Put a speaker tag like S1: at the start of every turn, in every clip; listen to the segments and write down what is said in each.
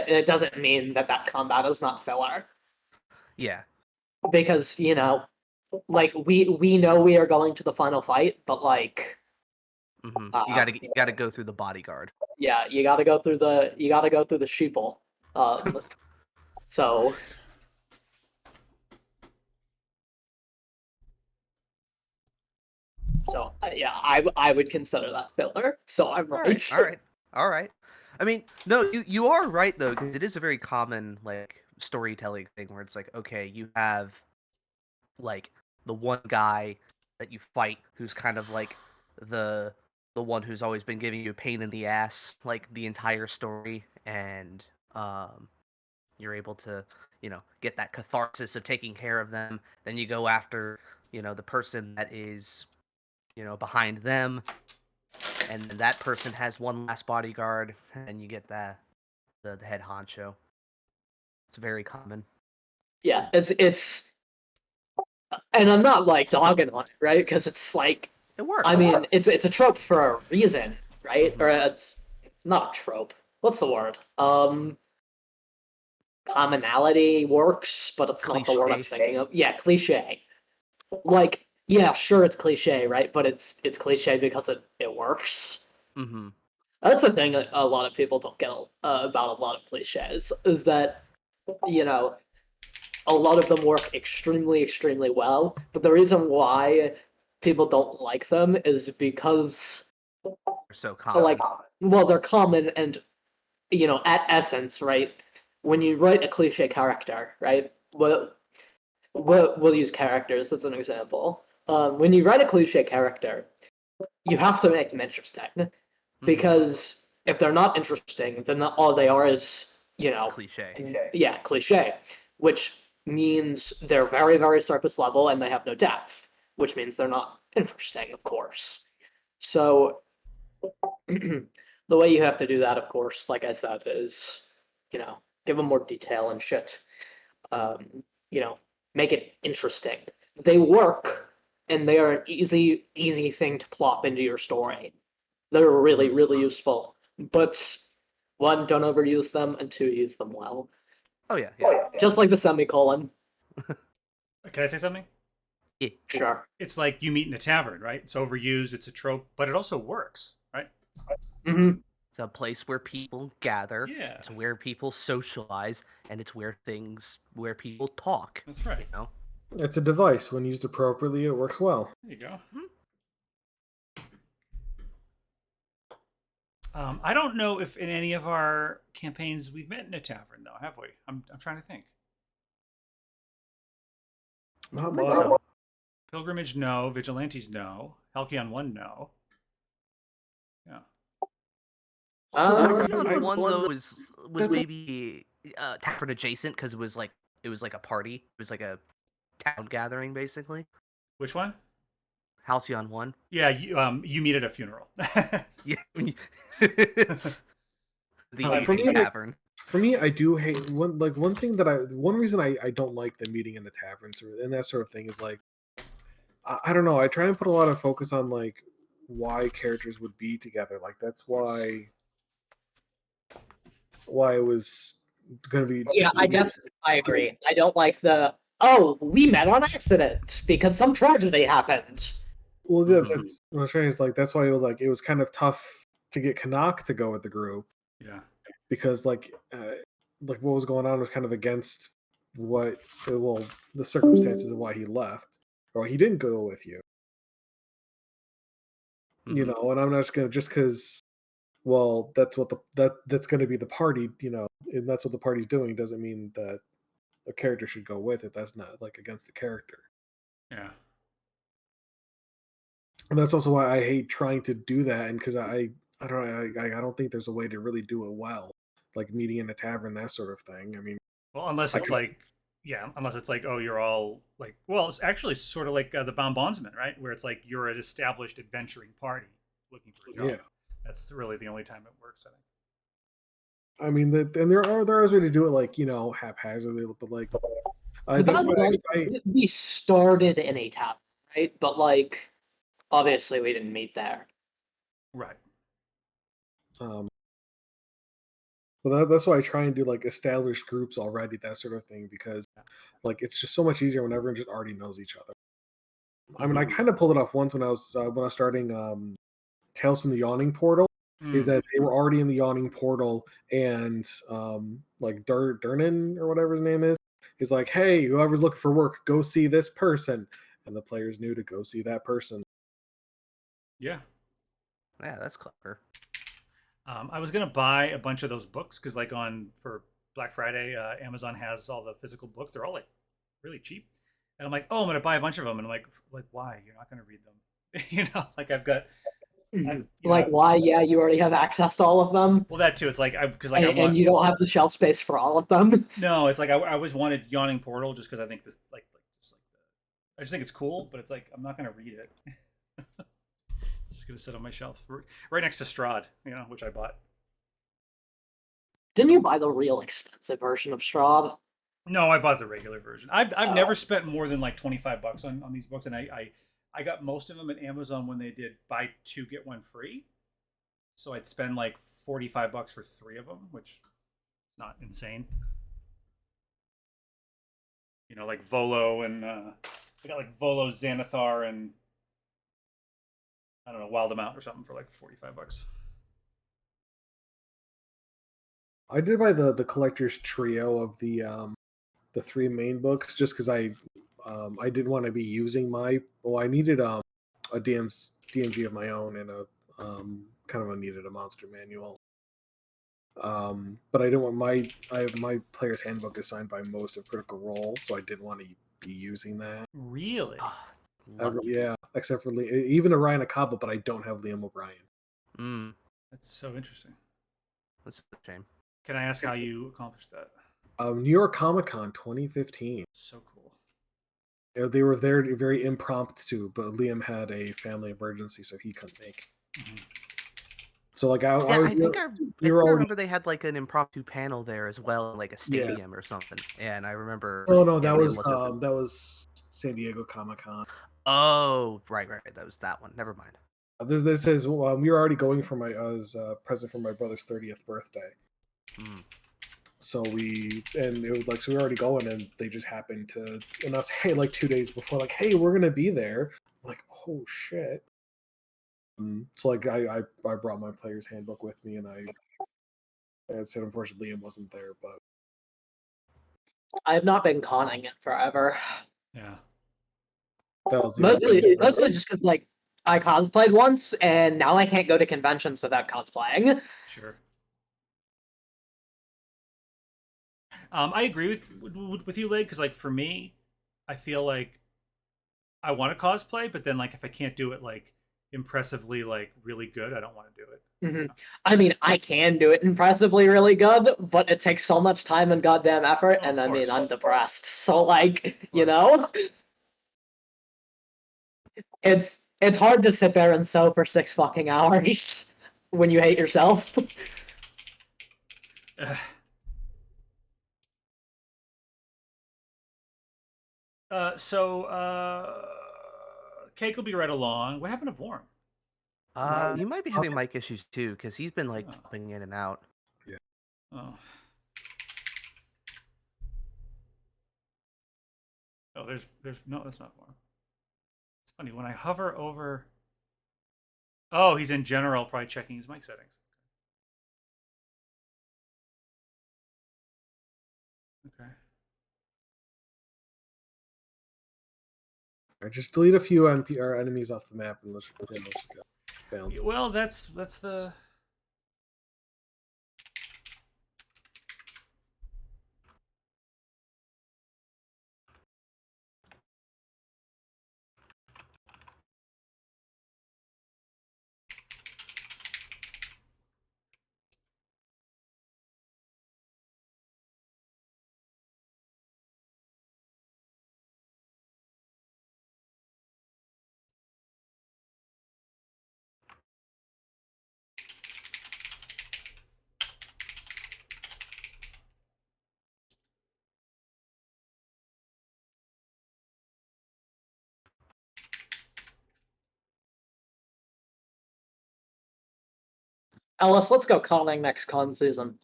S1: it doesn't mean that combat is not filler.
S2: Yeah.
S1: Because, like, we know we are going to the final fight, but, like...
S2: You gotta go through the bodyguard.
S1: Yeah, you gotta go through the sheeple. So... So, yeah, I would consider that filler, so I'm right.
S2: All right. I mean, no, you are right, though, because it is a very common, like, storytelling thing where it's like, okay, you have, like, the one guy that you fight who's kind of like the one who's always been giving you a pain in the ass, like, the entire story, and you're able to, get that catharsis of taking care of them. Then you go after, the person that is, behind them, and then that person has one last bodyguard, and you get the head honcho. It's very common.
S1: Yeah, it's, and I'm not like dogging on it, right? Because it's like,
S2: it works.
S1: I mean, it's a trope for a reason, right? Or it's not a trope. What's the word? Commonality works, but it's not the word I'm thinking of. Yeah, cliche. Like, yeah, sure, it's cliche, right? But it's cliche because it works.
S2: Mm-hmm.
S1: That's the thing a lot of people don't get about a lot of cliches, is that, a lot of them work extremely, extremely well, but the reason why people don't like them is because
S2: they're so common.
S1: So, like, well, they're common, and, at essence, right, when you write a cliche character, right, we'll use characters as an example. When you write a cliche character, you have to make them interesting, because if they're not interesting, then all they are is,
S2: cliche.
S1: Yeah, cliche, which means they're very, very surface level and they have no depth, which means they're not interesting, of course. So the way you have to do that, of course, like I said, is, give them more detail and shit. Make it interesting. They work, and they are an easy thing to plop into your story. They're really, really useful. But one, don't overuse them, and two, use them well.
S2: Oh yeah.
S1: Just like the semicolon.
S3: Can I say something?
S2: Yeah.
S1: Sure.
S3: It's like you meet in a tavern, right? It's overused, it's a trope, but it also works, right?
S1: Mm-hmm.
S2: It's a place where people gather.
S3: Yeah.
S2: It's where people socialize, and it's where people talk.
S3: That's right.
S4: It's a device. When used appropriately, it works well.
S3: There you go. I don't know if in any of our campaigns we've met in a tavern, though, have we? I'm trying to think.
S4: Not much.
S3: Pilgrimage, no. Vigilantes, no. Halcyon 1, no. Yeah.
S2: Halcyon 1 though was maybe tavern adjacent because it was like a party. It was like a town gathering, basically.
S3: Which one?
S2: Halcyon 1.
S3: Yeah, you meet at a funeral.
S2: Yeah.
S4: For me,
S2: tavern.
S4: For me, I do hate one reason I don't like the meeting in the taverns and that sort of thing is like, I don't know. I try and put a lot of focus on like why characters would be together. Like that's why it was going to be.
S1: Yeah, I agree. I don't like we met on accident because some tragedy happened.
S4: Well, that's what I'm saying is like that's why it was kind of tough to get Canuck to go with the group.
S3: Yeah.
S4: Because like what was going on was kind of against the circumstances of why he left or he didn't go with you. And I'm not just gonna because that's what that's going to be the party, and that's what the party's doing doesn't mean that the character should go with it. That's not like against the character.
S3: Yeah.
S4: And that's also why I hate trying to do that, and because I don't think there's a way to really do it well, like meeting in a tavern, that sort of thing. I mean,
S3: well, unless it's like, oh, you're all like, well, it's actually sort of like the Bondsman, right? Where it's like you're an established adventuring party looking for a job. Yeah, that's really the only time it works, I think.
S4: I mean, and there are ways to do it, like haphazardly, but like
S1: we started in a tavern, right? But like, obviously, we didn't meet there.
S3: Right.
S4: Well, that's why I try and do like established groups already, that sort of thing, because like it's just so much easier when everyone just already knows each other. I mean, I kind of pulled it off once when I was starting Tales from the Yawning Portal. Is that they were already in the Yawning Portal, and like Durnan or whatever his name is like, hey, whoever's looking for work, go see this person, and the players knew to go see that person.
S3: Yeah.
S2: Yeah, that's clever.
S3: I was gonna buy a bunch of those books because, like, for Black Friday, Amazon has all the physical books. They're all like really cheap, and I'm like, oh, I'm gonna buy a bunch of them, and I'm like, why? You're not gonna read them, Like I've got,
S1: Like, why? Yeah, you already have access to all of them,
S3: well, that too. It's like because
S1: and you don't have the shelf space for all of them.
S3: no, it's like I always wanted Yawning Portal just because I think this I just think it's cool, but it's like I'm not gonna read it. It's just gonna sit on my shelf right next to Strahd, which I bought.
S1: Didn't you buy the real expensive version of Strahd?
S3: No, I bought the regular version. I've never spent more than like $25 on these books, and I got most of them at Amazon when they did buy two get one free. So I'd spend like $45 for three of them, which is not insane. Like Volo and I got like Volo, Xanathar, and I don't know, Wild Amount or something for like $45.
S4: I did buy the collector's trio of the three main books just because I didn't want to be using I needed a DMG of my own and a kind of needed a monster manual. But I didn't want my player's handbook is signed by most of Critical Role, so I didn't want to be using that.
S3: Really?
S4: Yeah, except for even Orion Akaba, but I don't have Liam O'Brien.
S3: That's so interesting.
S2: That's a shame.
S3: Can I ask how you accomplished that?
S4: New York Comic Con 2015.
S3: So cool.
S4: They were there very impromptu, but Liam had a family emergency, so he couldn't make.
S3: Mm-hmm.
S4: So like I
S2: remember they had like an impromptu panel there as well, like a stadium or something. And I remember.
S4: Oh no, that was San Diego Comic Con.
S2: Oh, right. That was that one. Never mind.
S4: This is we were already going for my present for my brother's 30th birthday. So we were already going, and they just happened to announce, hey, like 2 days before, like, hey, we're gonna be there. I'm like, oh shit. So like I brought my player's handbook with me, and I said unfortunately Liam wasn't there, but
S1: I have not been conning it forever.
S3: Yeah.
S4: That was
S1: mostly just because like I cosplayed once, and now I can't go to conventions without cosplaying.
S3: Sure. I agree with you, Leg, because like for me, I feel like I want to cosplay, but then like if I can't do it like impressively like really good, I don't want to do it.
S1: Mm-hmm. I mean, I can do it impressively really good, but it takes so much time and goddamn effort, and I mean, I'm depressed. So like, it's hard to sit there and sew for 6 fucking hours when you hate yourself.
S3: Cake will be right along. What happened to Vorm?
S2: You might be having mic issues too, because he's been like jumping in and out.
S4: Yeah.
S3: Oh. Oh, there's no, that's not Vorm. It's funny when I hover over. Oh, he's in general, probably checking his mic settings. Okay.
S4: I just delete a few enemies off the map and let's balance.
S3: Well, that's the.
S1: Ellis, let's go conning next con season.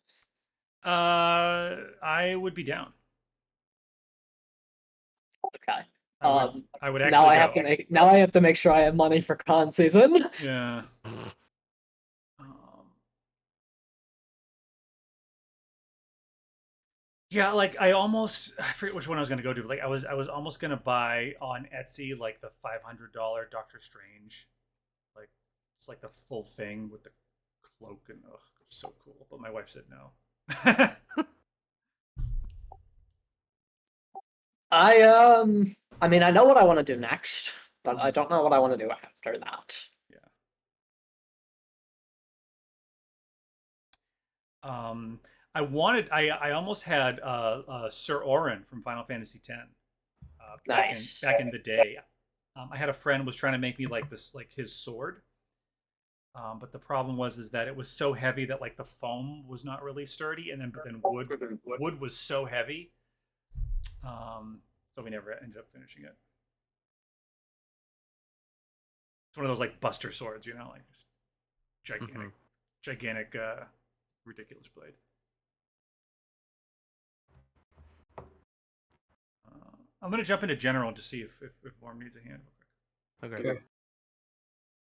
S3: I would be down.
S1: Okay.
S3: I would
S1: Now
S3: actually
S1: I
S3: go.
S1: have to make sure I have money for con season.
S3: Yeah. Yeah, like I forget which one I was gonna go to, but like I was almost gonna buy on Etsy like the $500 Doctor Strange, like it's like the full thing with the cloak and so cool. But my wife said no.
S1: I mean, I know what I want to do next, but I don't know what I want to do after that.
S3: I almost had Sir Orin from Final Fantasy X
S1: Nice.
S3: back in the day. I had a friend was trying to make me like this, like his sword. But the problem was that it was so heavy that like the foam was not really sturdy, and then wood was so heavy. So we never ended up finishing it. It's one of those like Buster swords, you know, like just gigantic, ridiculous blade. I'm gonna jump into general to see if Vorm needs a hand real quick.
S2: Okay.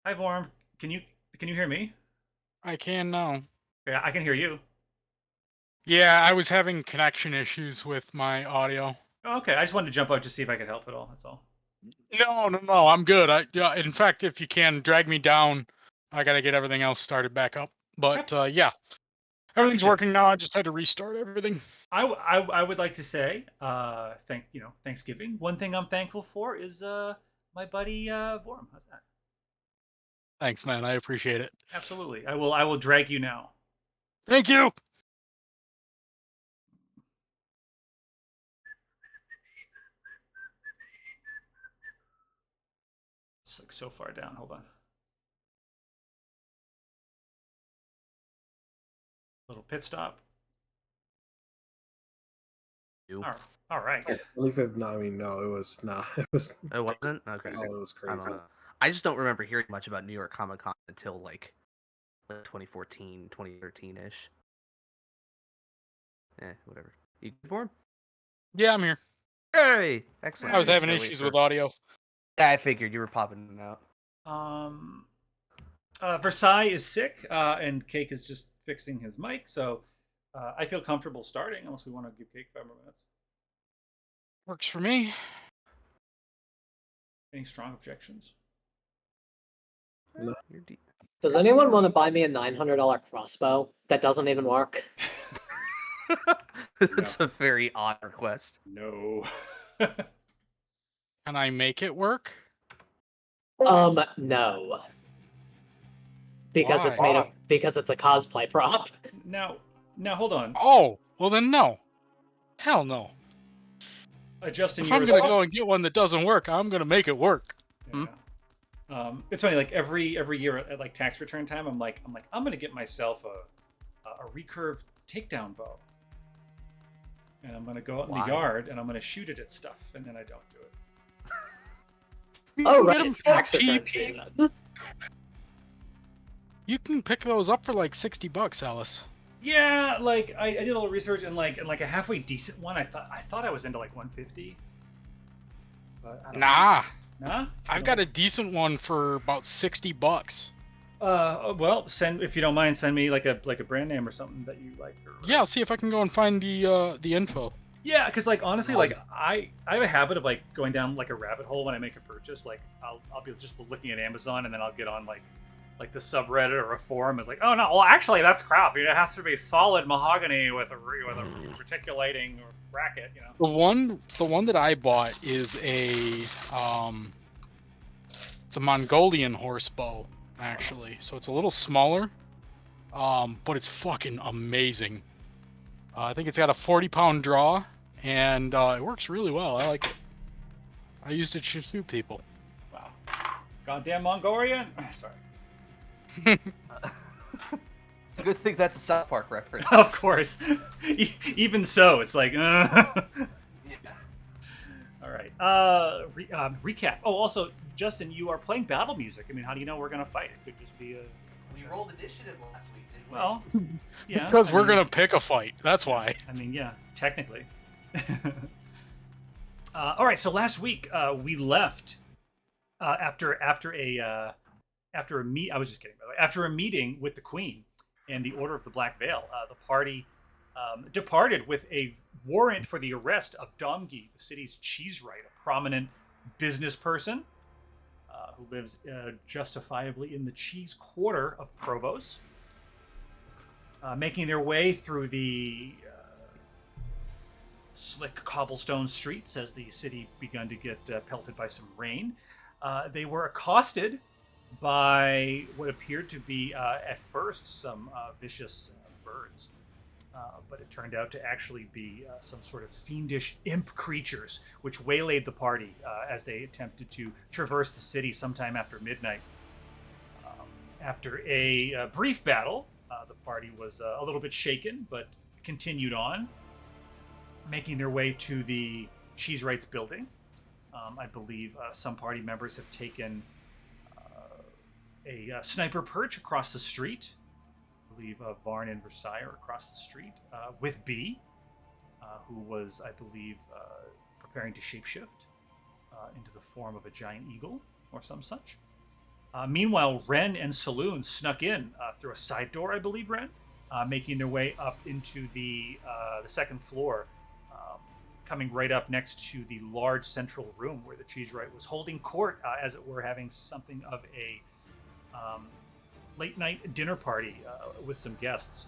S3: Hi Vorm, can you hear me?
S5: I can now.
S3: Yeah, I can hear you.
S5: Yeah, I was having connection issues with my audio.
S3: Okay, I just wanted to jump out to see if I could help at all. That's all.
S5: No, I'm good. In fact, if you can drag me down, I gotta get everything else started back up. But yeah, everything's working now. I just had to restart everything.
S3: I would like to say, Thanksgiving. One thing I'm thankful for is my buddy Vorm. How's that?
S5: Thanks, man. I appreciate it.
S3: Absolutely. I will drag you now.
S5: Thank you.
S3: It's like so far down. Hold on. Little pit stop. All right.
S4: It's 25th. No, I mean, no, it was not. It was.
S2: It wasn't? Okay.
S4: Oh, it was crazy.
S2: I just don't remember hearing much about New York Comic Con until like 2014, 2013-ish. Whatever. You good for him?
S5: Yeah, I'm here.
S2: Hey! Excellent.
S5: I was having issues with audio.
S2: Yeah, I figured you were popping in and out.
S3: Versailles is sick, and Cake is just fixing his mic, so I feel comfortable starting, unless we want to give Cake 5 more minutes.
S5: Works for me.
S3: Any strong objections?
S4: No.
S1: Does anyone want to buy me a $900 crossbow that doesn't even work?
S2: It's a very odd request.
S3: No.
S5: Can I make it work?
S1: No. Because it's made of because it's a cosplay prop.
S3: Now hold on.
S5: Oh, well then no. Hell no.
S3: Justin,
S5: if I'm gonna go and get one that doesn't work, I'm gonna make it work.
S3: Yeah. It's funny. Like every year at like tax return time, I'm gonna get myself a recurve takedown bow, and I'm gonna go out in the yard and I'm gonna shoot it at stuff, and then I don't do it.
S1: Oh right, it's tax return season.
S5: You can pick those up for like $60, Alice.
S3: Yeah, like I did a little research, and like a halfway decent one, I thought I was into like 150. But I don't know. Nah.
S5: I've got a decent one for about $60.
S3: Well, if you don't mind, send me like a brand name or something that you like.
S5: Yeah, I'll see if I can go and find the info.
S3: Yeah, because like honestly, like I have a habit of like going down like a rabbit hole when I make a purchase. Like I'll be just looking at Amazon, and then I'll get on like the subreddit or a forum is like, oh no, well actually that's crap. It has to be solid mahogany with a reticulating bracket, you know.
S5: The one that I bought is it's a Mongolian horse bow, actually. So it's a little smaller, but it's fucking amazing. I think it's got a 40-pound draw, and it works really well. I like it. I used it to shoot people.
S3: Wow. Goddamn Mongolian. Sorry.
S2: It's a good thing that's a South Park reference.
S3: Of course. Even so, it's like,
S2: Yeah.
S3: All right. Recap. Oh, also, Justin, you are playing battle music. I mean, how do you know we're gonna fight? It could just be a.
S2: We rolled initiative last week, didn't
S3: Well, yeah.
S5: Because
S3: I
S5: we're
S3: mean-
S5: gonna pick a fight. That's why.
S3: I mean, yeah, technically. All right, so last week we left after a meet. I was just kidding, by the way. After a meeting with the Queen and the Order of the Black Veil, the party departed with a warrant for the arrest of Domgi, the city's Cheesewright, a prominent business person who lives justifiably in the cheese quarter of Provos. Making their way through the slick cobblestone streets as the city began to get pelted by some rain. They were accosted by what appeared to be, at first, some vicious birds. But it turned out to actually be some sort of fiendish imp creatures, which waylaid the party as they attempted to traverse the city sometime after midnight. After a brief battle, the party was a little bit shaken, but continued on, making their way to the Cheesewright's building. I believe some party members have taken a sniper perch across the street. I believe Varn and Versailles are across the street with B, who was, I believe, preparing to shapeshift into the form of a giant eagle or some such. Meanwhile, Ren and Saloon snuck in through a side door, I believe, Ren, making their way up into the second floor, coming right up next to the large central room where the Cheesewright was holding court, as it were, having something of a late night dinner party with some guests.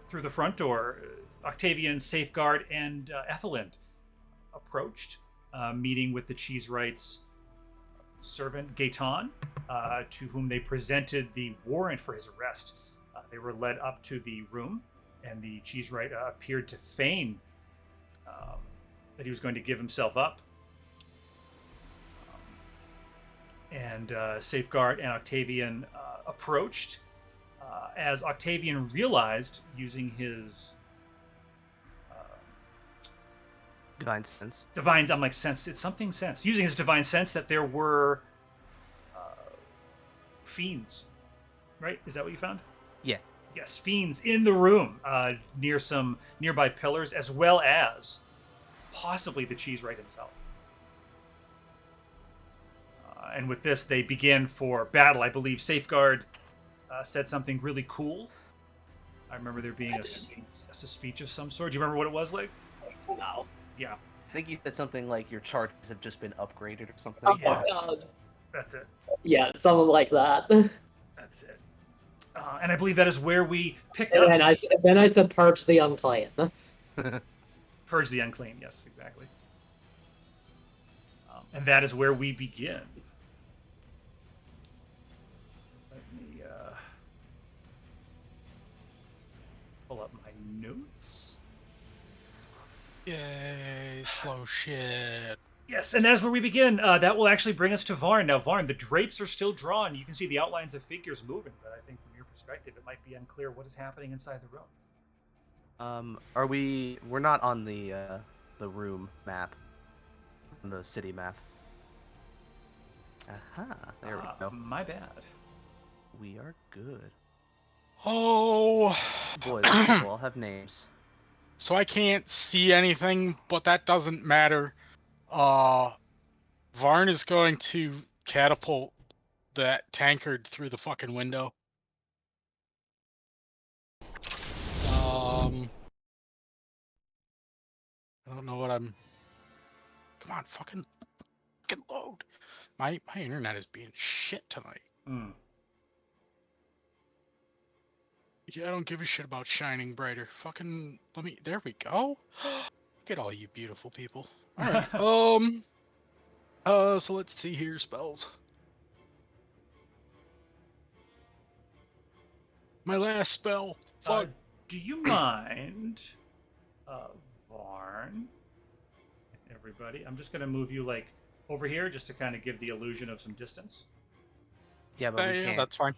S3: Through the front door, Octavian, Safeguard, and Ethelind approached, meeting with the Cheesewright's servant Gaetan, to whom they presented the warrant for his arrest. They were led up to the room, and the Cheesewright appeared to feign that he was going to give himself up. And Safeguard and Octavian approached, as Octavian realized, using his
S2: Divine sense.
S3: I'm like, sense, it's something sense. Using his divine sense that there were fiends, right? Is that what you found?
S2: Yeah.
S3: Yes, fiends in the room, near some nearby pillars, as well as possibly the Cheesewright himself. And with this, they begin for battle. I believe Safeguard said something really cool. I remember there being a speech of some sort. Do you remember what it was like?
S1: No.
S3: Yeah.
S2: I think you said something like your charges have just been upgraded or something.
S1: Oh
S3: Yeah.
S1: my god.
S3: That's it.
S1: Yeah, something like that.
S3: That's it. And I believe that is where we picked up.
S1: And then I said purge the unclean.
S3: Purge the unclean. Yes, exactly. And that is where we begin. Let me pull up my notes.
S5: Yay, slow shit.
S3: Yes, and that is where we begin. That will actually bring us to Varn. Now, Varn, the drapes are still drawn. You can see the outlines of figures moving, but I think from your perspective, it might be unclear what is happening inside the room.
S2: We're not on the room map, on the city map. Aha, there we go.
S3: My bad.
S2: We are good.
S5: Oh,
S2: Boy, these people all have names.
S5: so I can't see anything, but that doesn't matter. Varn is going to catapult that tankard through the fucking window. I don't know what I'm. Come on, fucking load. My internet is being shit tonight.
S3: Hmm.
S5: Yeah, I don't give a shit about shining brighter. Fucking let me. There we go. Look at all you beautiful people. All right. So let's see here. Spells. My last spell. Fuck.
S3: Do you mind, Varn? Everybody, I'm just gonna move you like over here just to kind of give the illusion of some distance.
S2: Yeah, but we
S5: Yeah,
S2: can't.
S5: that's fine.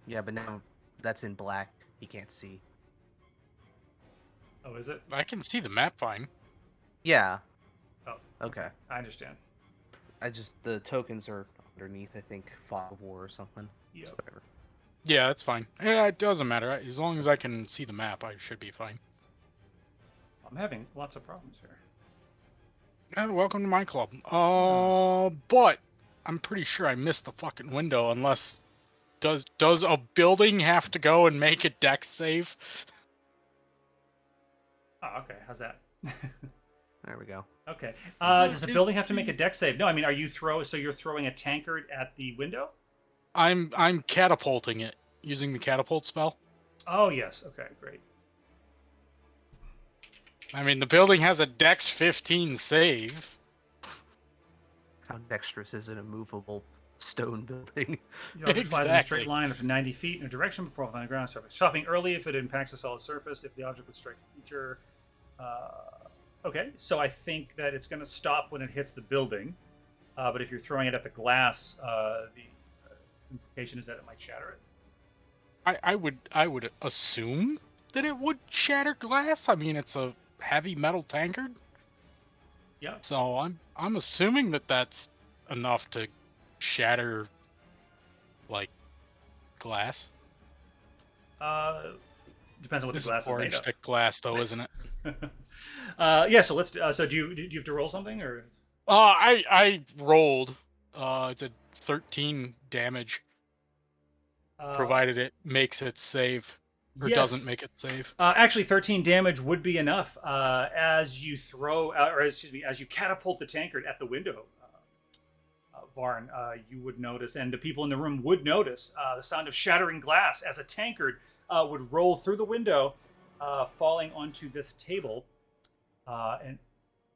S2: Yeah, but now that's in black. He can't see.
S3: Oh, is it?
S5: I can see the map fine.
S2: Yeah.
S3: Oh,
S2: Okay.
S3: I understand.
S2: The tokens are underneath. I think fog of war or something.
S3: Yep.
S2: So whatever.
S5: Yeah, that's fine. Yeah, it doesn't matter. As long as I can see the map, I should be fine.
S3: I'm having lots of problems here.
S5: Yeah, welcome to my club. But I'm pretty sure I missed the fucking window. Unless does a building have to go and make a dex save?
S3: Oh, okay. How's that?
S2: There we go.
S3: Okay. Does a building have to make a dex save? No, I mean, so you're throwing a tankard at the window?
S5: I'm catapulting it using the catapult spell.
S3: Oh, yes. Okay, great.
S5: I mean, the building has a dex 15 save.
S2: How dexterous is an immovable stone building?
S3: The object flies in a straight
S5: Exactly.
S3: line of 90 feet in a direction before falling on the ground surface. Stopping early if it impacts a solid surface, if the object would strike a creature. Okay, so I think that it's going to stop when it hits the building. But if you're throwing it at the glass, the implication is that it might shatter it.
S5: I would assume that it would shatter glass. I mean, it's a heavy metal tankard.
S3: Yeah.
S5: So I'm assuming that that's enough to shatter like glass.
S3: Depends on what
S5: This
S3: the glass
S5: is
S3: is made
S5: orange
S3: of.
S5: stick glass, though, isn't it?
S3: Yeah. So let's. So do you have to roll something or?
S5: I rolled. It's a 13 damage, provided it makes it save or
S3: yes.
S5: doesn't make it save.
S3: Actually, 13 damage would be enough as you throw, or excuse me, as you catapult the tankard at the window. Varn, you would notice, and the people in the room would notice the sound of shattering glass as a tankard would roll through the window, falling onto this table. And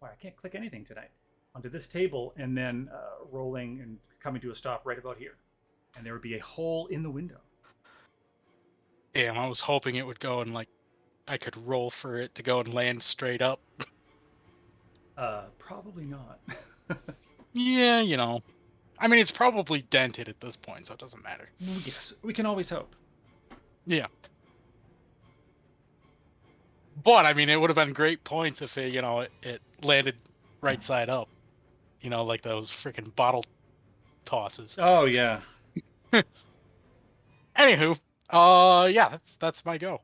S3: I can't click anything tonight. Onto this table, and then rolling and coming to a stop right about here. And there would be a hole in the window.
S5: Damn, I was hoping it would go and like I could roll for it to go and land straight up.
S3: Probably not.
S5: Yeah, you know. I mean, it's probably dented at this point, so it doesn't matter.
S3: Yes, we can always hope.
S5: Yeah. But, I mean, it would have been great points if it, it landed right side up. You know, like those freaking bottle tosses.
S3: Oh, yeah.
S5: Anywho, yeah, that's my go.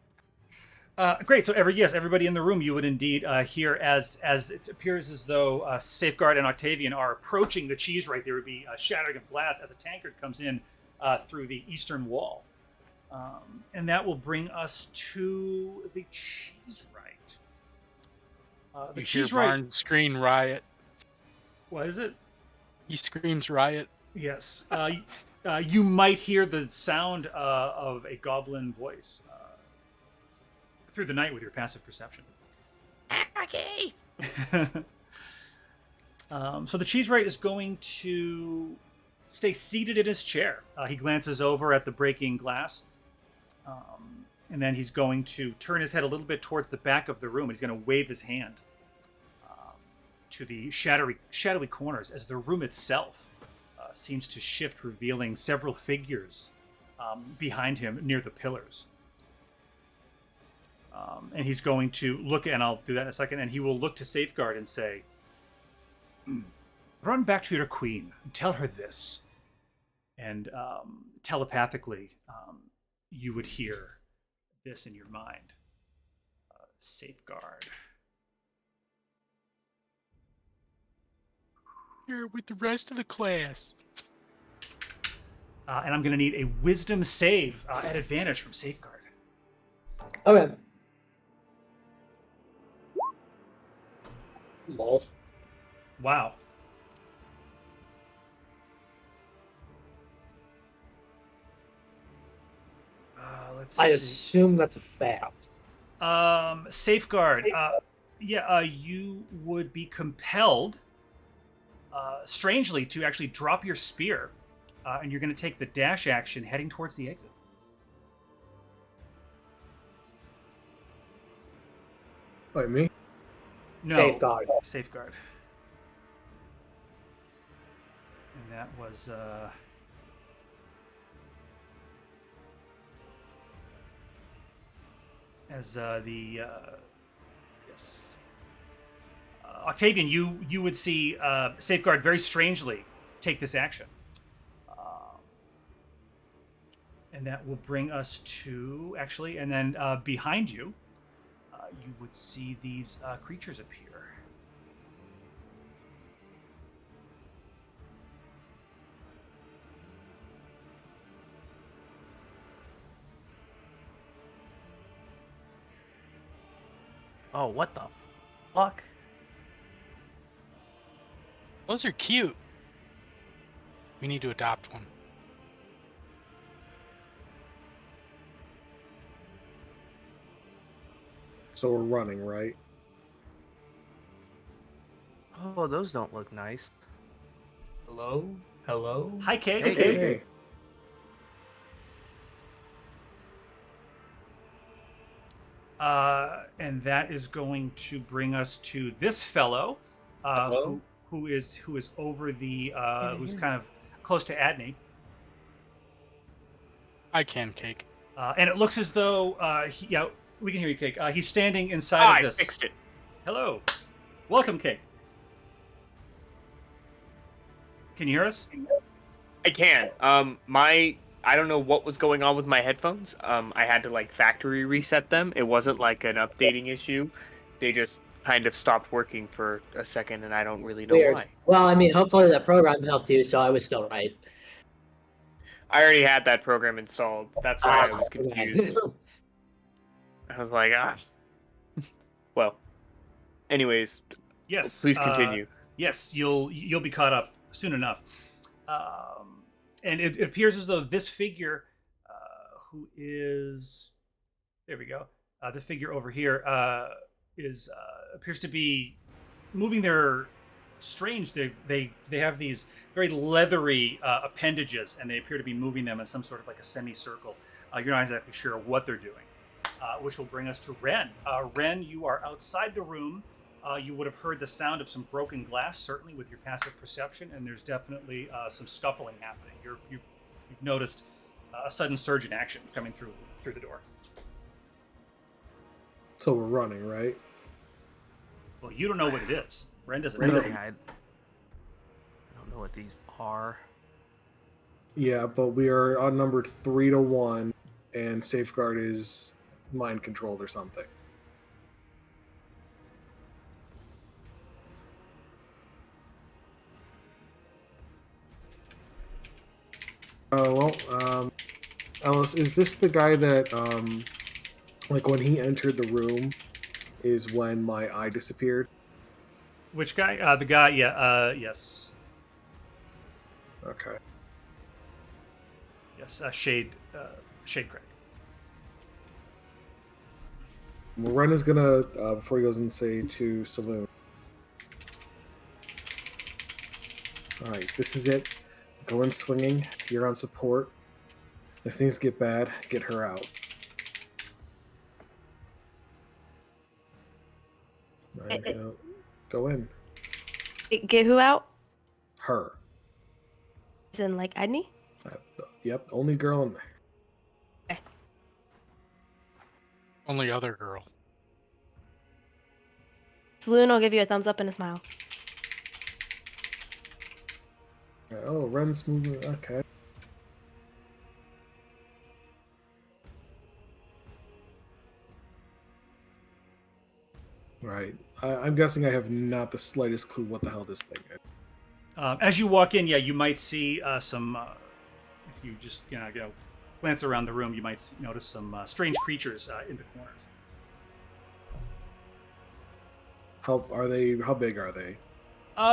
S3: Great. So everybody in the room, you would indeed hear as it appears as though Safeguard and Octavian are approaching the Cheesewright. There would be a shattering of glass as a tankard comes in through the eastern wall, and that will bring us to the Cheesewright. The
S5: You hear
S3: Cheesewright.
S5: Barn scream riot.
S3: What is it?
S5: He screams riot.
S3: Yes. You might hear the sound of a goblin voice through the night with your passive perception.
S5: Okay.
S3: So the Cheesewright is going to stay seated in his chair. He glances over at the breaking glass, and then he's going to turn his head a little bit towards the back of the room. He's going to wave his hand to the shadowy corners as the room itself seems to shift, revealing several figures behind him near the pillars. And he's going to look, and I'll do that in a second, and he will look to Safeguard and say, run back to your queen and tell her this. And telepathically, you would hear this in your mind. Safeguard.
S5: Here with the rest of the class.
S3: And I'm going to need a wisdom save at advantage from Safeguard.
S1: Okay. Lol.
S3: Wow. Let's
S1: I
S3: see.
S1: assume that's a fail.
S3: Safeguard. You would be compelled, strangely, to actually drop your spear, and you're going to take the dash action heading towards the exit.
S4: Like me?
S3: No.
S1: Safeguard.
S3: Safeguard. And that was yes. Octavian, you would see Safeguard very strangely take this action. And that will bring us to, actually, and then behind you, you would see these creatures appear.
S2: Oh, what the fuck?
S5: Those are cute. We need to adopt one.
S4: So we're running, right?
S2: Oh, those don't look nice.
S6: Hello? Hello?
S3: Hi, Kate.
S2: Hey,
S4: Hey.
S3: And that is going to bring us to this fellow,
S6: Hello?
S3: who is over the
S2: Can you
S3: who's
S2: hear
S3: kind of close to Adney.
S5: I can cake.
S3: And it looks as though yeah, we can hear you, Cake. He's standing inside of this.
S7: I fixed it.
S3: Hello, welcome, Cake. Can you hear us?
S7: I can. I don't know what was going on with my headphones. I had to like factory reset them. It wasn't like an updating issue. They just kind of stopped working for a second, and I don't really know
S1: Weird.
S7: why.
S1: Well, I mean, hopefully that program helped you, so I was still right.
S7: I already had that program installed. That's why I was
S1: Okay.
S7: confused. I was like, ah. Well, anyways,
S3: Yes.
S7: please continue.
S3: Yes, you'll be caught up soon enough. And it appears as though this figure, who is, there we go. The figure over here is appears to be moving their strange. They have these very leathery appendages, and they appear to be moving them in some sort of like a semicircle. You're not exactly sure what they're doing. Which will bring us to Ren. Ren, you are outside the room. You would have heard the sound of some broken glass, certainly with your passive perception, and there's definitely some scuffling happening. You've noticed a sudden surge in action coming through the door.
S4: So we're running, right?
S3: Well, you don't know what it is. Ren doesn't know.
S2: Really, I don't know what these are.
S4: Yeah, but we are outnumbered 3-1, and Safeguard is mind controlled or something. Alice, is this the guy that, like, when he entered the room, is when my eye disappeared?
S3: Which guy? The guy? Yeah. Yes.
S4: Okay.
S3: Yes. Shade. Shade Craig.
S4: Well, Ren is gonna, before he goes and say to Saloon. Alright, this is it. Go in swinging. You're on support. If things get bad, get her out. Go in.
S8: Get who out?
S4: Her.
S8: As in, like, Adney?
S4: Yep, only girl in there.
S5: Only other girl.
S8: Saloon will give you a thumbs up and a smile.
S4: Oh, Ren's moving. Okay. Right. I'm guessing I have not the slightest clue what the hell this thing is.
S3: As you walk in, yeah, you might see some. If you just glance around the room, you might notice some strange creatures in the corners.
S4: How big are they?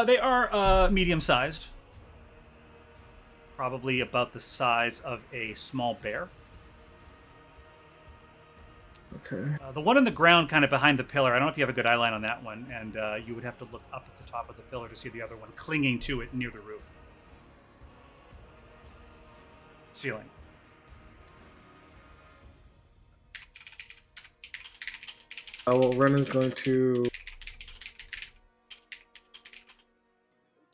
S3: They are medium-sized, probably about the size of a small bear.
S4: Okay.
S3: The one on the ground, kind of behind the pillar, I don't know if you have a good eye line on that one, and you would have to look up at the top of the pillar to see the other one clinging to it near the roof. Ceiling.
S4: Well, Ren is going to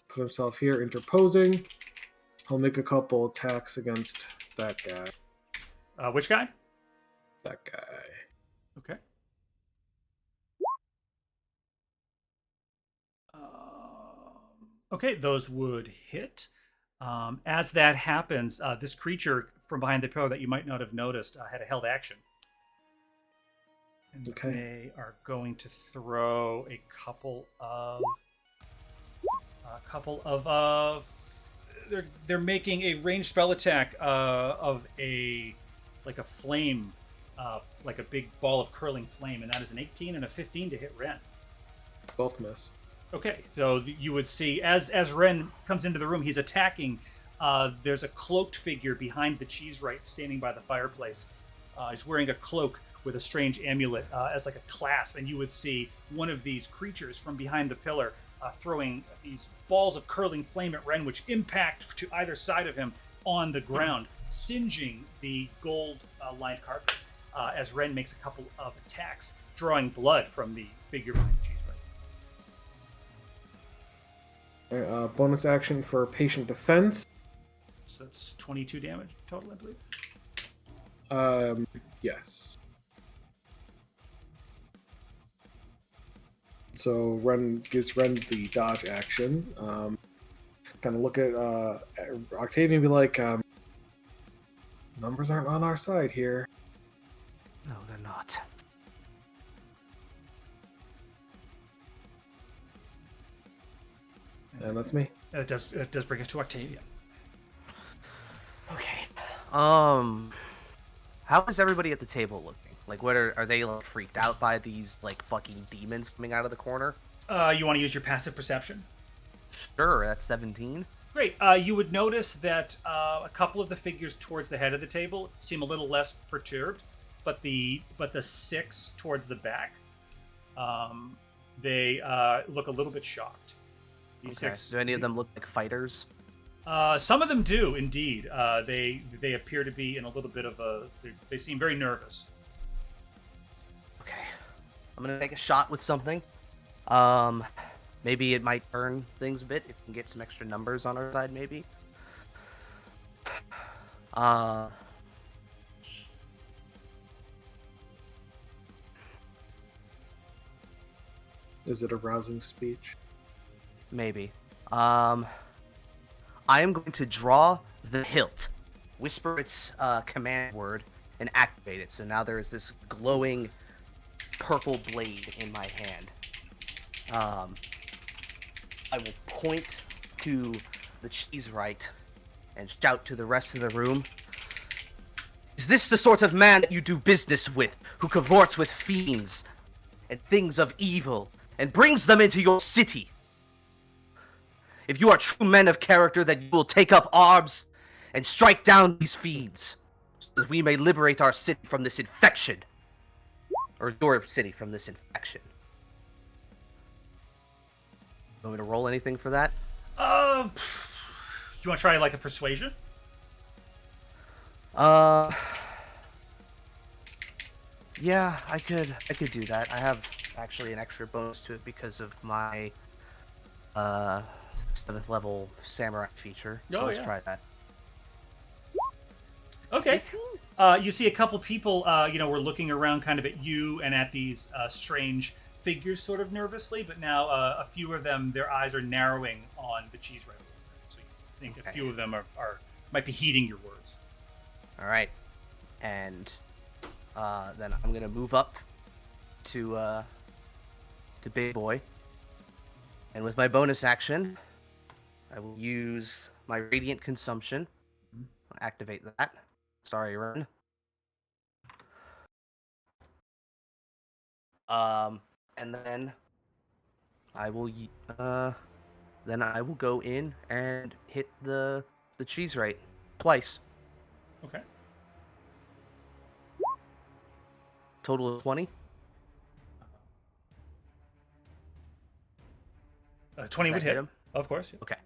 S4: put himself here, interposing. He'll make a couple attacks against that guy.
S3: Which guy?
S4: That guy.
S3: Okay. Okay, those would hit. As that happens, this creature from behind the pillar that you might not have noticed had a held action. And
S4: Okay.
S3: they are going to throw a couple of they're making a ranged spell attack of a flame, like a big ball of curling flame, and that is an 18 and a 15 to hit Ren.
S4: Both miss.
S3: Okay, so you would see as Ren comes into the room, he's attacking. There's a cloaked figure behind the Cheesewright standing by the fireplace. He's wearing a cloak with a strange amulet as like a clasp, and you would see one of these creatures from behind the pillar throwing these balls of curling flame at Ren, which impact to either side of him on the ground, singeing the gold-lined carpet as Ren makes a couple of attacks, drawing blood from the figure behind the Cheesewright.
S4: Bonus action for patient defense.
S3: So that's 22 damage total, I believe.
S4: Yes. So Ren gives Ren the dodge action. Kind of look at Octavian and be like, numbers aren't on our side here.
S2: No, they're not.
S4: And that's me.
S3: It does bring us to Octavian.
S2: Okay. How is everybody at the table looking? Like, what are they like freaked out by these like fucking demons coming out of the corner?
S3: You want to use your passive perception?
S2: Sure, that's 17.
S3: Great. You would notice that a couple of the figures towards the head of the table seem a little less perturbed, but the 6 towards the back, they look a little bit shocked. These
S2: Okay.
S3: 6.
S2: Do any of them look like fighters?
S3: Some of them do indeed. They appear to be in a little bit of a. They seem very nervous.
S2: Okay. I'm gonna take a shot with something. Maybe it might turn things a bit if we can get some extra numbers on our side, maybe.
S4: Is it a rousing speech?
S2: Maybe. I am going to draw the hilt, whisper its command word, and activate it. So now there is this glowing purple blade in my hand. I will point to the Cheesewright and shout to the rest of the room. Is this the sort of man that you do business with, who cavorts with fiends and things of evil, and brings them into your city? If you are true men of character, then you will take up arms and strike down these fiends, so that we may liberate our city from this infection. Or your city from this infection. You want me to roll anything for that?
S3: You want to try like a persuasion?
S2: Yeah, I could do that. I have actually an extra bonus to it because of my 7th level samurai feature. So let's try that.
S3: Okay. You see a couple people, were looking around kind of at you and at these strange figures sort of nervously, but now a few of them, their eyes are narrowing on the Cheesewright. So you think a few of them are might be heeding your words.
S2: All right. And then I'm going to move up to Big Boy. And with my bonus action, I will use my Radiant Consumption. I'll activate that. Sorry, Ren. And then I will go in and hit the Cheesewright twice.
S3: Okay.
S2: Total of 20.
S3: 20 would
S2: Does that
S3: hit
S2: him?
S3: Of course. Yeah.
S2: Okay.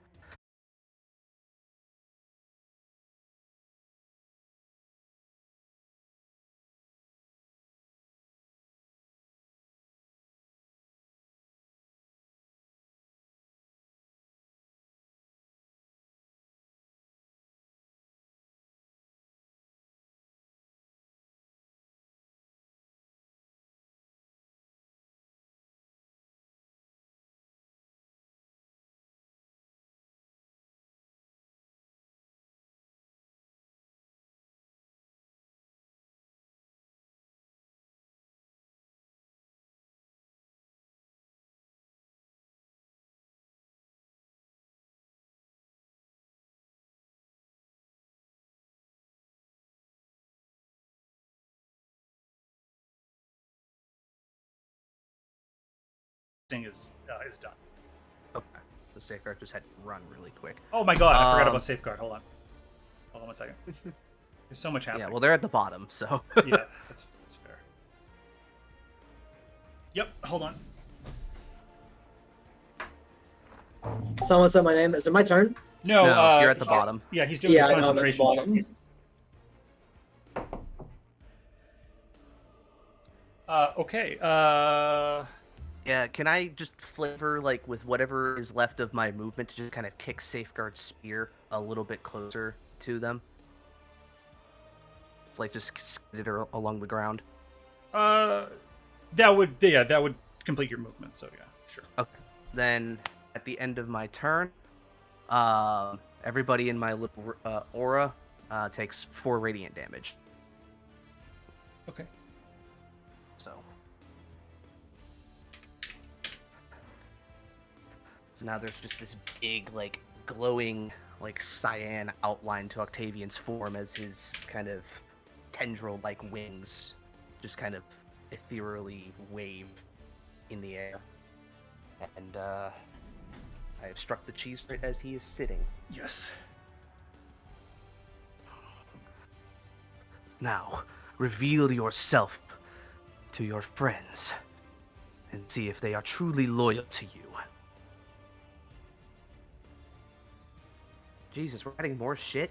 S3: thing is done.
S2: Okay. The safeguard just had to run really quick.
S3: Oh my god, I forgot
S2: Um,
S3: about safeguard. Hold on 1 second. There's so much happening.
S2: Yeah, well, they're at the bottom, so.
S3: Yeah, that's fair. Yep, hold on.
S1: Someone said my name. Is it my turn?
S3: No,
S2: you're at the bottom.
S3: Yeah, he's doing
S1: Yeah,
S3: a
S1: I know I'm at the
S3: concentration check.
S1: bottom.
S3: Okay.
S2: Yeah, can I just flavor, like, with whatever is left of my movement to just kind of kick Safeguard's spear a little bit closer to them? It's like just skid it along the ground.
S3: That would complete your movement. So yeah, sure.
S2: Okay. Then at the end of my turn, everybody in my little aura takes 4 radiant damage.
S3: Okay.
S2: So now there's just this big, like, glowing, like, cyan outline to Octavian's form as his kind of tendril-like wings just kind of ethereally wave in the air. And I have struck the Cheesewright as he is sitting.
S3: Yes.
S2: Now, reveal yourself to your friends and see if they are truly loyal to you. Jesus, we're adding more shit?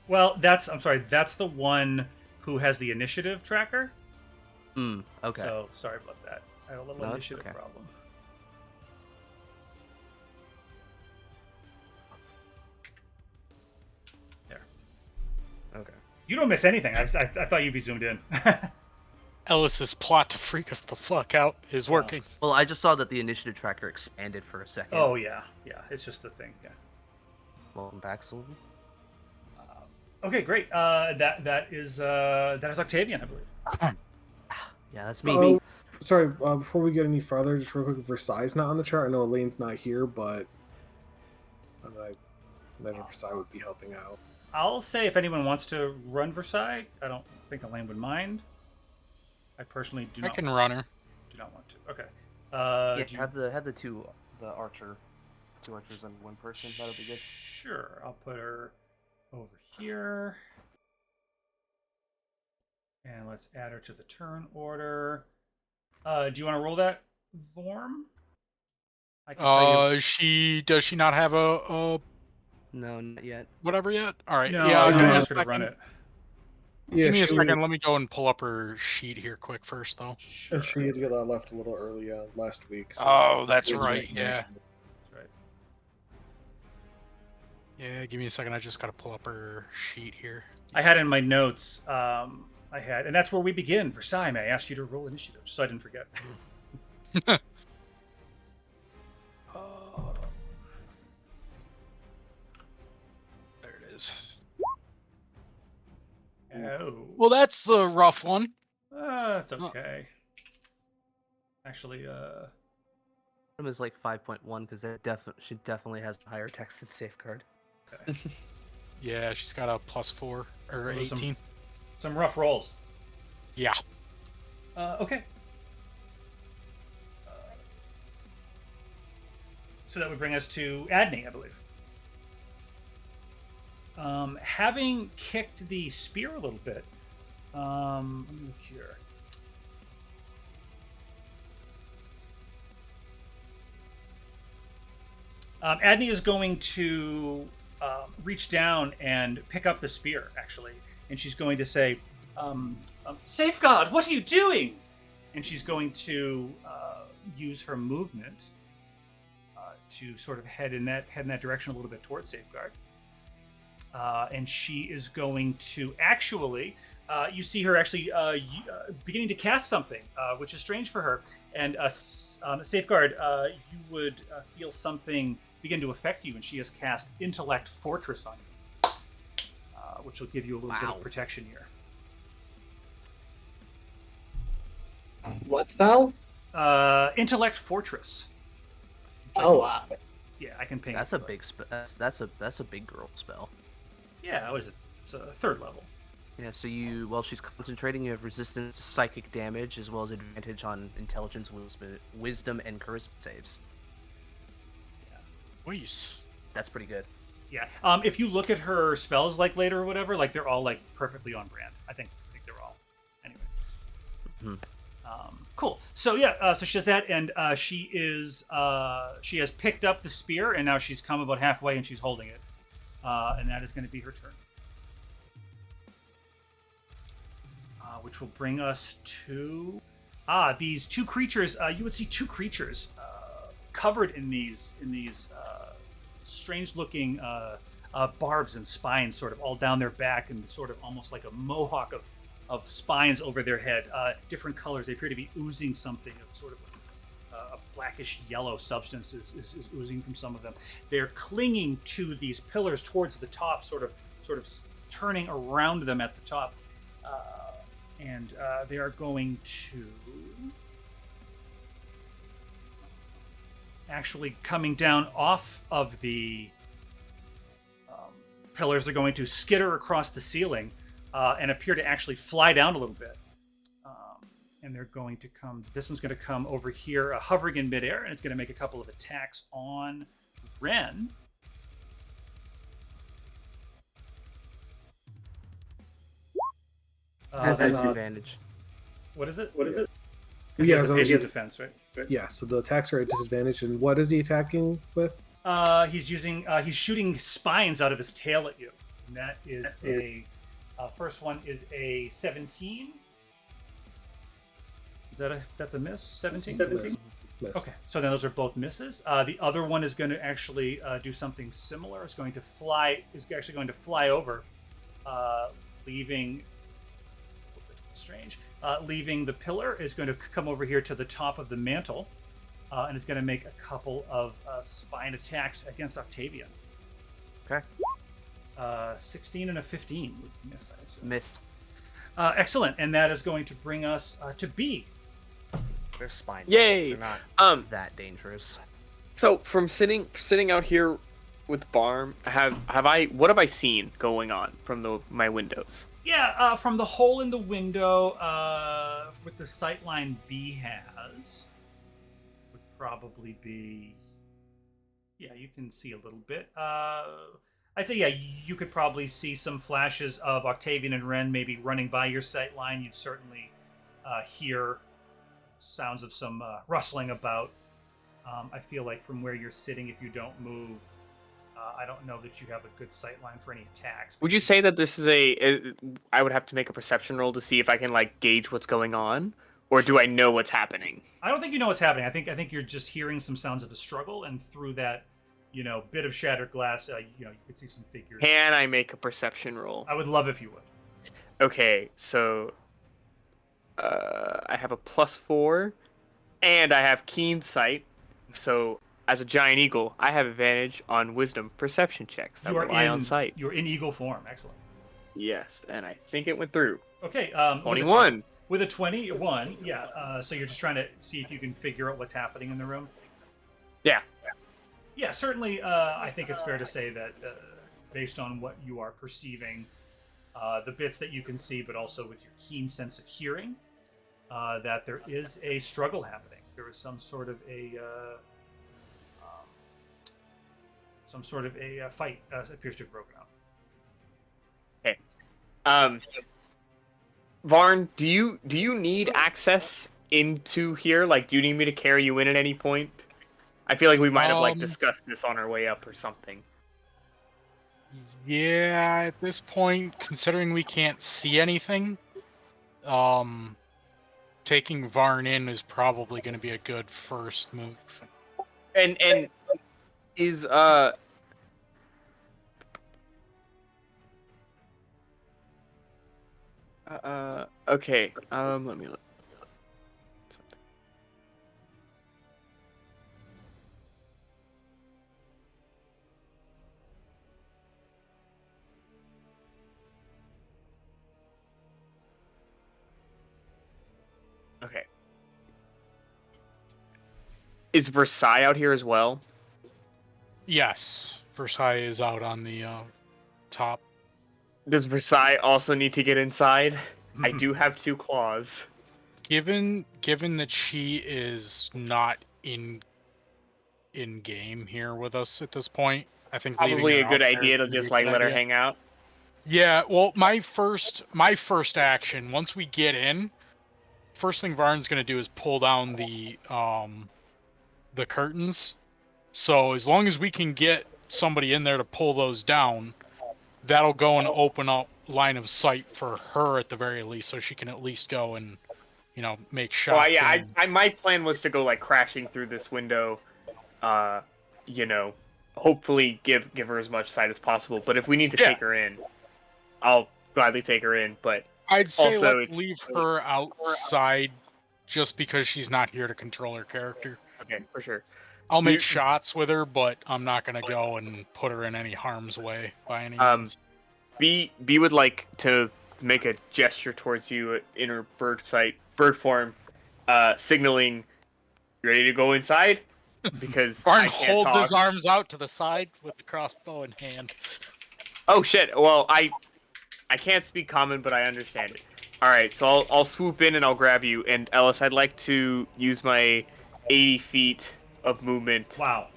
S3: Well, that's the one who has the initiative tracker.
S2: Okay.
S3: So sorry about that. I had a little
S2: No, it's
S3: initiative
S2: okay.
S3: problem. There.
S2: Okay.
S3: You don't miss anything. I thought you'd be zoomed in.
S5: Ellis's plot to freak us the fuck out is working.
S2: Well, I just saw that the initiative tracker expanded for a second.
S3: Oh yeah. It's just the thing. Yeah.
S2: Welcome back, Saloon.
S3: Okay, great. That is Octavian, I believe.
S2: Yeah, that's me.
S4: Sorry, before we get any farther, just real quick, Versailles not on the chart. I know Elaine's not here, but I imagine Versailles would be helping out.
S3: I'll say if anyone wants to run Versailles, I don't think Elaine would mind. I personally do not.
S5: I can run her.
S3: Do not want to. Okay.
S2: Yeah, have the two archers on one person. That'll be good.
S3: Sure, I'll put her over here. And let's add her to the turn order. Do you want to roll that, Vorm? I can tell you.
S5: Does she not have a
S2: No, not yet.
S5: whatever yet? All right.
S3: No,
S5: yeah,
S3: I was
S5: give
S3: going
S5: me
S3: to
S5: a
S3: ask her to run
S5: second.
S3: it.
S4: Yeah,
S5: Give me a
S4: she
S5: second. Let me go and pull up her sheet here quick first, though.
S4: And she had left a little early last week. So
S5: Oh, that's
S4: there's
S5: right.
S4: information.
S5: Yeah.
S3: That's right.
S5: Yeah. Give me a second. I just gotta pull up her sheet here.
S3: I had in my notes, and that's where we begin. Versailles, may I ask you to roll initiative, so I didn't forget.
S5: There it is.
S3: Oh.
S5: Well, that's a rough one.
S3: That's okay. Actually,
S2: Him is like 5.1 because she definitely has a higher text than Safeguard.
S3: okay.
S5: Yeah, she's got a +4 or
S3: Those are
S5: 18.
S3: Some rough rolls.
S5: Yeah.
S3: Okay. So that would bring us to Adney, I believe. Having kicked the spear a little bit, let me look here. Adney is going to reach down and pick up the spear, actually, and she's going to say, "Safeguard, what are you doing?" And she's going to use her movement to sort of head in that direction a little bit towards Safeguard. And she is going to actually, you see her actually beginning to cast something, which is strange for her. And Safeguard, you would feel something begin to affect you, and she has cast Intellect Fortress on you, which will give you a little bit of protection here.
S1: What spell?
S3: Intellect Fortress.
S1: Oh wow.
S3: Yeah, I can ping.
S2: That's
S3: it
S2: a
S3: for
S2: big that's a big girl spell.
S3: Yeah, what is it? It's a 3rd level.
S2: Yeah, so while she's concentrating, you have resistance to psychic damage as well as advantage on intelligence, wisdom, and charisma saves.
S5: Please.
S2: That's pretty good.
S3: Yeah. If you look at her spells like later or whatever, like they're all like perfectly on brand. I think they're all. Anyway. Cool. So yeah, so she does that, and she has picked up the spear, and now she's come about halfway, and she's holding it, and that is going to be her turn. Which will bring us to these two creatures. You would see two creatures covered in these strange-looking barbs and spines, sort of all down their back, and sort of almost like a mohawk of spines over their head. Different colors. They appear to be oozing something of sort of a blackish yellow substance is oozing from some of them. They're clinging to these pillars towards the top, sort of turning around them at the top. And they are going to actually coming down off of the pillars. They're going to skitter across the ceiling and appear to actually fly down a little bit. And they're going to come. This one's going to come over here, hovering in midair, and it's going to make a couple of attacks on Ren.
S2: That's disadvantage.
S3: What is it?
S4: Yeah,
S3: It's a patient defense, right?
S4: Yeah, so the attacks are at disadvantage, and what is he attacking with?
S3: He's shooting spines out of his tail at you. And that is first one is a 17. That's a miss? 17?
S4: Miss.
S3: Okay, so then those are both misses. The other one is going to actually do something similar. Is actually going to fly over, leaving. Strange. Leaving the pillar, is going to come over here to the top of the mantle, and is going to make a couple of spine attacks against Octavian.
S2: Okay.
S3: 16 and a 15 with miss, I assume.
S2: Missed.
S3: Excellent, and that is going to bring us to B.
S2: They're spine.
S7: Yay!
S2: They're not that dangerous.
S7: So from sitting out here with Barm, what have I seen going on from my windows?
S3: Yeah, from the hole in the window, with the sightline B has, would probably be. Yeah, you can see a little bit. I'd say, yeah, you could probably see some flashes of Octavian and Ren maybe running by your sightline. You'd certainly hear sounds of some rustling about. I feel like from where you're sitting, if you don't move, I don't know that you have a good sight line for any attacks.
S7: Would you say that this is I would have to make a perception roll to see if I can gauge what's going on, or do I know what's happening?
S3: I don't think you know what's happening. I think you're just hearing some sounds of a struggle, and through that, bit of shattered glass, you could see some figures.
S7: Can I make a perception roll?
S3: I would love if you would.
S7: Okay, so I have a +4, and I have keen sight, so. As a giant eagle, I have advantage on wisdom perception checks that rely on sight.
S3: You're in eagle form. Excellent.
S7: Yes, and I think it went through.
S3: Okay.
S7: 21.
S3: With a 21, yeah. So you're just trying to see if you can figure out what's happening in the room?
S7: Yeah.
S3: Yeah, certainly I think it's fair to say that based on what you are perceiving, the bits that you can see, but also with your keen sense of hearing, that there is a struggle happening. There is some sort of a fight appears to have broken out.
S7: Okay. Varn, do you need access into here? Do you need me to carry you in at any point? I feel like we might have discussed this on our way up or something.
S5: Yeah, at this point, considering we can't see anything, taking Varn in is probably going to be a good first move.
S7: And is okay. Let me look. Okay. Is Versailles out here as well?
S5: Yes, Versailles is out on the top.
S7: Does Versailles also need to get inside? I
S3: Mhm.
S7: do have 2 claws.
S5: Given that she is not in game here with us at this point, I think leaving
S7: Probably
S5: her
S7: a good
S5: out there
S7: idea to
S5: would be a
S7: just like
S5: good
S7: let her
S5: idea.
S7: hang out.
S5: Yeah, well, my first action once we get in, first thing Varn's gonna do is pull down the curtains. So as long as we can get somebody in there to pull those down, that'll go and open up line of sight for her at the very least, so she can at least go and make
S7: Well,
S5: shots.
S7: yeah,
S5: in.
S7: my plan was to go like crashing through this window, you know, hopefully give her as much sight as possible. But if we need to take her in, I'll gladly take her in. But
S5: I'd say
S7: also,
S5: let's leave her outside just because she's not here to control her character.
S7: Okay, for sure.
S5: I'll make shots with her, but I'm not gonna go and put her in any harm's way by any means.
S7: B would like to make a gesture towards you in her bird form, signaling, "Ready to go inside?" Because
S5: Varn
S7: I can't
S5: holds
S7: talk.
S5: his arms out to the side with the crossbow in hand.
S7: Oh shit! Well, I can't speak common, but I understand it. All right, so I'll swoop in and I'll grab you. And Ellis, I'd like to use my 80 feet of movement.
S3: Wow.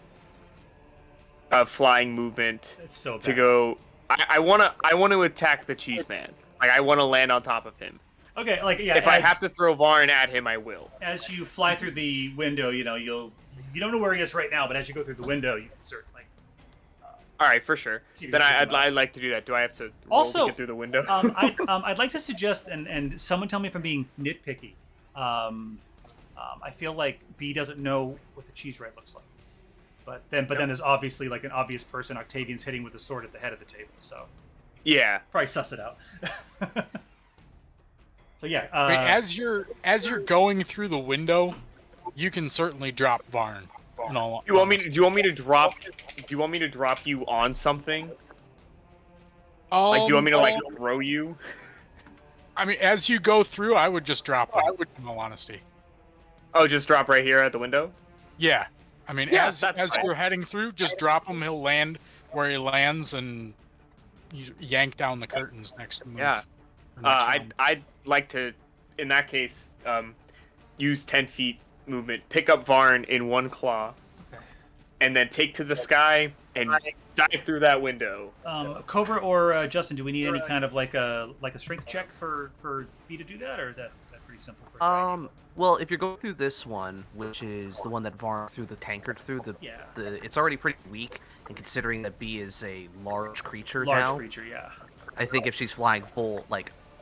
S7: Flying movement.
S3: It's so
S7: to
S3: badass.
S7: go. I want to attack the cheese man. Like I want to land on top of him.
S3: Okay, like yeah.
S7: If I have to throw Varn at him, I will.
S3: As you fly through the window, you don't know where he is right now, but as you go through the window, you can certainly.
S7: All right, for sure. Then I'd like to do that. Do I have to roll
S3: Also
S7: to get through the window?
S3: I'd like to suggest, and someone tell me if I'm being nitpicky. I feel like B doesn't know what the Cheesewright looks like, but then there's obviously like an obvious person Octavian's hitting with a sword at the head of the table, so
S7: yeah,
S3: probably suss it out. So yeah,
S5: as you're going through the window, you can certainly drop Varn.
S7: Do you want me to drop? Do you want me to drop you on something? Like, do you want me to like throw you?
S5: I mean, as you go through, I would just drop him. In all honesty.
S7: Oh, just drop right here at the window?
S5: Yeah. I mean,
S7: Yeah,
S5: as
S7: fine.
S5: you're heading through, just drop him. He'll land where he lands, and you yank down the curtains next move.
S7: Yeah. I'd like to, in that case, use 10 feet movement, pick up Varn in one claw, and then take to the sky and dive through that window.
S3: Cobra or Justin, do we need any kind of like a strength check for B to do that, or is that pretty simple for
S2: Well, if you're going through this one, which is the one that Varn threw the tankard through, it's already pretty weak, and considering that B is a large creature now.
S3: Large creature, yeah.
S2: I think if she's flying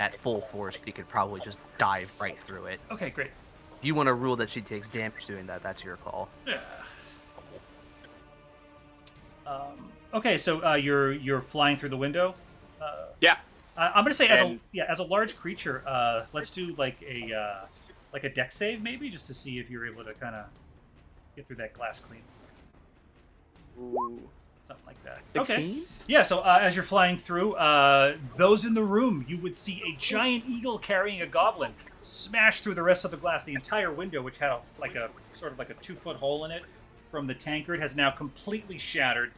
S2: at full force, she could probably just dive right through it.
S3: Okay, great.
S2: If you want to rule that she takes damage doing that, that's your call.
S3: Yeah. Okay, so you're flying through the window.
S7: Yeah.
S3: I'm gonna say as a large creature, let's do like a dex save maybe, just to see if you're able to kind of get through that glass clean.
S7: Ooh.
S3: Something like that.
S7: 16?
S3: Okay. Yeah. So as you're flying through, those in the room, you would see a giant eagle carrying a goblin smash through the rest of the glass. The entire window, which had a sort of like a 2-foot hole in it from the tankard, has now completely shattered,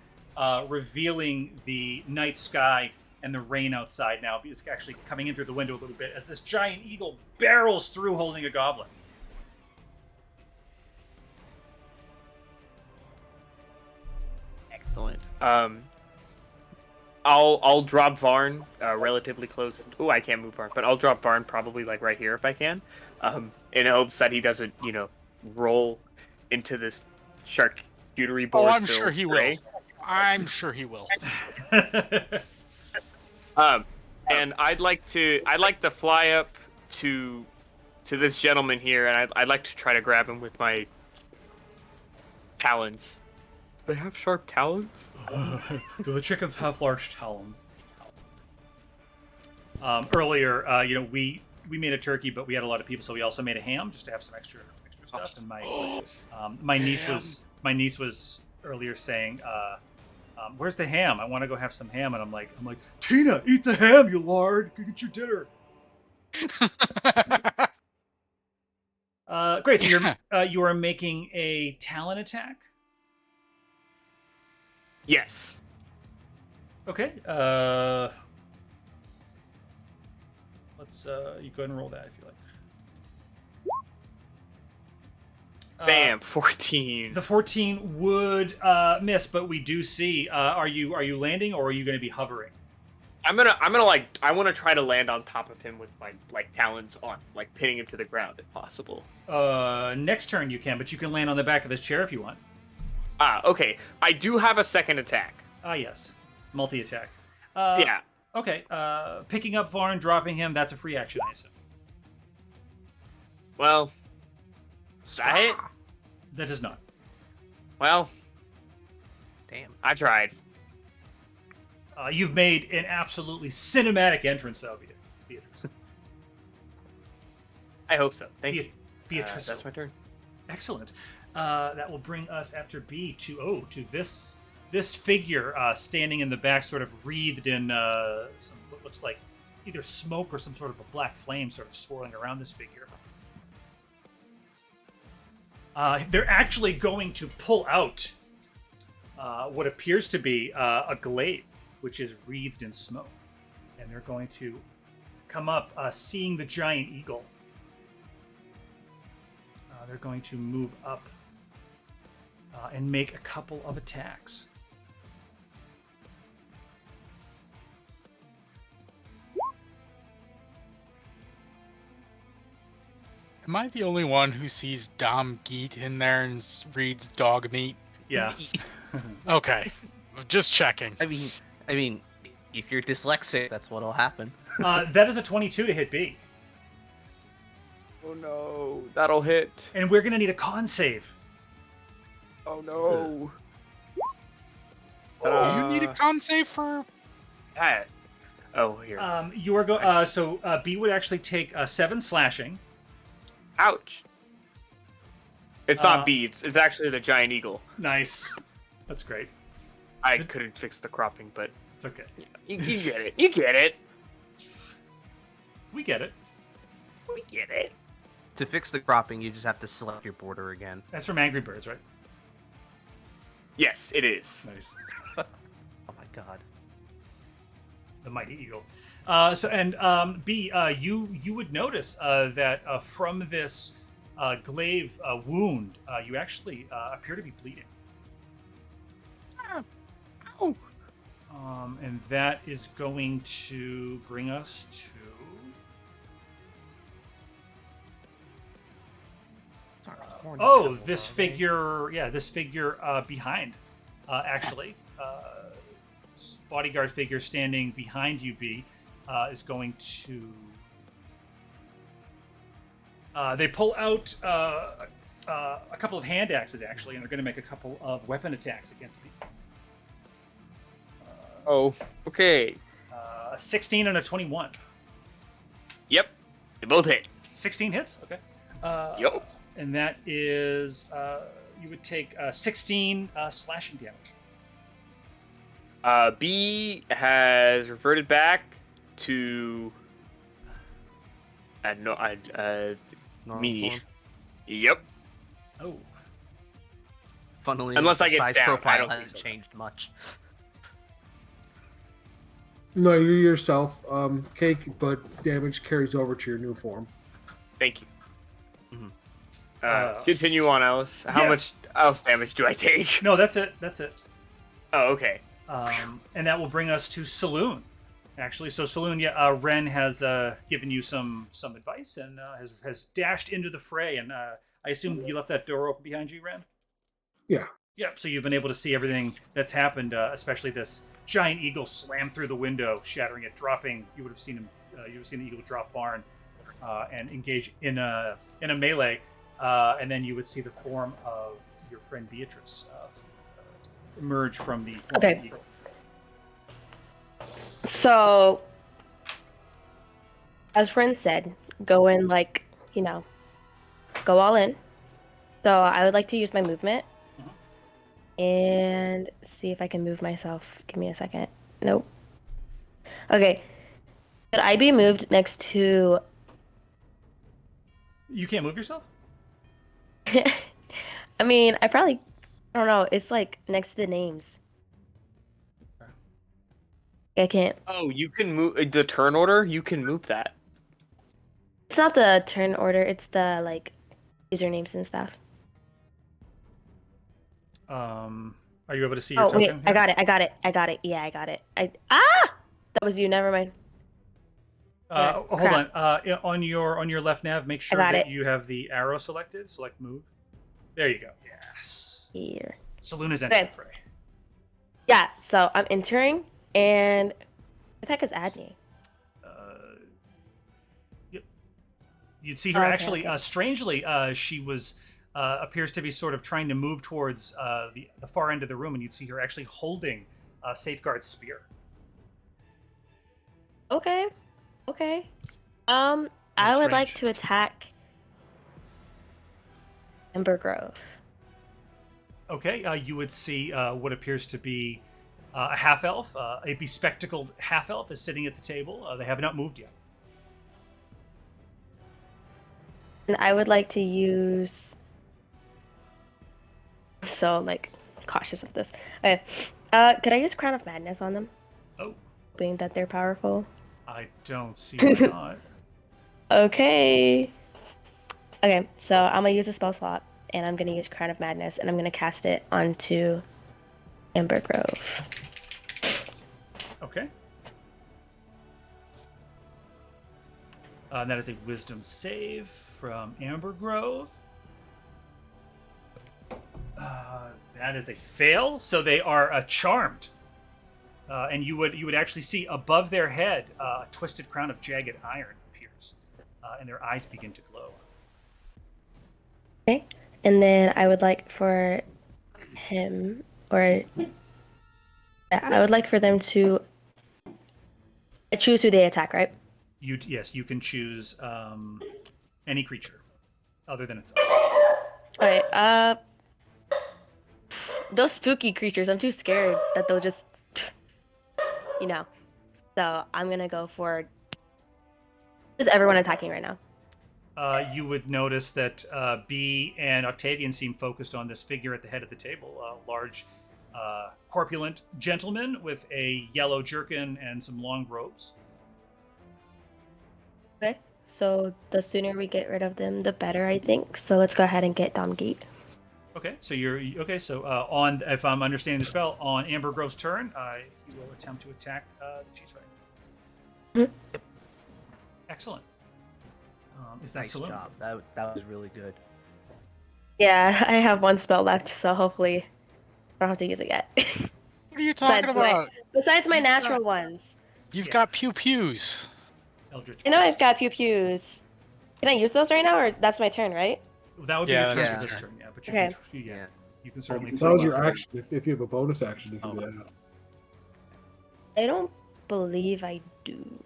S3: revealing the night sky and the rain outside now is actually coming in through the window a little bit as this giant eagle barrels through holding a goblin.
S7: Excellent. I'll drop Varn relatively close. Oh, I can't move Varn, but I'll drop Varn probably like right here if I can, in hopes that he doesn't, roll into this charcuterie board.
S5: Oh, I'm sure he will. I'm sure he will.
S7: And I'd like to fly up to this gentleman here, and I'd like to try to grab him with my talons. They have sharp talons?
S3: Do the chickens have large talons? Earlier, we made a turkey, but we had a lot of people, so we also made a ham just to have some extra stuff. And my niece was earlier saying, "Where's the ham? I want to go have some ham." And I'm like, Tina, eat the ham, you lard. Go get your dinner. Great. So you are making a talon attack.
S7: Yes.
S3: Okay. Let's you go ahead and roll that if you like.
S7: Bam, 14.
S3: The 14 would miss, but we do see. Are you landing or are you going to be hovering?
S7: I'm gonna like I want to try to land on top of him with my like talons on, like pinning him to the ground if possible.
S3: Next turn you can, but you can land on the back of his chair if you want.
S7: Okay. I do have a second attack.
S3: Yes, multi-attack.
S7: Yeah.
S3: Okay. Picking up Varn, dropping him. That's a free action, I assume.
S7: Well, is that it?
S3: That does not.
S7: Well,
S2: Damn.
S7: I tried.
S3: You've made an absolutely cinematic entrance, though, Beatrice.
S7: I hope so. Thank you.
S3: Beatrice.
S7: That's my turn.
S3: Excellent. That will bring us after B to this figure standing in the back, sort of wreathed in some what looks like either smoke or some sort of a black flame, sort of swirling around this figure. They're actually going to pull out what appears to be a glaive, which is wreathed in smoke, and they're going to come up, seeing the giant eagle. They're going to move up and make a couple of attacks.
S5: Am I the only one who sees Dom Geet in there and reads dog meat?
S3: Yeah.
S5: Okay, just checking.
S2: I mean, if you're dyslexic, that's what'll happen.
S3: That is a 22 to hit B.
S7: Oh no, that'll hit.
S3: And we're going to need a con save.
S7: Oh no.
S5: You need a con save for...
S7: Oh, here.
S3: You are going. So B would actually take 7 slashing.
S7: Ouch. It's not beads. It's actually the giant eagle.
S3: Nice. That's great.
S7: I couldn't fix the cropping, but
S3: It's okay.
S7: you get it. You get it.
S3: We get it.
S7: We get it.
S2: To fix the cropping, you just have to select your border again.
S3: That's from Angry Birds, right?
S7: Yes, it is.
S3: Nice.
S2: Oh my god.
S3: The mighty eagle. B, you would notice that from this glaive wound, you actually appear to be bleeding.
S7: Ow.
S3: And that is going to bring us to... this figure, this figure behind, actually. Bodyguard figure standing behind you, B, is going to... they pull out a couple of hand axes, actually, and they're going to make a couple of weapon attacks against B.
S7: Oh, okay.
S3: 16 and a 21.
S7: Yep, they both hit.
S3: 16 hits? Okay.
S7: Yup.
S3: And that is, you would take 16 slashing damage.
S7: B has reverted back to me.
S2: form.
S7: Yep.
S3: Oh.
S2: Funnily,
S7: Unless
S2: the
S7: I get
S2: size
S7: down, I
S2: profile
S7: don't think
S2: hasn't
S7: so.
S2: changed much.
S4: No, you're yourself. Cake, but damage carries over to your new form.
S7: Thank you.
S3: Mhm.
S7: Continue on, Alice. How
S3: Yes.
S7: much else damage do I take?
S3: No, that's it. That's it.
S7: Oh, okay.
S3: And that will bring us to Saloon. Actually, so Saloon, Ren has given you some advice and has dashed into the fray. And I assume you left that door open behind you, Ren?
S4: Yeah.
S3: Yep. So you've been able to see everything that's happened, especially this giant eagle slam through the window, shattering it, dropping. You would have seen him. You would have seen the eagle drop Varn and engage in a melee, and then you would see the form of your friend Beatrice emerge from the form of the eagle.
S8: So, as Ren said, go in go all in. So I would like to use my movement and see if I can move myself. Give me a second. Nope. Okay. Could I be moved next to...
S3: You can't move yourself?
S8: I mean, I don't know. It's like next to the names. I can't.
S7: Oh, you can move the turn order. You can move that.
S8: It's not the turn order. It's the like usernames and stuff.
S3: Are you able to see your
S8: Oh wait,
S3: token?
S8: I got it. Yeah, I got it. That was you. Never mind.
S3: Hold
S8: crap.
S3: on. On your left nav, make sure
S8: got
S3: that
S8: it.
S3: you have the arrow selected. Select move. There you go. Yes.
S8: Here.
S3: Saloon is entered
S8: Okay.
S3: the fray.
S8: Yeah. So I'm entering, and what the heck is Adney?
S3: Yep. You'd see her
S8: Okay,
S3: actually.
S8: okay.
S3: Strangely, she was appears to be sort of trying to move towards the far end of the room, and you'd see her actually holding Safeguard's spear.
S8: Okay. Okay.
S3: Very
S8: I would like
S3: strange.
S8: to attack Ember Grove.
S3: Okay, you would see what appears to be a half elf. A bespectacled half elf is sitting at the table. They have not moved yet.
S8: And I would like to use. So like cautious of this. Okay. Could I use Crown of Madness on them,
S3: Oh,
S8: being that they're powerful?
S3: I don't see why not.
S8: Okay. Okay, so I'm gonna use a spell slot, and I'm gonna use Crown of Madness, and I'm gonna cast it onto Amber Grove.
S3: Okay. That is a wisdom save from Amber Grove. That is a fail, so they are charmed. And you would actually see above their head a twisted crown of jagged iron appears, and their eyes begin to glow.
S8: Okay, and then I would like for him, or I would like for them to choose who they attack, right?
S3: Yes, you can choose any creature other than itself.
S8: All right. Those spooky creatures, I'm too scared that they'll just, you know. So I'm gonna go for. Who's everyone attacking right now?
S3: You would notice that B and Octavian seem focused on this figure at the head of the table, a large, corpulent gentleman with a yellow jerkin and some long robes.
S8: Okay. So the sooner we get rid of them, the better, I think. So let's go ahead and get Domgate.
S3: Okay, so on, if I'm understanding the spell, on Amber Grove's turn, he will attempt to attack the Cheesewright.
S8: Mhm.
S3: Excellent. Is that
S2: Nice
S3: Saloon?
S2: job. That was really good.
S8: Yeah, I have one spell left, so hopefully I don't have to use it yet.
S5: What are you talking about?
S8: Besides my
S5: You've
S8: natural
S5: got-
S8: ones.
S5: You've
S3: Yeah.
S5: got pew pews.
S3: Eldritch
S8: I know I've
S3: Blast.
S8: got pew pews. Can I use those right now, or that's my turn, right?
S3: That would be
S5: Yeah,
S3: your turn
S2: that's
S3: for
S5: your
S3: this
S5: turn.
S3: turn, yeah. But
S8: Okay.
S3: you can certainly.
S4: That was
S3: throw
S4: your
S3: up.
S4: action. If you have a bonus action, you can do that.
S8: I don't believe I do.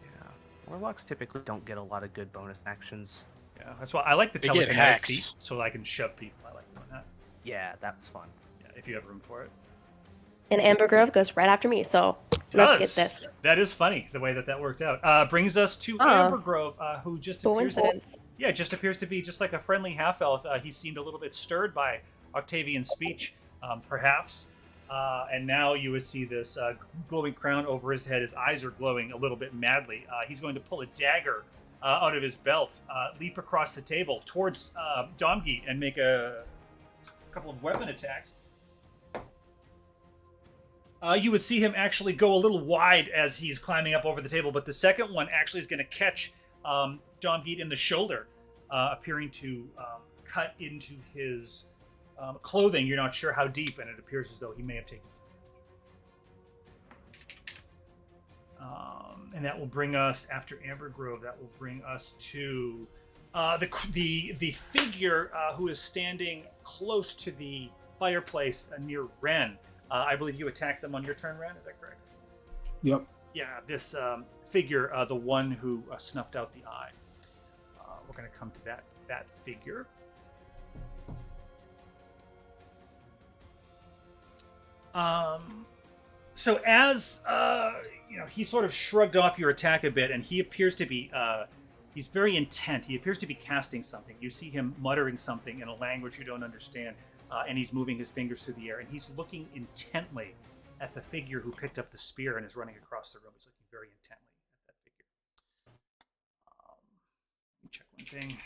S2: Yeah. Warlocks typically don't get a lot of good bonus actions.
S3: Yeah, that's why I like the
S5: They get
S3: telekinetic
S5: hacks.
S3: feat, so I can shove people. I like doing that.
S2: Yeah, that's fun.
S3: Yeah, if you have room for it.
S8: And Amber Grove goes right after me, so let's get this.
S3: That is funny the way that worked out. Brings us to
S8: Oh.
S3: Amber Grove, who just appears.
S8: Coincidence.
S3: Yeah, just appears to be just like a friendly half elf. He seemed a little bit stirred by Octavian's speech, perhaps. And now you would see this glowing crown over his head. His eyes are glowing a little bit madly. He's going to pull a dagger out of his belt, leap across the table towards Domgi, and make a couple of weapon attacks. You would see him actually go a little wide as he's climbing up over the table, but the second one actually is going to catch Domgeet in the shoulder, appearing to cut into his clothing. You're not sure how deep, and it appears as though he may have taken some damage. And that will bring us, after Amber Grove, that will bring us to the figure who is standing close to the fireplace near Ren. I believe you attacked them on your turn, Ren. Is that correct?
S4: Yep.
S3: Yeah, this figure, the one who snuffed out the eye. We're going to come to that figure. So as he sort of shrugged off your attack a bit, and he appears to be he's very intent. He appears to be casting something. You see him muttering something in a language you don't understand, and he's moving his fingers through the air, and he's looking intently at the figure who picked up the spear and is running across the room. He's looking very intently at that figure. thing.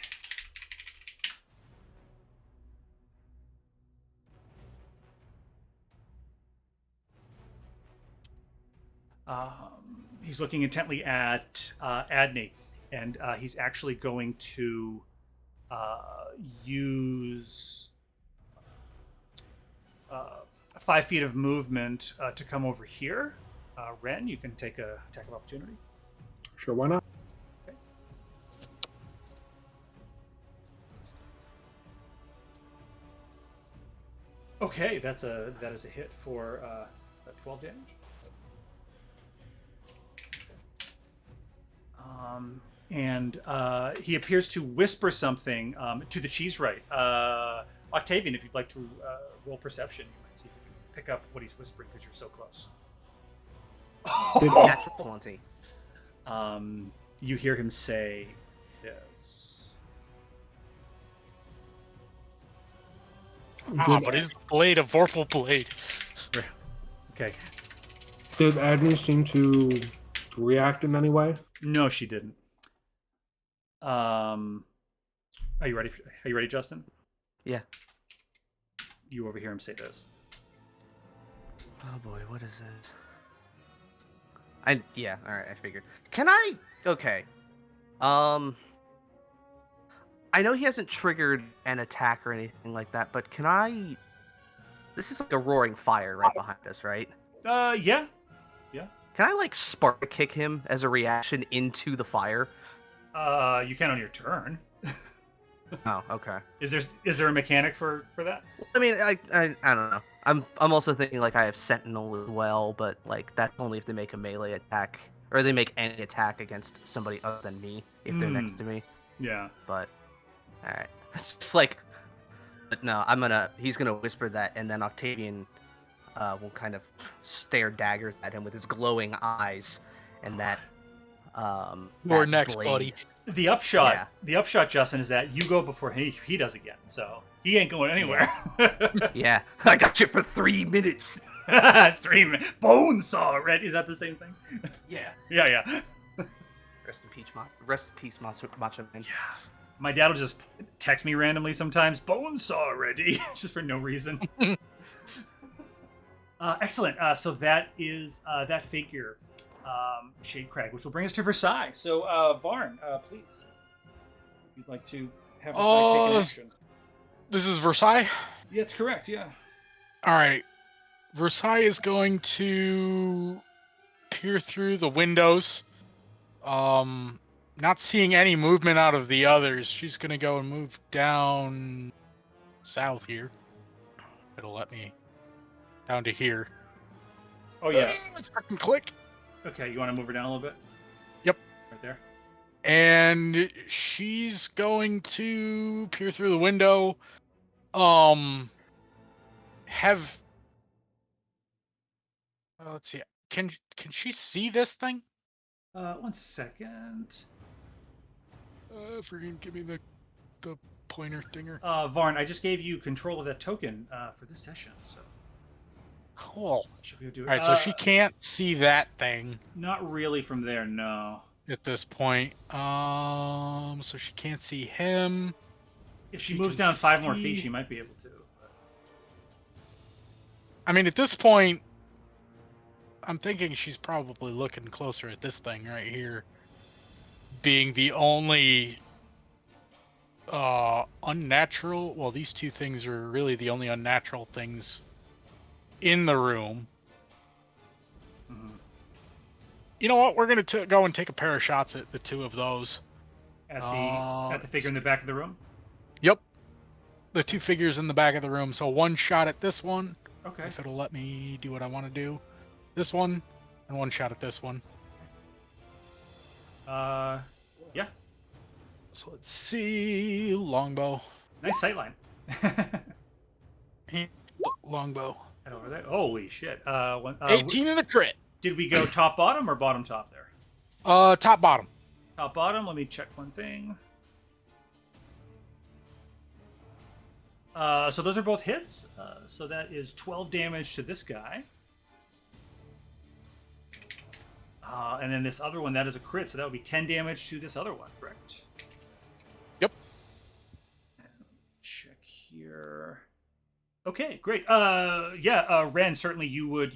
S3: He's looking intently at Adney, and he's actually going to use 5 feet of movement to come over here. Ren, you can take a attack of opportunity.
S4: Sure, why not?
S3: Okay, that is a hit for 12 damage. And he appears to whisper something to the Cheesewright. Octavian, if you'd like to roll perception, you might see if you can pick up what he's whispering because you're so close.
S2: Natural 20.
S3: You hear him say this.
S5: But is the blade a Vorpal blade?
S3: Okay.
S4: Did Adney seem to react in any way?
S3: No, she didn't. Are you ready? Are you ready, Justin?
S2: Yeah.
S3: You overhear him say this.
S2: Oh boy, what is this? Yeah, alright, I figured. Okay. I know he hasn't triggered an attack or anything like that, but this is like a roaring fire right behind us, right?
S3: Yeah.
S2: Can I like spark kick him as a reaction into the fire?
S3: You can on your turn.
S2: Oh, okay.
S3: Is there a mechanic for that?
S2: I mean, I don't know. I'm also thinking like I have Sentinel as well, but like that's only if they make a melee attack or they make any attack against somebody other than me if they're next to me.
S3: Yeah.
S2: But all right, it's just like. But no, he's gonna whisper that, and then Octavian will kind of stare daggers at him with his glowing eyes, and that.
S5: You're
S2: that
S5: next,
S2: blade.
S5: buddy.
S3: The upshot, Justin, is that you go before he does again. So he ain't going anywhere.
S2: Yeah, I got you for 3 minutes.
S3: 3 minutes. Bone saw, right? Is that the same thing?
S2: Yeah.
S3: Yeah.
S2: Rest in peace, Macho Man.
S3: Yeah. My dad will just text me randomly sometimes. Bone saw already, just for no reason. Excellent. So that is that figure, Shade Crag, which will bring us to Versailles. So Varn, please, if you'd like to have Versailles take an action.
S5: This is Versailles?
S3: Yeah, that's correct. Yeah.
S5: All right. Versailles is going to peer through the windows. Not seeing any movement out of the others, she's going to go and move down south here. It'll let me down to here.
S3: Oh, yeah.
S5: Fucking click.
S3: Okay, you want to move her down a little bit?
S5: Yep.
S3: Right there.
S5: And she's going to peer through the window. Let's see. Can she see this thing?
S3: 1 second.
S5: Freaking give me the pointer dinger.
S3: Varn, I just gave you control of that token for this session, so.
S5: Cool.
S3: Should be able to do it.
S5: All right, so she can't see that thing
S3: Not really from there, no.
S5: at this point. So she can't see him.
S3: If she
S5: She
S3: moves
S5: can
S3: down 5 more feet,
S5: see-
S3: she might be able to.
S5: I mean, at this point, I'm thinking she's probably looking closer at this thing right here, being the only unnatural. Well, these two things are really the only unnatural things in the room.
S3: Mhm.
S5: You know what? We're gonna go and take a pair of shots at the two of those.
S3: At the figure in the back of the room?
S5: Yep, the two figures in the back of the room. So one shot at this one,
S3: Okay.
S5: if it'll let me do what I want to do. This one, and one shot at this one.
S3: Yeah.
S5: So let's see, longbow.
S3: Nice sightline.
S5: Longbow.
S3: Head over there. Holy shit.
S5: 18 and a crit.
S3: Did we go top bottom or bottom top there?
S5: Top bottom.
S3: Top bottom. Let me check one thing. So those are both hits. So that is 12 damage to this guy. And then this other one, that is a crit, so that would be 10 damage to this other one, correct? here. Okay, great. Ren, certainly you would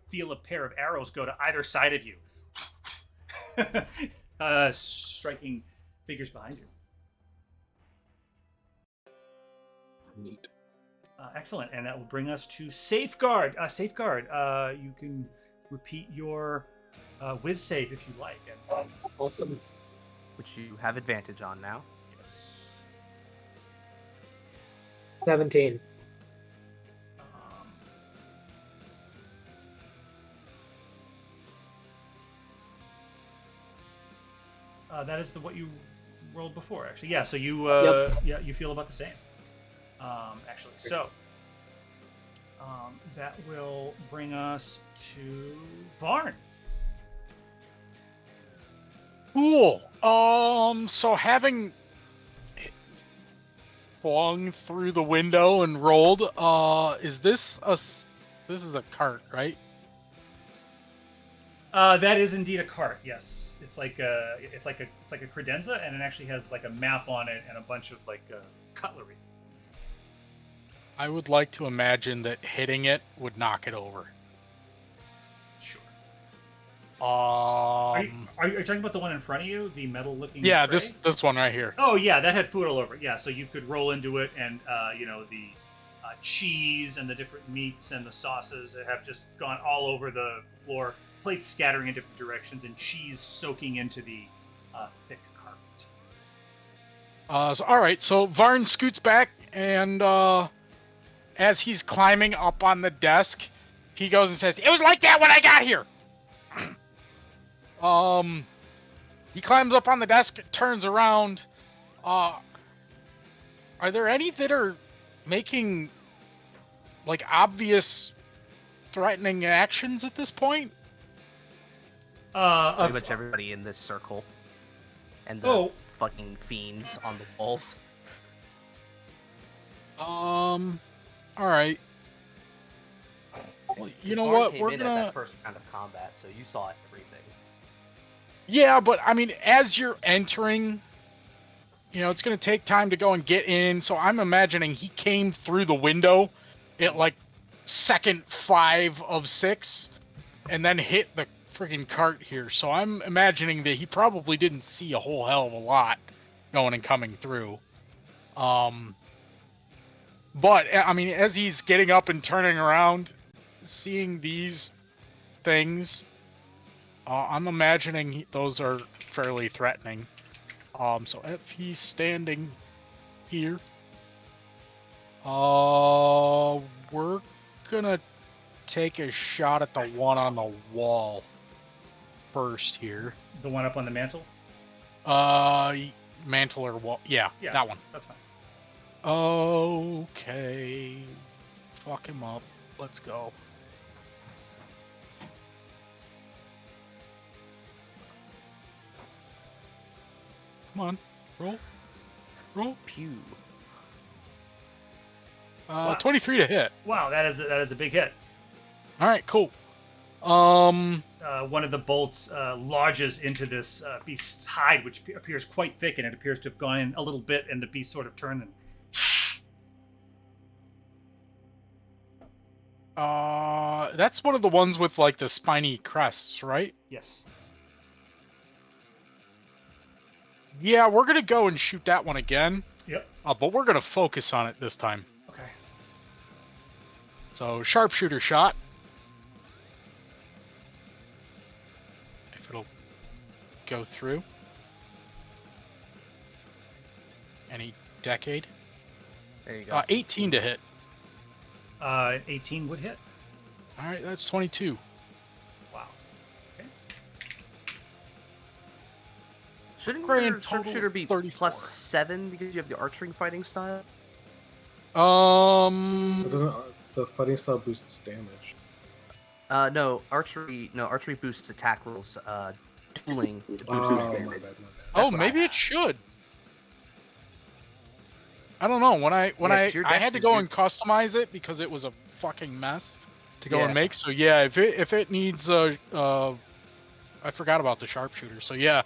S3: feel a pair of arrows go to either side of you, striking figures behind you.
S4: Neat.
S3: Excellent, and that will bring us to Safeguard. Safeguard, you can repeat your whiz save if you like. And,
S1: Awesome.
S2: Which you have advantage on now.
S3: yes.
S1: 17.
S3: That is what you rolled before, actually. Yeah. So you you feel about the same. Actually, so that will bring us to Varn.
S5: Cool. So having flung through the window and rolled, is this this is a cart, right?
S3: That is indeed a cart. Yes, it's like a credenza, and it actually has like a map on it and a bunch of like cutlery.
S5: I would like to imagine that hitting it would knock it over.
S3: Sure.
S5: Um.
S3: Are you talking about the one in front of you, the metal-looking?
S5: Yeah,
S3: tray?
S5: this one right here.
S3: Oh yeah, that had food all over it. Yeah, so you could roll into it, and the cheese and the different meats and the sauces that have just gone all over the floor. Plates scattering in different directions, and cheese soaking into the thick carpet.
S5: All right, so Varn scoots back, and as he's climbing up on the desk, he goes and says, "It was like that when I got here." He climbs up on the desk, turns around. Are there any that are making like obvious threatening actions at this point?
S2: Pretty much everybody in this circle. And the fucking fiends on the walls.
S5: Alright. Well, you know what? We're gonna.
S2: At that first round of combat, so you saw everything.
S5: Yeah, but I mean, as you're entering, it's gonna take time to go and get in. So I'm imagining he came through the window at like second 5 of 6, and then hit the freaking cart here. So I'm imagining that he probably didn't see a whole hell of a lot going and coming through. But I mean, as he's getting up and turning around, seeing these things, I'm imagining those are fairly threatening. So if he's standing here, we're gonna take a shot at the one on the wall first here.
S3: The one up on the mantle?
S5: Mantle or wall? Yeah, that one.
S3: That's fine.
S5: Okay. Fuck him up. Let's go. Come on. Roll. Roll.
S2: Pew.
S3: Wow.
S5: 23 to hit.
S3: Wow, that is a big hit.
S5: All right, cool.
S3: One of the bolts lodges into this beast's hide, which appears quite thick, and it appears to have gone in a little bit, and the beast sort of turned and...
S5: That's one of the ones with like the spiny crests, right?
S3: Yes.
S5: Yeah, we're gonna go and shoot that one again.
S3: Yep.
S5: But we're gonna focus on it this time.
S3: Okay.
S5: So sharpshooter shot. If it'll go through. Any decade.
S2: There you go.
S5: 18 to hit.
S3: 18 would hit.
S5: All right, that's 22.
S3: Wow. Okay.
S2: Shouldn't
S5: Grand
S2: your
S5: total
S2: sharpshooter be
S5: 34.
S2: +7 because you have the archery fighting style?
S4: It doesn't. The fighting style boosts damage.
S2: No, archery boosts attack rolls. Dueling boosts
S4: Oh, my
S2: damage.
S4: bad.
S5: Oh,
S2: what I
S5: maybe
S2: have.
S5: it should. I don't know. When I
S2: your
S5: I
S2: dex
S5: had to
S2: is
S5: go
S2: your-
S5: and customize it because it was a fucking mess to go
S2: Yeah.
S5: and make. So yeah, if it needs I forgot about the sharpshooter. So yeah,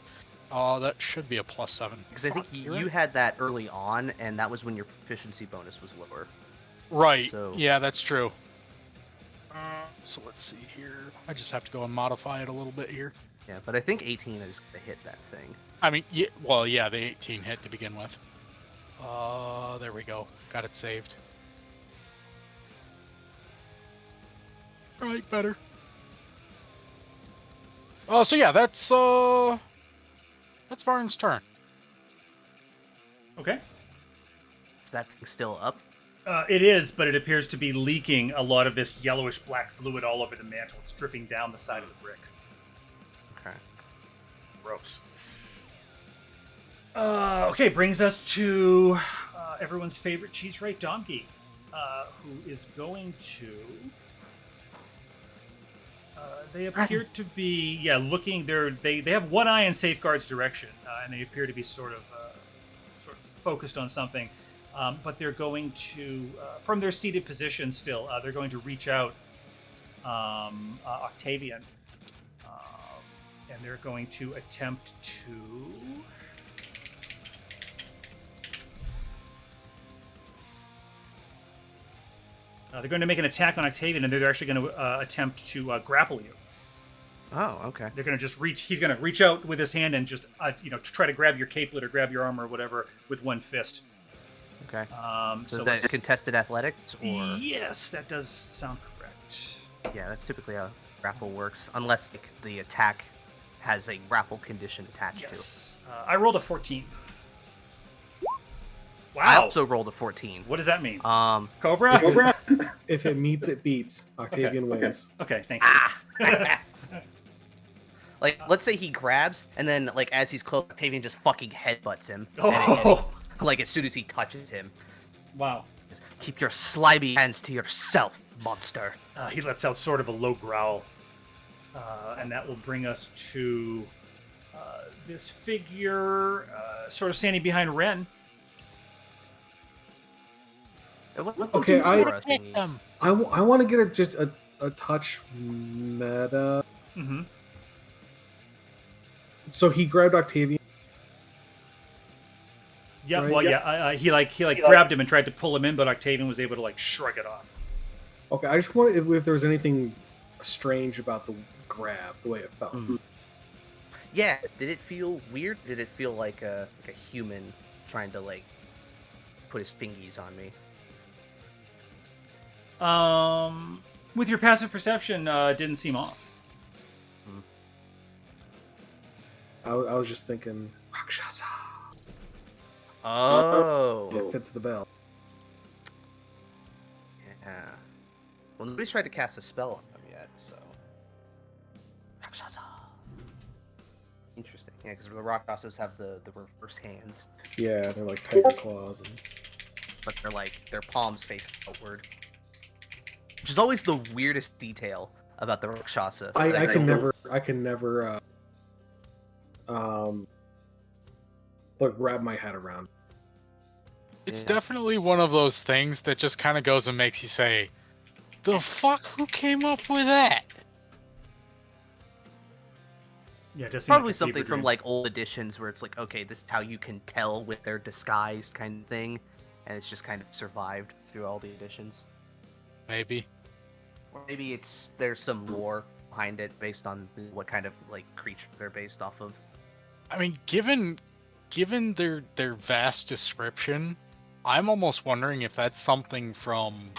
S5: Oh, that should be a +7.
S2: Because I think
S5: Fuck,
S2: you
S5: you're right.
S2: had that early on, and that was when your proficiency bonus was lower.
S5: Right.
S2: So-
S5: Yeah, that's true. So let's see here. I just have to go and modify it a little bit here.
S2: Yeah, but I think 18 is gonna hit that thing.
S5: I mean, yeah, well, yeah, the 18 hit to begin with. There we go. Got it saved. Right, better. So yeah, that's Varn's turn.
S3: Okay.
S2: Is that thing still up?
S3: It is, but it appears to be leaking a lot of this yellowish black fluid all over the mantle. It's dripping down the side of the brick.
S2: Okay.
S3: Gross. Okay, brings us to everyone's favorite Cheesewright donkey, who is going to. They appear to be, looking. They have one eye in Safeguard's direction, and they appear to be sort of focused on something. But they're going to, from their seated position still, they're going to reach out Octavian, and they're going to attempt to. They're going to make an attack on Octavian, and they're actually going to attempt to grapple you.
S2: Oh, okay.
S3: They're going to just reach. He's going to reach out with his hand and just, try to grab your capelet or grab your armor or whatever with one fist.
S2: Okay.
S3: So
S2: that's contested athletics, or
S3: yes, that does sound correct.
S2: yeah, that's typically how grapple works, unless the attack has a grapple condition attached
S3: Yes, I rolled a 14.
S2: to.
S3: Wow.
S2: I also rolled a 14.
S3: What does that mean?
S2: Cobra.
S3: Cobra?
S4: If it meets, it beats. Octavian wins.
S3: Okay, thank you.
S2: Like, let's say he grabs, and then like as he's close, Octavian just fucking headbutts him.
S3: Oh,
S2: Like as soon as he touches him.
S3: wow.
S2: Just keep your slimy hands to yourself, monster.
S3: He lets out sort of a low growl. And that will bring us to this figure sort of standing behind Ren.
S4: Okay, I
S5: Him.
S4: want to get just a touch meta.
S3: Mm-hmm.
S4: So he grabbed Octavian.
S3: Yeah,
S4: Right,
S3: well,
S4: yeah.
S3: he grabbed him and tried to pull him in, but Octavian was able to shrug it off.
S4: Okay, I just wanted if there was anything strange about the grab, the way it felt.
S2: Yeah, did it feel weird? Did it feel like a human trying to put his fingies on me?
S3: With your passive perception, it didn't seem off.
S4: I was just thinking, Rakshasa.
S2: Oh.
S4: It fits the bill.
S2: Yeah. Well, nobody's tried to cast a spell on them yet, so. Rakshasa. Interesting. Yeah, because the Rakshasas have the reverse hands,
S4: Yeah, they're like tiger claws. And...
S2: but their palms face outward. Which is always the weirdest detail about the Rakshasa.
S4: I can never wrap my head around.
S5: It's
S2: Yeah.
S5: definitely one of those things that just kind of goes and makes you say, "The fuck? Who came up with that?"
S3: Yeah, it does seem
S2: Probably
S3: like a
S2: something
S3: fever
S2: from
S3: dream.
S2: old editions where it's okay, this is how you can tell with their disguised kind of thing, and it's just kind of survived through all the editions.
S5: Maybe.
S2: Or maybe there's some lore behind it based on what kind of creature they're based off of.
S5: I mean, given their vast description, I'm almost wondering if that's something from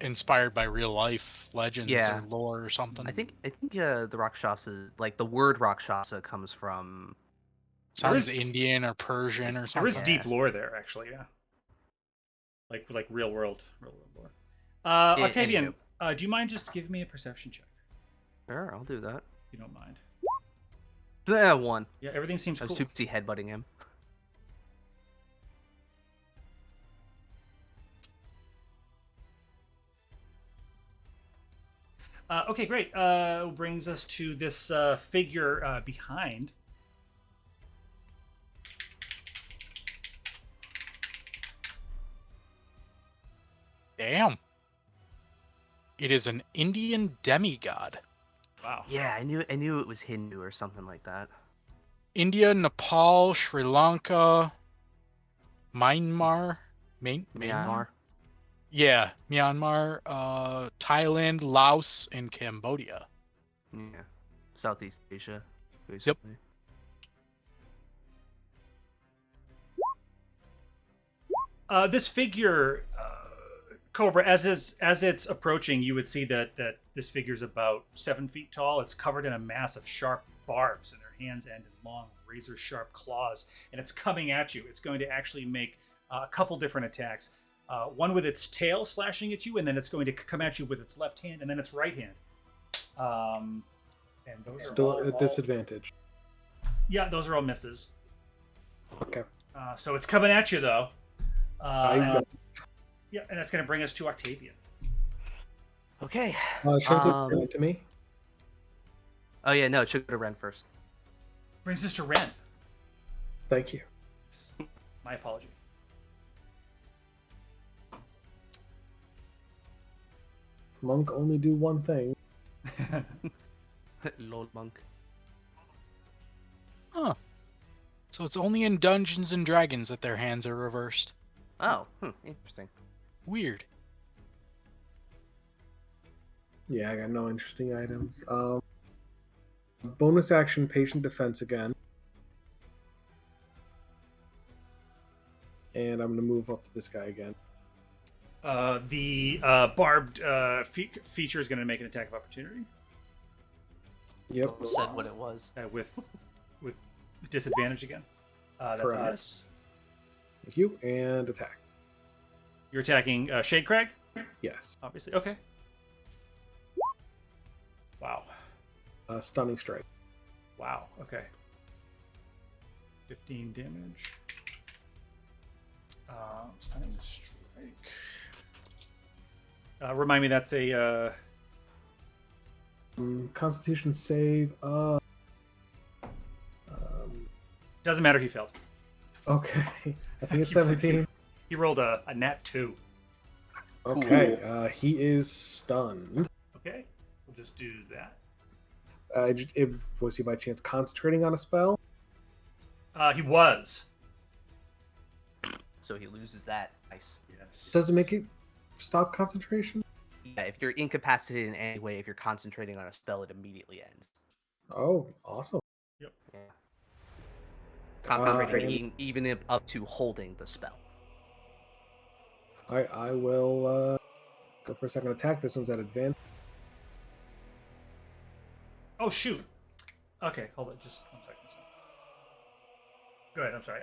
S5: inspired by real life legends
S2: Yeah.
S5: or lore or something.
S2: I think the Rakshasa, the word Rakshasa comes from.
S5: Sounds
S3: is-
S5: Indian or Persian or
S3: There
S5: something.
S3: is deep lore there, actually. Yeah, like real world lore. Octavian, do you mind just giving me a perception check?
S2: Sure, I'll do that.
S3: If you don't mind.
S2: Yeah, one.
S3: Yeah, everything seems
S2: I was
S3: cool.
S2: too busy headbutting him.
S3: Okay, great. Brings us to this figure behind.
S5: Damn. It is an Indian demigod.
S3: Wow.
S2: Yeah, I knew it was Hindu or something like that.
S5: India, Nepal, Sri Lanka, Myanmar,
S2: Myanmar.
S5: Yeah, Myanmar, Thailand, Laos, and Cambodia.
S2: Yeah. Southeast Asia,
S5: Yep.
S2: basically.
S3: This figure, Cobra, as it's approaching, you would see that this figure's about 7 feet tall. It's covered in a mass of sharp barbs, and their hands end in long, razor-sharp claws, and it's coming at you. It's going to actually make a couple different attacks. One with its tail slashing at you, and then it's going to come at you with its left hand, and then its right hand. And those
S4: Still
S3: are all,
S4: at disadvantage.
S3: Yeah, those are all misses.
S4: Okay.
S3: So it's coming at you though.
S4: I
S3: Yeah, and that's going to bring us to Octavian.
S2: Okay.
S4: should it bring it to me?
S2: Oh yeah, no, it should go to Ren first.
S3: Brings us to Ren.
S4: Thank you.
S3: My apology.
S4: Monk only do one thing.
S2: Lol monk.
S5: Huh. So it's only in Dungeons and Dragons that their hands are reversed.
S2: Oh, interesting.
S5: Weird.
S4: Yeah, I got no interesting items. Bonus action, patient defense again. And I'm going to move up to this guy again.
S3: The barbed feature is going to make an attack of opportunity
S4: Yep.
S2: Said what it was.
S3: with disadvantage again. That's a
S4: Correct.
S3: miss.
S4: Thank you. And attack.
S3: You're attacking Shade Crag,
S4: Yes.
S3: obviously. Okay. Wow.
S4: Stunning strike.
S3: Wow. Okay. 15 damage. Stunning strike. Remind me, that's a
S4: Constitution save.
S3: doesn't matter. He failed.
S4: Okay. I think it's 17.
S3: He rolled a nat 2.
S4: Okay. He is stunned.
S3: Okay. We'll just do that.
S4: Was he by chance concentrating on a spell?
S3: He was.
S2: So he loses that. Nice.
S3: Yes.
S4: Does it make it stop concentration?
S2: Yeah, if you're incapacitated in any way, if you're concentrating on a spell, it immediately ends.
S4: Oh, awesome.
S2: Yeah. Concentrating
S4: and-
S2: even up to holding the spell.
S4: I will go for a second attack. This one's at advantage.
S3: Oh, shoot. Okay, hold on just 1 second. Go ahead, I'm sorry.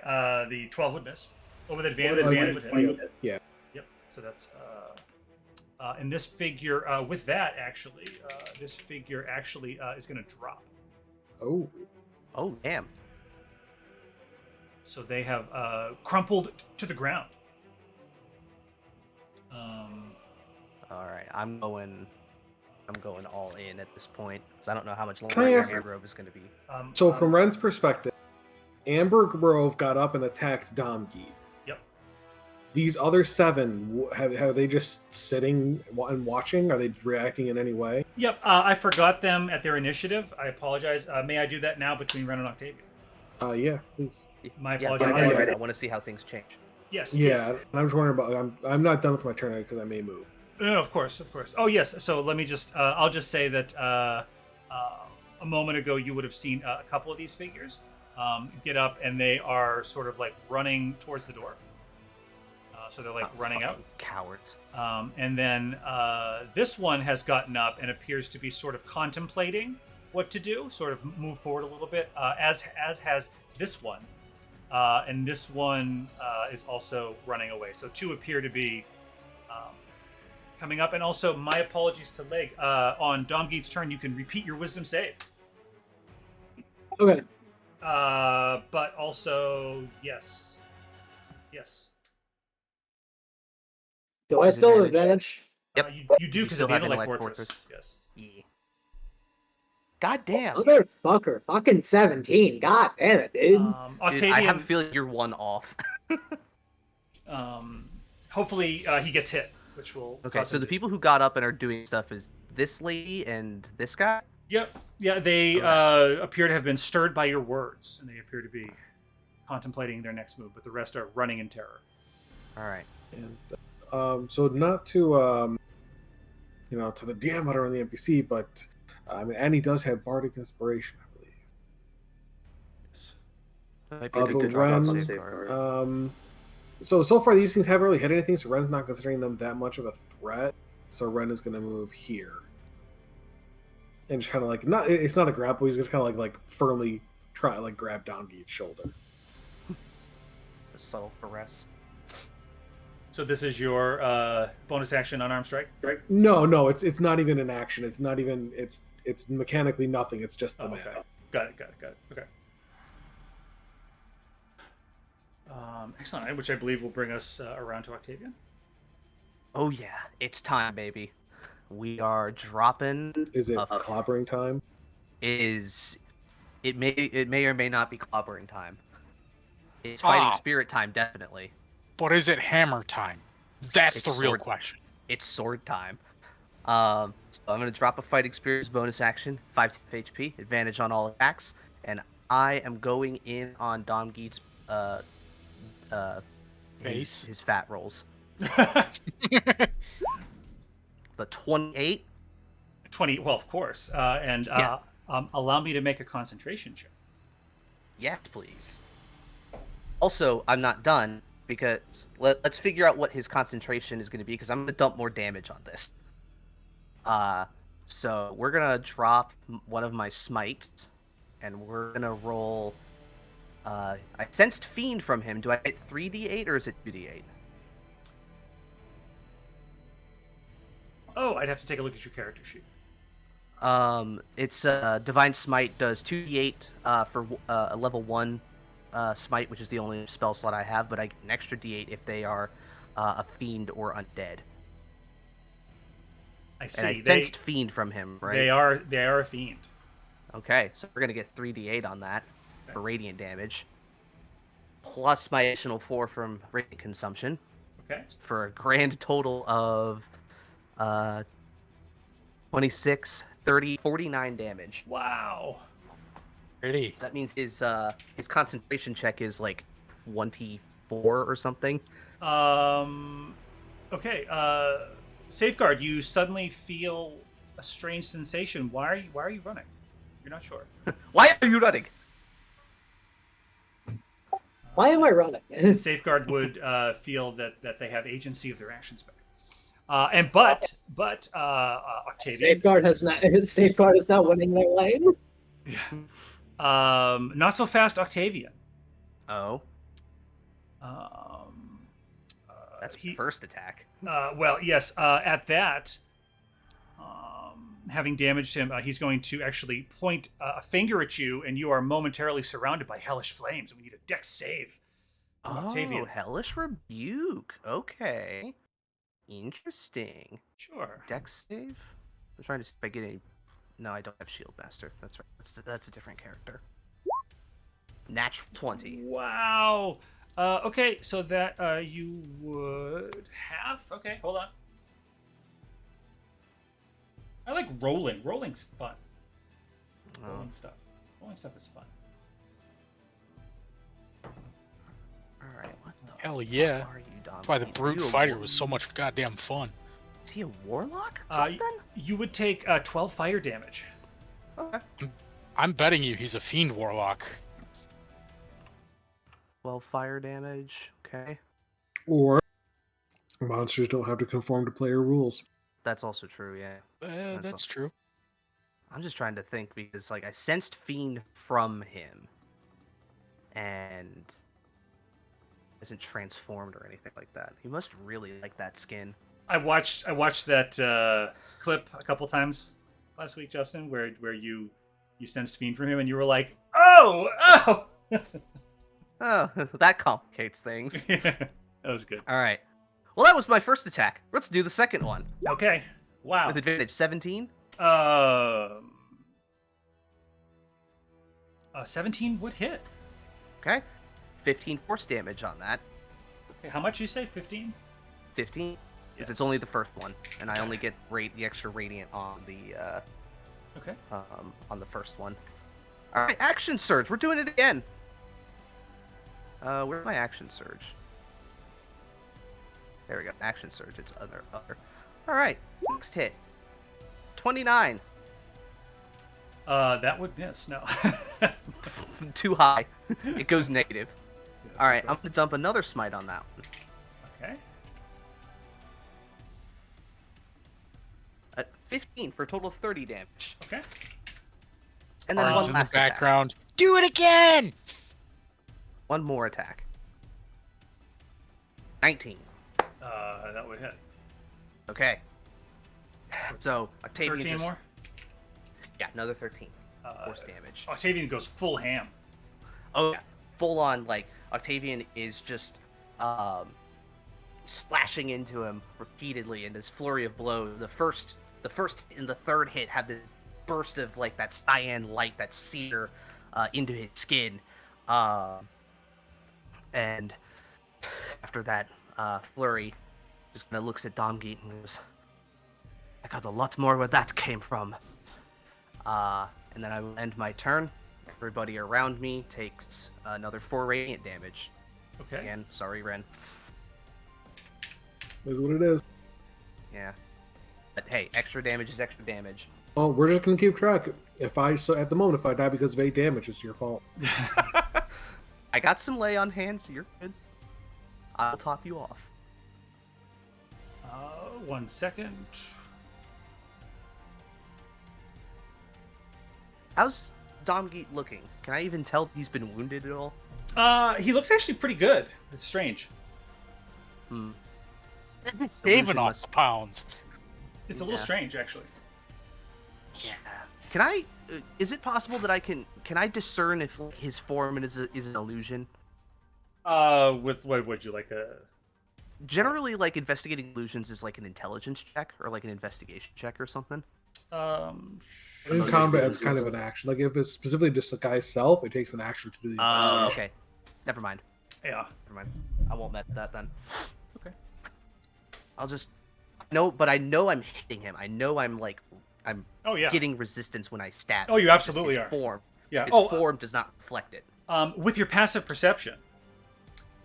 S3: The 12 would miss. Oh, with advantage.
S4: Yeah.
S3: Yep, so that's... and this figure, with that, actually, this figure actually is going to drop.
S4: Oh.
S2: Oh, damn.
S3: So they have crumpled to the ground.
S2: All right, I'm going all in at this point because I don't know how much
S4: Can I
S2: longer
S4: ask-
S2: Amber Grove is going to be.
S4: So from Ren's perspective, Amber Grove got up and attacked Domgeet.
S3: Yep.
S4: These other 7, have they just sitting and watching? Are they reacting in any way?
S3: Yep, I forgot them at their initiative. I apologize. May I do that now between Ren and Octavian?
S4: Yeah, please.
S3: My
S2: Yeah,
S3: apologies.
S2: go
S4: I-
S2: ahead. I want to see how things change.
S3: Yes.
S4: Yeah,
S3: yes.
S4: I'm just wondering about. I'm not done with my turn because I may move.
S3: No, of course, of course. Oh, yes. So let me just, I'll just say that a moment ago you would have seen a couple of these figures get up, and they are sort of like running towards the door. So they're like running out.
S2: Fucking cowards.
S3: And then this one has gotten up and appears to be sort of contemplating what to do, sort of move forward a little bit, as has this one. And this one is also running away. So 2 appear to be coming up. And also, my apologies to Leg. On Domgeet's turn, you can repeat your wisdom save.
S1: Okay.
S3: But also, yes. Yes.
S1: Do I still have
S2: Disadvantage?
S1: advantage?
S2: Yep.
S3: You do
S2: You
S3: because
S2: still
S3: of the
S2: have
S3: Intellect
S2: Intellect
S3: Fortress.
S2: Fortress.
S3: Yes.
S2: Yeah. God damn.
S1: Motherfucker. Fucking 17. God damn it, dude.
S2: Dude,
S3: Octavian,
S2: I have a feeling you're one off.
S3: hopefully he gets hit, which will
S2: Okay,
S3: cause
S2: so
S3: him
S2: the
S3: to-
S2: people who got up and are doing stuff is this lady and this guy?
S3: Yep. Yeah, they
S2: Alright.
S3: appear to have been stirred by your words, and they appear to be contemplating their next move, but the rest are running in terror.
S2: All right.
S4: And so not to to the DM or the NPC, but I mean Annie does have bardic inspiration, I believe.
S3: Yes.
S2: That might be a
S4: But
S2: good drop on
S4: Ren,
S2: safeguard.
S4: so far these things haven't really hit anything, so Ren's not considering them that much of a threat. So Ren is going to move here, and just kind of like it's not a grapple. He's just kind of like firmly try like grab Domgeet's shoulder.
S2: A subtle caress.
S3: So this is your bonus action unarmed strike, right?
S4: No, it's not even an action. It's not even it's mechanically nothing. It's just the
S3: Oh,
S4: mana.
S3: okay. Got it. Okay. Excellent. Which I believe will bring us around to Octavian.
S2: Oh yeah, it's time, baby. We are dropping.
S4: Is it clobbering time?
S2: It may or may not be clobbering time. It's fighting spirit time, definitely.
S5: But is it hammer time? That's
S2: It's
S5: the real
S2: sword.
S5: question.
S2: It's sword time. So I'm gonna drop a fighting spirit's bonus action, 5 HP, advantage on all attacks, and I am going in on Domgeet's
S5: Face?
S2: his fat rolls. The 28.
S3: 20. Well, of course.
S2: Yeah.
S3: Allow me to make a concentration check.
S2: Yes, please. Also, I'm not done because let's figure out what his concentration is going to be because I'm going to dump more damage on this. So we're going to drop one of my smites, and we're going to roll. I sensed Fiend from him. Do I get 3d8 or is it 2d8?
S3: Oh, I'd have to take a look at your character sheet.
S2: It's Divine Smite does 2d8 for a level 1 smite, which is the only spell slot I have, but I get an extra d8 if they are a fiend or undead.
S3: I see.
S2: And I sensed Fiend from him, right?
S3: They are a fiend.
S2: Okay, so we're gonna get 3d8 on that for radiant damage, plus my additional 4 from radiant consumption,
S3: Okay.
S2: for a grand total of 26, 30, 49 damage.
S3: Wow.
S5: Pretty.
S2: That means his concentration check is like 24 or something.
S3: Okay. Safeguard. You suddenly feel a strange sensation. Why are you running? You're not sure.
S2: Why are you running?
S1: Why am I running?
S3: Safeguard would feel that they have agency of their actions back. But Octavian.
S1: Safeguard is not winning their lane.
S3: Not so fast, Octavian.
S2: Oh, that's first attack.
S3: Well, yes. At that, having damaged him, he's going to actually point a finger at you, and you are momentarily surrounded by hellish flames. And we need a dex save. Octavian.
S2: Oh, hellish rebuke. Okay, interesting.
S3: Sure.
S2: Dex save. I'm trying to see if I get any. No, I don't have Shield Master. That's right. That's a different character. Natural 20.
S3: Wow. Okay, so that you would have. Okay, hold on. I like rolling. Rolling's fun. Rolling stuff. Rolling stuff is fun.
S2: All right. What the
S5: Hell
S2: fuck
S5: yeah.
S2: are you, Dom?
S5: That's why the Brute Fighter was so much goddamn fun.
S2: Is he a warlock or something?
S3: You would take 12 fire damage.
S2: Okay.
S5: I'm betting you he's a Fiend Warlock.
S2: 12 fire damage. Okay.
S4: Or monsters don't have to conform to player rules.
S2: That's also true, yeah.
S5: That's true.
S2: I'm just trying to think because like I sensed Fiend from him and isn't transformed or anything like that. He must really like that skin.
S3: I watched that clip a couple times last week, Justin, where you sensed Fiend from him and you were like, oh.
S2: Oh, that complicates things.
S3: That was good.
S2: All right. Well, that was my first attack. Let's do the second one.
S3: Okay. Wow.
S2: With advantage, 17.
S3: 17 would hit.
S2: Okay. 15 force damage on that.
S3: Okay, how much you say? 15?
S2: 15. Because it's only the first one, and I only get the extra radiant on the
S3: Okay.
S2: On the first one. All right, action surge. We're doing it again. Where's my action surge? There we go. Action surge. It's other. All right. Next hit. 29.
S3: That would miss. No.
S2: Too high. It goes negative. All right. I'm gonna dump another smite on that one.
S3: Okay.
S2: 15 for a total of 30 damage.
S3: Okay.
S2: And then
S5: Orange
S2: one
S5: in the
S2: last attack.
S5: background. Do it again!
S2: One more attack. 19.
S3: That would hit.
S2: Okay. So Octavian
S3: 13
S2: just...
S3: more.
S2: Yeah, another 13 force
S3: Uh,
S2: damage.
S3: Octavian goes full ham.
S2: Oh yeah, full on. Like Octavian is just slashing into him repeatedly in this flurry of blows. The first and the third hit have this burst of like that cyan light, that sear into his skin, and after that flurry, just kind of looks at Domgeet and goes, "I got a lot more where that came from." And then I will end my turn. Everybody around me takes another 4 radiant damage.
S3: Okay.
S2: Again, sorry, Ren.
S4: That's what it is.
S2: Yeah. But hey, extra damage is extra damage.
S4: Oh, we're just gonna keep track. At the moment, if I die because of 8 damage, it's your fault.
S2: I got some lay on hand, so you're good. I'll top you off.
S3: 1 second.
S2: How's Domgeet looking? Can I even tell he's been wounded at all?
S3: He looks actually pretty good. It's strange.
S2: Hmm.
S5: Shaving off
S2: must-
S5: the pounds.
S3: It's a little
S2: Yeah.
S3: strange, actually.
S2: Yeah. Can I? Is it possible that I can I discern if his form is an illusion?
S3: With what would you like a?
S2: Generally, like investigating illusions is like an intelligence check or like an investigation check or something.
S4: In combat, it's kind of an action. Like if it's specifically just the guy's self, it takes an action to do the
S2: Oh,
S4: investigation.
S2: okay. Never mind.
S3: Yeah.
S2: Never mind. I won't met that then.
S3: Okay.
S2: I'll just but I know I'm hitting him. I know I'm
S3: Oh yeah.
S2: getting resistance when I stab.
S3: Oh,
S2: him.
S3: you absolutely
S2: His
S3: are.
S2: Form.
S3: Yeah.
S2: His
S3: Oh,
S2: form does not reflect it.
S3: with your passive perception,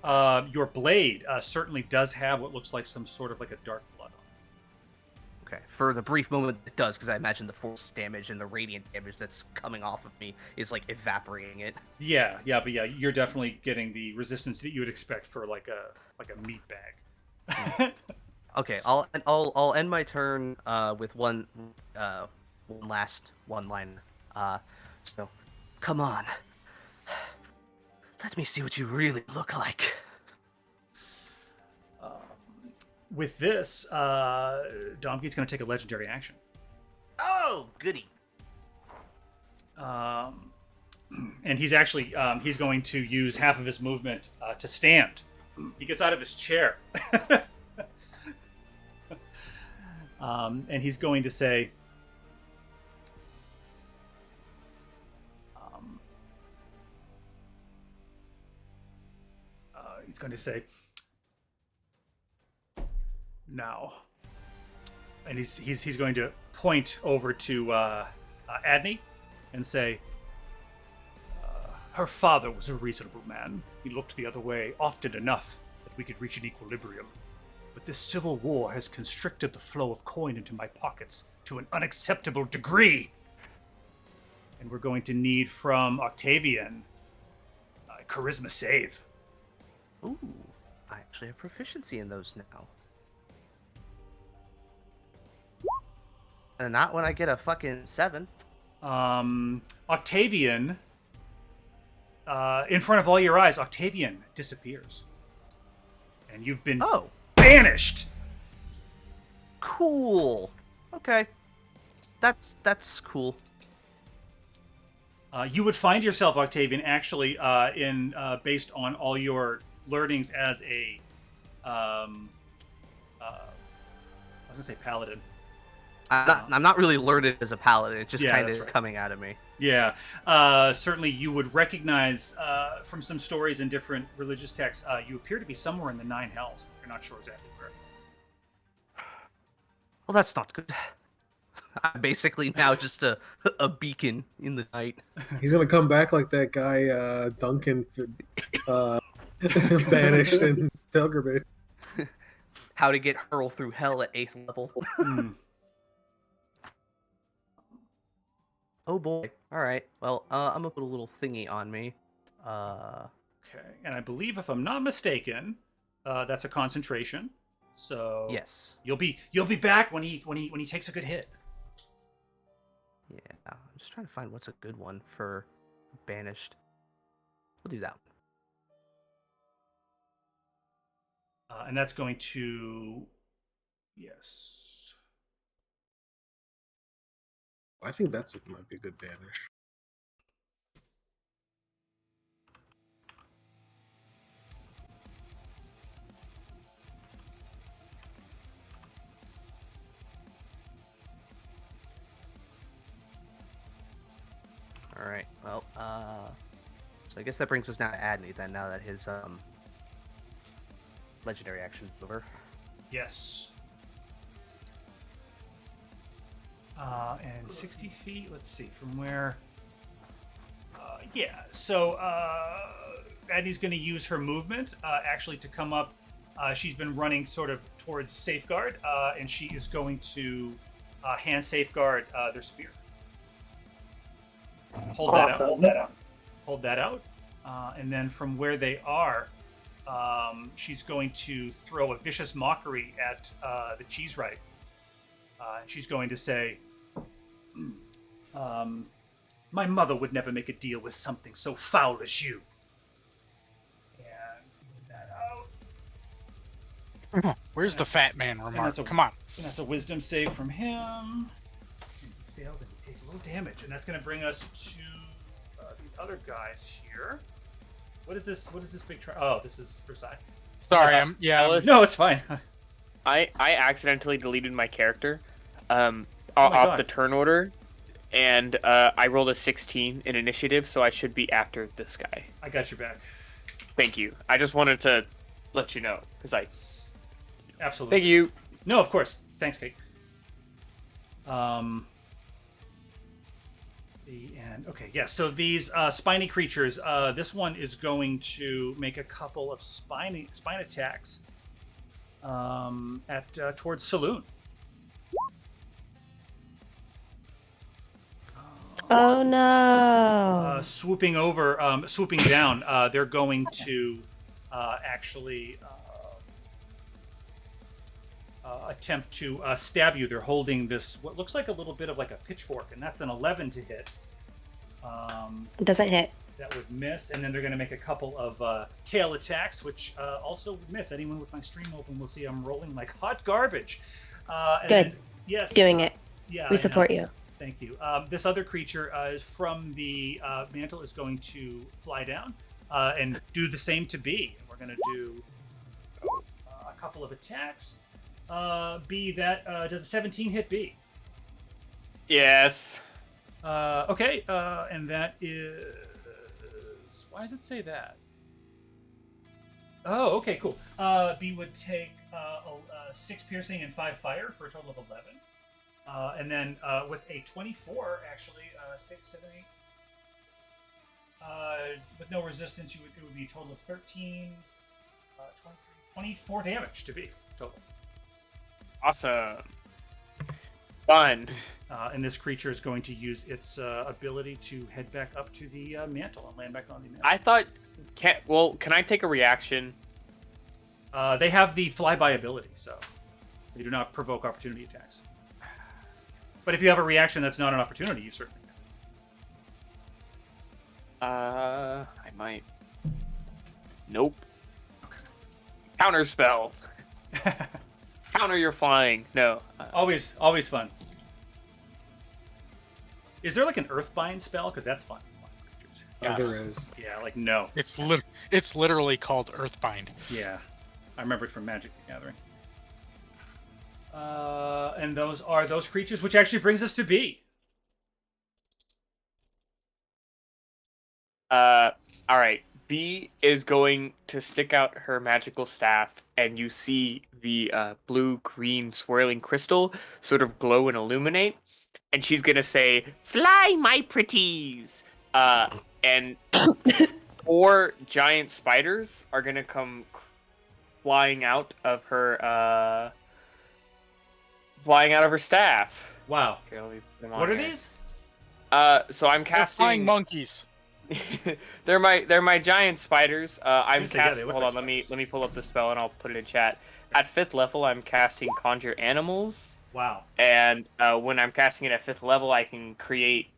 S3: your blade certainly does have what looks like some sort of like a dark blood on it.
S2: Okay. For the brief moment, it does because I imagine the force damage and the radiant damage that's coming off of me is like evaporating it.
S3: Yeah, but you're definitely getting the resistance that you would expect for like a meat bag.
S2: Okay. I'll end my turn with one last one line. So, come on. Let me see what you really look like.
S3: With this, Domgeet's going to take a legendary action.
S2: Oh, goody.
S3: And he's actually he's going to use half of his movement to stand. He gets out of his chair. And he's going to say, now, and he's going to point over to Adney and say, her father was a reasonable man. He looked the other way often enough that we could reach an equilibrium. But this civil war has constricted the flow of coin into my pockets to an unacceptable degree. And we're going to need from Octavian a charisma save.
S2: Ooh, I actually have proficiency in those now. And not when I get a fucking 7.
S3: Octavian, in front of all your eyes, Octavian disappears. And you've been banished.
S2: Cool. Okay. That's cool.
S3: You would find yourself, Octavian, actually, in based on all your learnings as a, I was gonna say paladin.
S2: I'm not really learned as a paladin. It's just
S3: Yeah,
S2: kind
S3: that's
S2: of
S3: right.
S2: coming out of me.
S3: Yeah, certainly you would recognize from some stories in different religious texts. You appear to be somewhere in the 9 hells. You're not sure exactly where.
S2: Well, that's not good. I'm basically now just a beacon in the night.
S4: He's gonna come back like that guy Duncan, banished in Pilgrimage.
S2: How to get hurled through hell at 8th level.
S3: Hmm.
S2: Oh boy. All right. Well, I'm gonna put a little thingy on me.
S3: Okay, and I believe if I'm not mistaken, that's a concentration. So
S2: Yes.
S3: you'll be back when he takes a good hit.
S2: Yeah. I'm just trying to find what's a good one for banished. We'll do that one.
S3: And that's going to, yes.
S4: I think that's might be a good banish.
S2: All right. Well, so I guess that brings us now to Adney then. Now that his legendary action's over.
S3: Yes. And 60 feet, let's see, from where... yeah, so Adney's going to use her movement actually to come up. She's been running sort of towards Safeguard, and she is going to hand Safeguard their spear. Hold that out. Hold that out. And then from where they are, she's going to throw a vicious mockery at the Cheesewright. She's going to say, my mother would never make a deal with something so foul as you. And put that out.
S5: Where's the fat man remark?
S3: that's a-
S5: Come on.
S3: And that's a wisdom save from him. And he fails and he takes a little damage. And that's going to bring us to the other guys here. What is this? What is this big Oh, this is Versailles.
S5: Sorry,
S7: Alice?
S3: No, it's fine.
S7: I accidentally deleted my character
S3: my
S7: off
S3: God.
S7: the turn order, and I rolled a 16 in initiative, so I should be after this guy.
S3: I got your back.
S7: Thank you. I just wanted to let you know, because I...
S3: Absolutely.
S7: Thank you.
S3: No, of course. Thanks, Kate. Okay, yeah. So these spiny creatures. This one is going to make a couple of spine attacks at towards Saloon.
S8: Oh no!
S3: Swooping down. They're going to actually attempt to stab you. They're holding this, what looks like a little bit of like a pitchfork, and that's an 11 to hit.
S8: It doesn't hit.
S3: That would miss, and then they're going to make a couple of tail attacks, which also would miss. Anyone with my stream open will see I'm rolling like hot garbage. And
S8: Good.
S3: then- yes.
S8: Doing it.
S3: Yeah.
S8: We
S3: I know.
S8: support you.
S3: Thank you. This other creature from the mantle is going to fly down and do the same to B. We're going to do a couple of attacks. B, that does a 17 hit B?
S7: Yes.
S3: Okay, and that is... Why does it say that? Oh, okay, cool. B would take 6 piercing and 5 fire for a total of 11. And then with a 24, actually, 6, 7, 8. With no resistance, it would be a total of 13, 23, 24 damage to B total.
S7: Awesome. Fun.
S3: And this creature is going to use its ability to head back up to the mantle and land back on the mantle.
S7: I thought... Can I take a reaction?
S3: They have the flyby ability, so they do not provoke opportunity attacks. But if you have a reaction that's not an opportunity, you certainly can.
S7: I might. Nope. Counter spell. Counter your flying. No.
S3: Always fun. Is there like an Earthbind spell? Because that's fun.
S5: Yes.
S4: There is.
S3: Yeah, like no.
S5: It's literally called Earthbind.
S3: Yeah, I remember it from Magic the Gathering. And those are those creatures, which actually brings us to B.
S7: All right. B is going to stick out her magical staff, and you see the blue-green swirling crystal sort of glow and illuminate. and she's gonna say, "Fly, my pretties," and 4 giant spiders are gonna come flying out of her staff.
S3: Wow.
S7: Okay, let me put them on
S3: What are
S7: here.
S3: these?
S7: So I'm
S5: They're flying
S7: casting.
S5: monkeys.
S7: they're my giant spiders. I'm
S3: Gonna say, yeah, they
S7: casting.
S3: look
S7: Hold
S3: like
S7: on,
S3: spiders.
S7: let me pull up the spell and I'll put it in chat. At 5th level, I'm casting Conjure Animals,
S3: Wow.
S7: and when I'm casting it at 5th level, I can create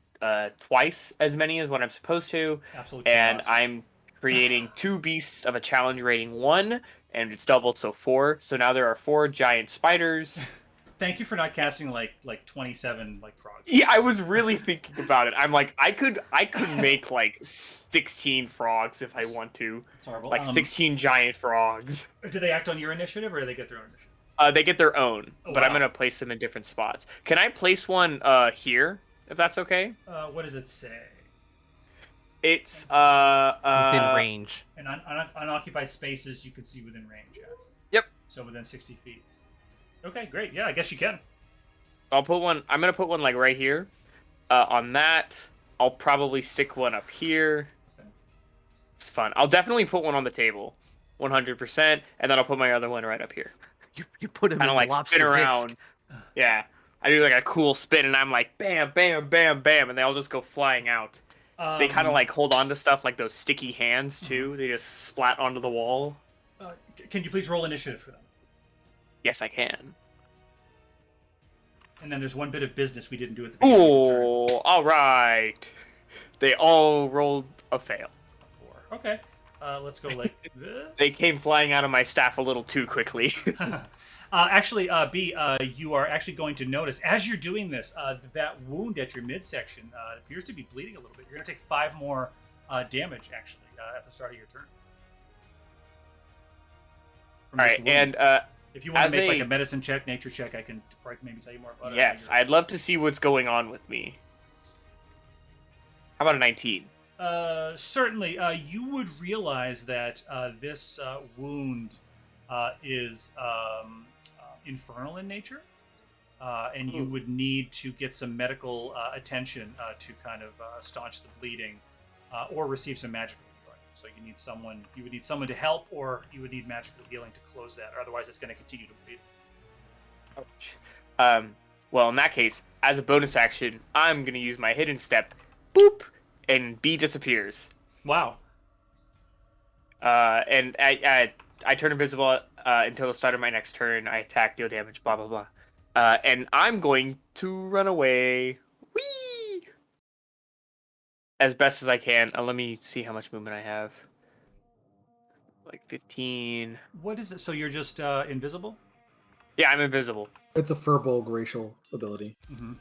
S7: twice as many as what I'm supposed to,
S3: Absolute
S7: and
S3: chaos.
S7: I'm creating 2 beasts of a challenge rating 1, and it's doubled, so 4. So now there are 4 giant spiders.
S3: Thank you for not casting like 27 like frogs.
S7: Yeah, I was really thinking about it. I'm like, I could make like 16 frogs if I want to.
S3: It's horrible.
S7: Like 16 giant frogs.
S3: Do they act on your initiative, or do they get their own initiative?
S7: They get their own,
S3: Oh,
S7: but I'm
S3: wow.
S7: gonna place them in different spots. Can I place one here, if that's okay?
S3: What does it say?
S7: It's
S2: Within range.
S3: And unoccupied spaces you can see within range. Yeah.
S7: Yep.
S3: So within 60 feet. Okay, great. Yeah, I guess you can.
S7: I'll put one. I'm gonna put one like right here. On that, I'll probably stick one up here. It's fun. I'll definitely put one on the table, 100%, and then I'll put my other one right up here.
S2: You put him
S7: Kind
S2: in
S7: of like
S2: lobster
S7: spin
S2: bisque.
S7: around. Yeah, I do like a cool spin, and I'm like bam, bam, bam, bam, and they all just go flying out. They kind of like hold on to stuff like those sticky hands too. They just splat onto the wall.
S3: Can you please roll initiative for them?
S7: Yes, I can.
S3: And then there's one bit of business we didn't do at the beginning of the turn.
S7: Ooh, all right. They all rolled a fail.
S3: 4. Okay. Let's go like this.
S7: They came flying out of my staff a little too quickly.
S3: Actually, B, you are actually going to notice as you're doing this that wound at your midsection appears to be bleeding a little bit. You're going to take 5 more damage actually at the start of your turn. From
S7: All
S3: this
S7: right,
S3: wound.
S7: and
S3: if you want
S7: as
S3: to make like
S7: a-
S3: a medicine check, nature check, I can probably maybe tell you more about it.
S7: yes, I'd love to see what's going on with me. How about a 19?
S3: Certainly, you would realize that this wound is infernal in nature, and you would need to get some medical attention to kind of staunch the bleeding, or receive some magical healing. So you need someone. You would need someone to help, or you would need magical healing to close that. Or otherwise, it's going to continue to bleed.
S7: Ouch. Well, in that case, as a bonus action, I'm gonna use my hidden step. Boop, and B disappears.
S3: Wow.
S7: And I turn invisible until the start of my next turn. I attack, deal damage, blah blah blah. And I'm going to run away. Whee! As best as I can. Let me see how much movement I have. Like 15.
S3: What is it? So you're just invisible?
S7: Yeah, I'm invisible.
S4: It's a Furbolg racial ability.
S3: Mm-hmm.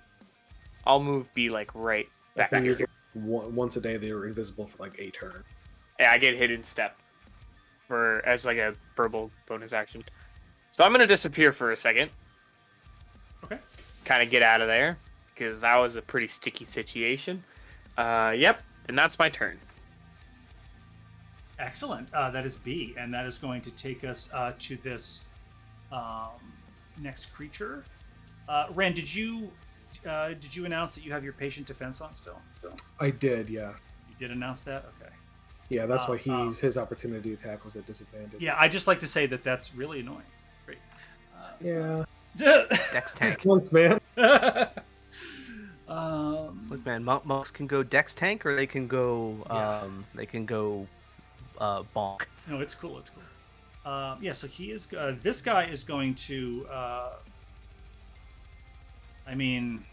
S7: I'll move B like right
S4: I
S7: back
S4: think
S7: here.
S4: it's like once a day they were invisible for like a turn.
S7: Yeah, I get hidden step as like a verbal bonus action. So I'm gonna disappear for a second.
S3: Okay.
S7: Kind of get out of there because that was a pretty sticky situation. Yep, and that's my turn.
S3: Excellent. That is B, and that is going to take us to this next creature. Ren, did you announce that you have your patient defense on still?
S4: I did, yeah.
S3: You did announce that? Okay.
S4: Yeah, that's why his opportunity attack was at disadvantage.
S3: Yeah, I just like to say that that's really annoying. Great.
S4: Yeah.
S2: Dex tank.
S4: Once, man.
S2: Look, man, monks can go dex tank, or they can go bonk.
S3: No, it's cool. It's cool. Yeah, so he is. This guy is going to. I mean,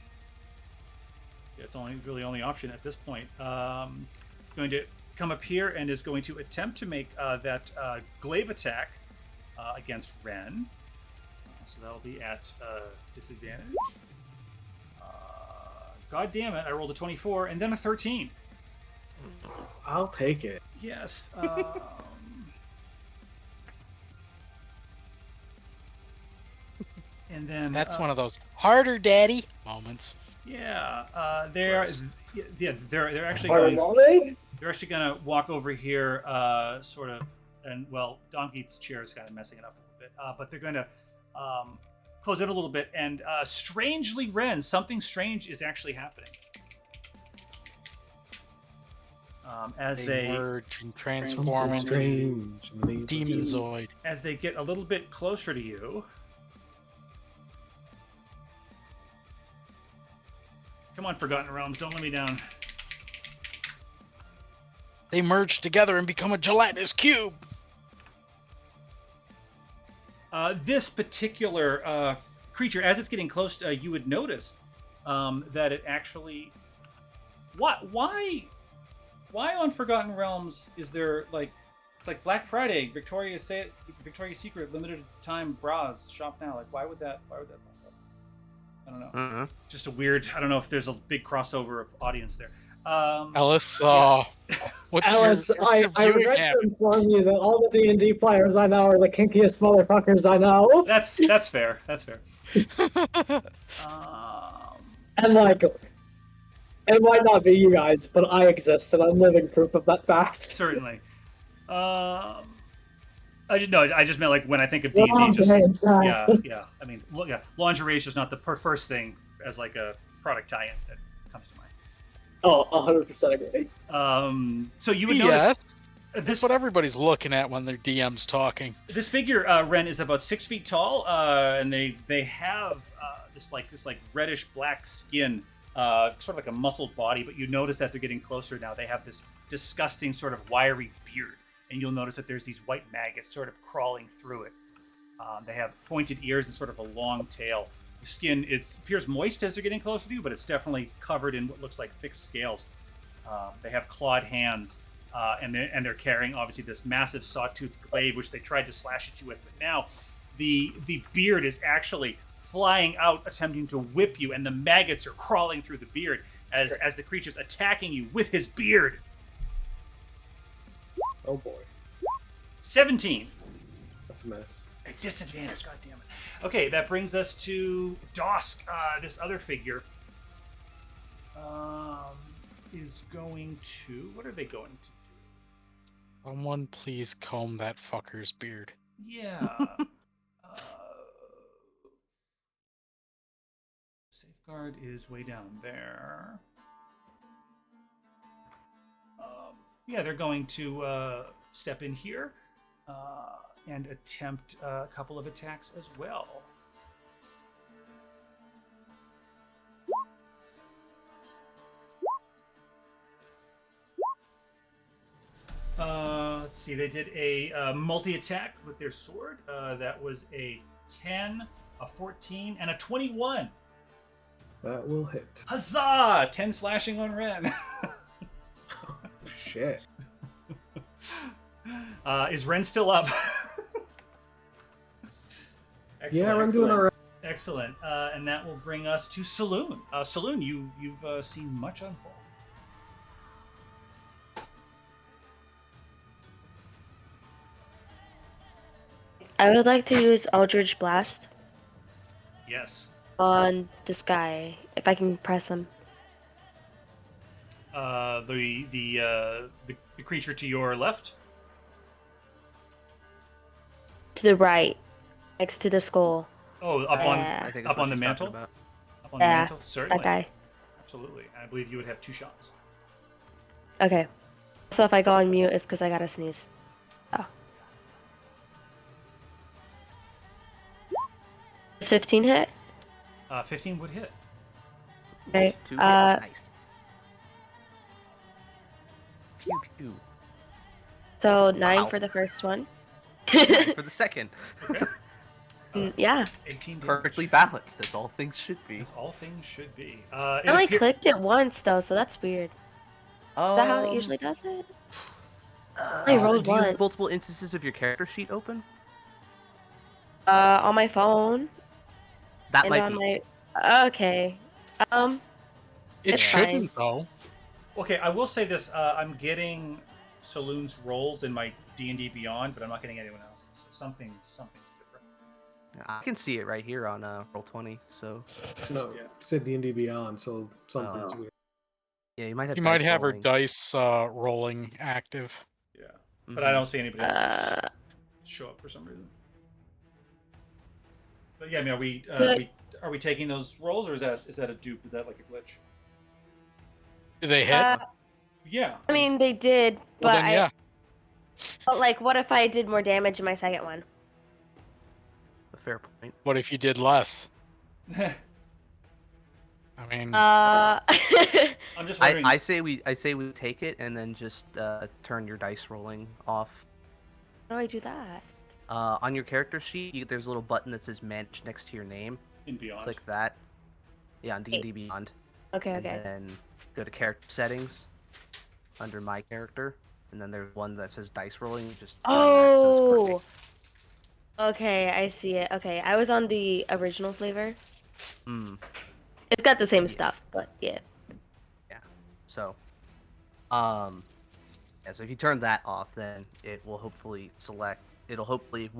S3: it's only option at this point. Going to come up here and is going to attempt to make that glaive attack against Ren. So that'll be at disadvantage. God damn it! I rolled a 24 and then a 13.
S4: I'll take it.
S3: Yes. And then
S5: That's one of those harder daddy moments.
S3: Yeah, they're actually they're actually gonna walk over here, sort of, and well, Donkey's chair is kind of messing it up a little bit, but they're gonna close in a little bit, and strangely, Ren, something strange is actually happening. As they
S5: merge and transform into
S4: strange.
S5: Demonzoid.
S3: as they get a little bit closer to you. Come on, Forgotten Realms, don't let me down.
S5: They merge together and become a gelatinous cube.
S3: This particular creature, as it's getting close, you would notice that it actually. Why on Forgotten Realms is there like it's like Black Friday, Victoria's Secret limited time bras shop now? Like why would that pop up? I don't know. Just a weird. I don't know if there's a big crossover of audience there.
S5: Alice, what's
S1: Alice,
S5: your
S1: I
S5: viewing
S1: regret
S5: habit?
S1: to inform you that all the D&D players I know are the kinkiest motherfuckers I know.
S3: That's fair. That's fair.
S1: And like, it might not be you guys, but I exist, and I'm living proof of that fact.
S3: Certainly. I just meant like when I think of D&D, just yeah. I mean, yeah, lingerie is just not the first thing as like a product tie-in that comes to mind.
S1: Oh, 100% agree.
S3: So you would notice
S5: That's what everybody's looking at when their DM's talking.
S3: this figure, Ren, is about 6 feet tall, and they have this reddish black skin, sort of like a muscled body. But you notice that they're getting closer now. They have this disgusting sort of wiry beard, and you'll notice that there's these white maggots sort of crawling through it. They have pointed ears and sort of a long tail. The skin appears moist as they're getting closer to you, but it's definitely covered in what looks like thick scales. They have clawed hands, and they're carrying obviously this massive sawtooth glaive, which they tried to slash at you with. But now, the beard is actually flying out, attempting to whip you, and the maggots are crawling through the beard as the creature's attacking you with his beard.
S4: Oh boy,
S3: 17.
S4: that's a mess.
S3: A disadvantage, god damn it. Okay, that brings us to Dosk. This other figure is going to. What are they going to do?
S5: Someone please comb that fucker's beard.
S3: Yeah. Safeguard is way down there. Yeah, they're going to step in here and attempt a couple of attacks as well. Let's see, they did a multi-attack with their sword. That was a 10, a 14, and a 21.
S4: That will hit.
S3: Huzzah! 10 slashing on Ren.
S4: Shit.
S3: Is Ren still up?
S4: Yeah, Ren doing alright.
S3: Excellent. And that will bring us to Saloon. Saloon, you've seen much unfold.
S8: I would like to use Eldritch Blast
S3: Yes.
S8: on this guy, if I can press him.
S3: The creature to your left.
S8: To the right, next to the skull.
S3: Oh, up on
S8: Yeah.
S2: I think that's
S3: up
S2: what
S3: on the
S2: she's talking
S3: mantle.
S2: about.
S3: Up on the
S8: Yeah,
S3: mantle. Certainly.
S8: that guy.
S3: Absolutely. And I believe you would have 2 shots.
S8: Okay. So if I go on mute, it's because I gotta sneeze. Oh. Does 15 hit?
S3: 15 would hit.
S8: Okay.
S2: 2 hits,
S8: Uh,
S2: nice. Pew pew.
S8: So 9
S2: Wow.
S8: for the first one.
S2: For the second.
S3: Okay.
S8: Yeah.
S3: 18 damage.
S2: Perfectly balanced, as all things should be.
S3: As all things should be.
S8: I only clicked it once though, so that's weird. Is that how it
S2: Um,
S8: usually does it? I rolled
S2: do you
S8: one.
S2: have multiple instances of your character sheet open?
S8: On my phone
S2: That
S8: and
S2: might
S8: on
S2: be.
S8: my. Okay.
S5: It
S8: It's
S5: shouldn't though.
S3: Okay, I will say this. I'm getting Saloon's rolls in my D&D Beyond, but I'm not getting anyone else. So something's different.
S2: I can see it right here on Roll20. So
S4: No,
S3: Yeah.
S4: you said D&D Beyond, so something's
S2: Oh.
S4: weird.
S2: yeah, you might have.
S5: You might
S2: dice
S5: have her
S2: rolling.
S5: dice rolling active.
S3: Yeah. But I
S2: Mhm.
S3: don't see anybody else
S8: Uh,
S3: show up for some reason. But yeah, I mean, are we taking those rolls, or is that a dupe? Is that like a glitch?
S5: Do they hit?
S3: Yeah.
S8: I mean, they did,
S5: Well,
S8: but
S5: then yeah.
S8: But like, what if I did more damage in my second one?
S2: A fair point.
S5: What if you did less? I mean,
S3: I'm just wondering.
S2: I say we take it and then just turn your dice rolling off.
S8: How do I do that?
S2: On your character sheet, there's a little button that says "Manage" next to your name.
S3: In Beyond.
S2: Click that. Yeah, on D&D Beyond.
S8: Okay,
S2: And
S8: okay.
S2: then go to character settings under my character, and then there's one that says dice rolling. Just turn that so it's
S8: Oh.
S2: correct.
S8: Okay, I see it. Okay, I was on the original flavor.
S2: Hmm.
S8: It's got the same
S2: Yeah.
S8: stuff, but yeah.
S2: So, yeah. So if you turn that off, then it will hopefully select. It'll hopefully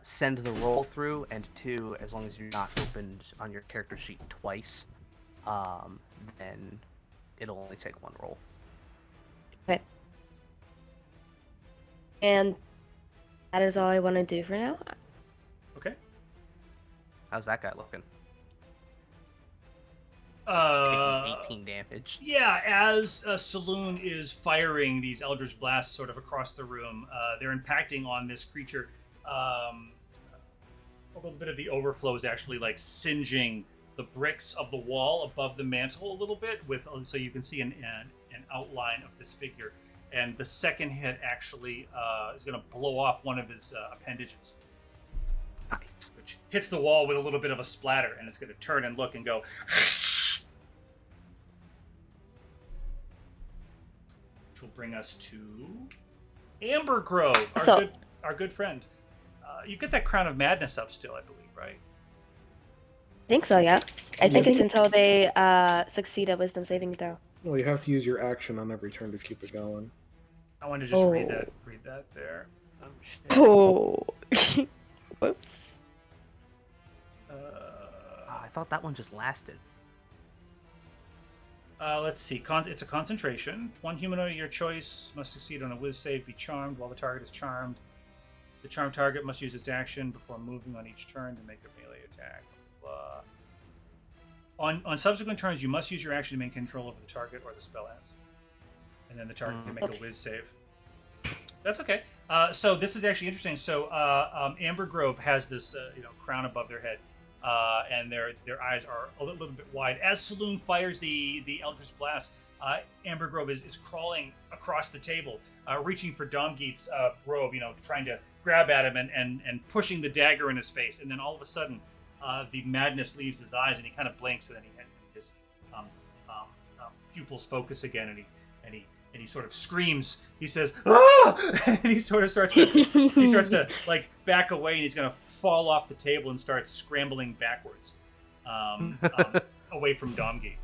S2: send the roll through, and 2, as long as you're not opened on your character sheet twice, then it'll only take 1 roll.
S8: Okay. And that is all I want to do for now.
S3: Okay.
S2: How's that guy looking? Taking 18 damage.
S3: Yeah, as Saloon is firing these Eldritch Blasts sort of across the room, they're impacting on this creature. A little bit of the overflow is actually like singeing the bricks of the wall above the mantle a little bit, so you can see an outline of this figure. And the second hit actually is going to blow off one of his appendages,
S2: Nice.
S3: which hits the wall with a little bit of a splatter, and it's going to turn and look and go. Which will bring us to Amber Grove, our good friend. You get that Crown of Madness up still, I believe, right?
S8: I think so, yeah. I think it's until they succeed a wisdom saving throw.
S4: Well, you have to use your action on every turn to keep it going.
S3: I wanted to just read that there.
S2: Oh shit.
S8: Oh. Whoops.
S2: I thought that one just lasted.
S3: Let's see. It's a concentration. One humanoid of your choice must succeed on a whiz save, be charmed while the target is charmed. The charmed target must use its action before moving on each turn to make a melee attack. Blah. On subsequent turns, you must use your action to maintain control over the target or the spell ends. And then the target can make a whiz save. That's okay. So this is actually interesting. So Amber Grove has this crown above their head. And their eyes are a little bit wide. As Saloon fires the Eldritch Blast, Amber Grove is crawling across the table, reaching for Domgeet's robe, trying to grab at him and pushing the dagger in his face. And then all of a sudden, the madness leaves his eyes, and he kind of blinks, and then his pupils focus again, and he sort of screams. He says, "Ah!" And he sort of starts to like back away, and he's gonna fall off the table and start scrambling backwards away from Domgeet.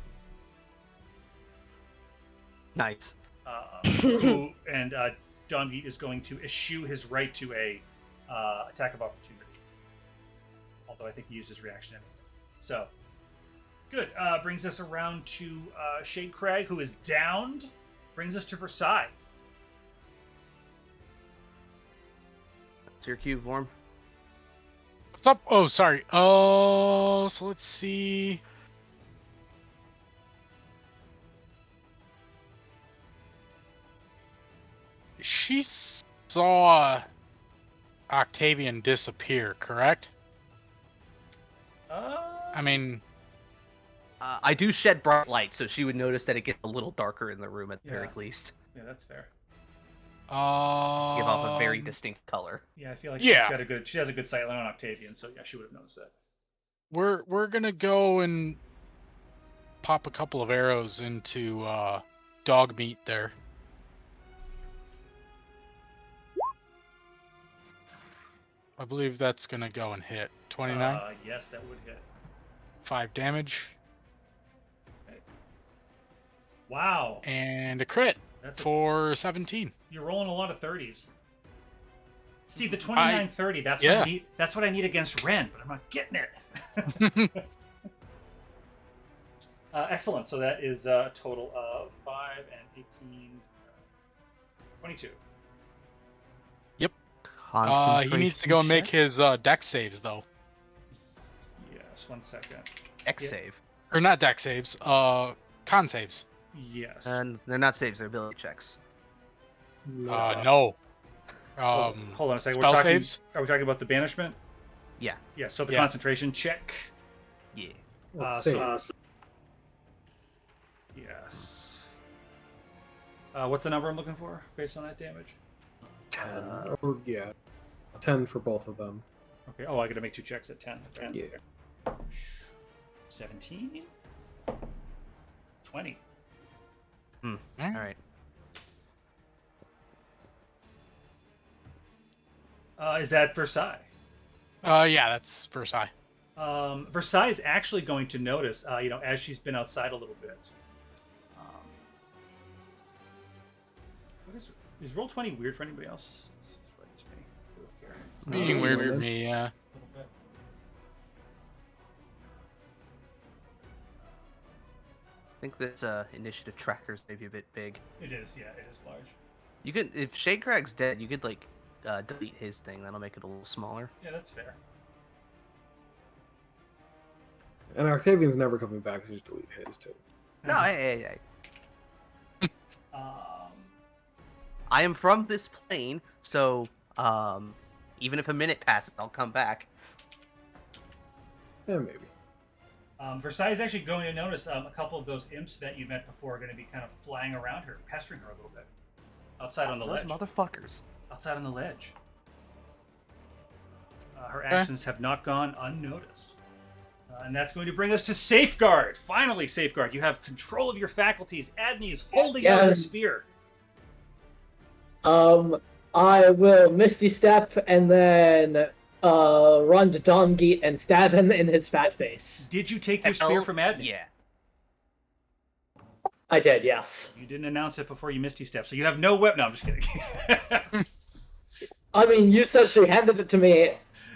S2: Nice.
S3: Domgeet is going to eschew his right to a attack of opportunity. Although I think he used his reaction anyway. So, good. Brings us around to Shade Crag, who is downed. Brings us to Versailles.
S2: It's your cue, Vorm.
S5: what's up? Oh, sorry. Oh, so let's see. She saw Octavian disappear, correct? I mean,
S2: I do shed bright light, so she would notice that it gets a little darker in the room at the very
S3: Yeah.
S2: least.
S3: Yeah, that's fair.
S2: Give off a very distinct color.
S3: Yeah, I feel like
S5: Yeah.
S3: she has a good sight line on Octavian, so yeah, she would have noticed that.
S5: we're gonna go and pop a couple of arrows into dog meat there. I believe that's gonna go and hit 29,
S3: Yes, that would hit.
S5: 5 damage,
S3: Wow.
S5: and a crit for 17.
S3: You're rolling a lot of 30s. See, the 29-30, that's what
S5: yeah.
S3: I need. That's what I need against Ren, but I'm not getting it. Excellent. So that is a total of 5 and 18, 22.
S5: He needs to go and make his dex saves though.
S3: Yes, 1 second.
S2: X
S3: Yeah.
S2: save.
S5: Or not deck saves. Con saves.
S3: Yes.
S2: And they're not saves, they're ability checks.
S5: No.
S3: Hold on a second.
S5: Spell
S3: We're talking,
S5: saves.
S3: Are we talking about the banishment?
S2: Yeah.
S3: Yeah. So the
S5: Yeah.
S3: concentration check.
S2: Yeah.
S4: Let's
S3: So-
S4: save.
S3: Yes. What's the number I'm looking for based on that damage?
S4: 10. Or, yeah. 10 for both of them.
S3: Okay. Oh, I got to make 2 checks at 10. Okay.
S4: Yeah.
S3: 17. 20.
S2: All right.
S3: Is that Versailles?
S5: Yeah, that's Versailles.
S3: Versailles is actually going to notice, as she's been outside a little bit. What is roll 20 weird for anybody else? It's just me. Here.
S5: Being weird for me, yeah.
S3: A little bit.
S2: I think this initiative tracker's maybe a bit big.
S3: It is, yeah, it is large.
S2: You could, if Shakrag's dead, you could like delete his thing. That'll make it a little smaller.
S3: Yeah, that's fair.
S4: And Octavian's never coming back, so just delete his too.
S2: No, hey.
S3: Um,
S2: I am from this plane, so even if a minute passes, I'll come back.
S4: Yeah, maybe.
S3: Versailles is actually going to notice a couple of those imps that you met before are going to be kind of flying around her, pestering her a little bit. Outside on the
S2: Those
S3: ledge.
S2: motherfuckers.
S3: Outside on the ledge. Her actions have not gone unnoticed. And that's going to bring us to Safeguard. Finally, Safeguard. You have control of your faculties. Adney is holding out her spear.
S1: I will Misty Step and then run to Domgeet and stab him in his fat face.
S3: Did you take your spear from Adney?
S2: Yeah.
S1: I did, yes.
S3: You didn't announce it before you Misty Step, so you have no weapon. No, I'm just kidding.
S1: I mean, you said she handed it to me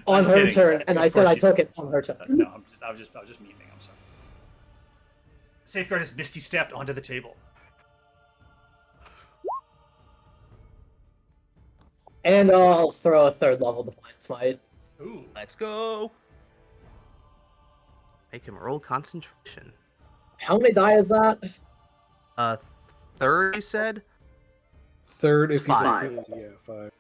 S1: on
S3: I'm
S1: her
S3: kidding.
S1: turn, and
S3: Of
S1: I said
S3: course
S1: I
S3: you
S1: took
S3: did.
S1: it on her turn.
S3: No, I was just memeing. I'm sorry. Safeguard has Misty Stepped onto the table.
S1: And I'll throw a 3rd level Defiant Smite.
S3: Ooh.
S2: Let's go. Make him roll concentration.
S1: How many die is that?
S2: 3rd, you said?
S4: 3rd if he's
S1: Five.
S4: yeah, 5.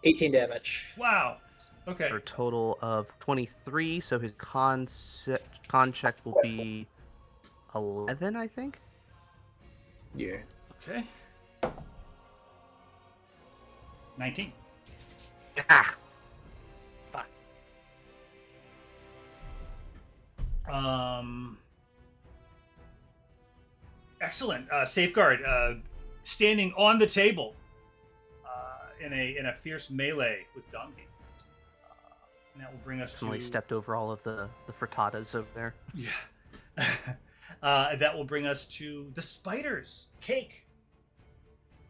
S1: $18 damage.
S3: Wow. Okay.
S2: For a total of 23, so his con check will be 11, I think?
S4: Yeah.
S3: Okay. 19.
S2: Ah!
S3: Excellent. Safeguard standing on the table in a fierce melee with Donkey. And that will bring us
S2: Definitely
S3: to
S2: stepped over all of the frittatas over there.
S3: yeah. That will bring us to the spiders. Cake.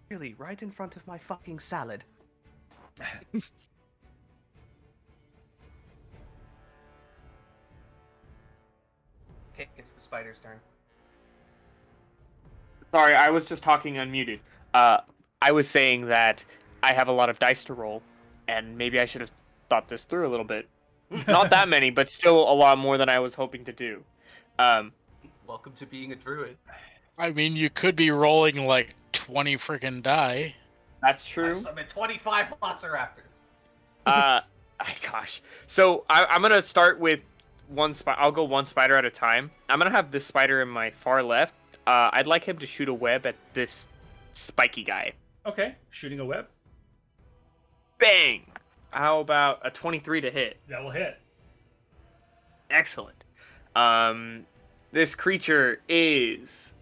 S2: Really, right in front of my fucking salad. Okay, it's the spider's turn.
S7: Sorry, I was just talking unmuted. I was saying that I have a lot of dice to roll, and maybe I should have thought this through a little bit. Not that many, but still a lot more than I was hoping to do.
S2: Welcome to being a druid.
S5: I mean, you could be rolling like 20 freaking die.
S7: That's true.
S2: I'm at 25 velociraptors.
S7: Gosh. So I'm gonna start with one spider. I'll go one spider at a time. I'm gonna have this spider in my far left. I'd like him to shoot a web at this spiky guy.
S3: Okay. Shooting a web.
S7: Bang! How about a 23 to hit?
S3: That will hit.
S7: Excellent. This creature is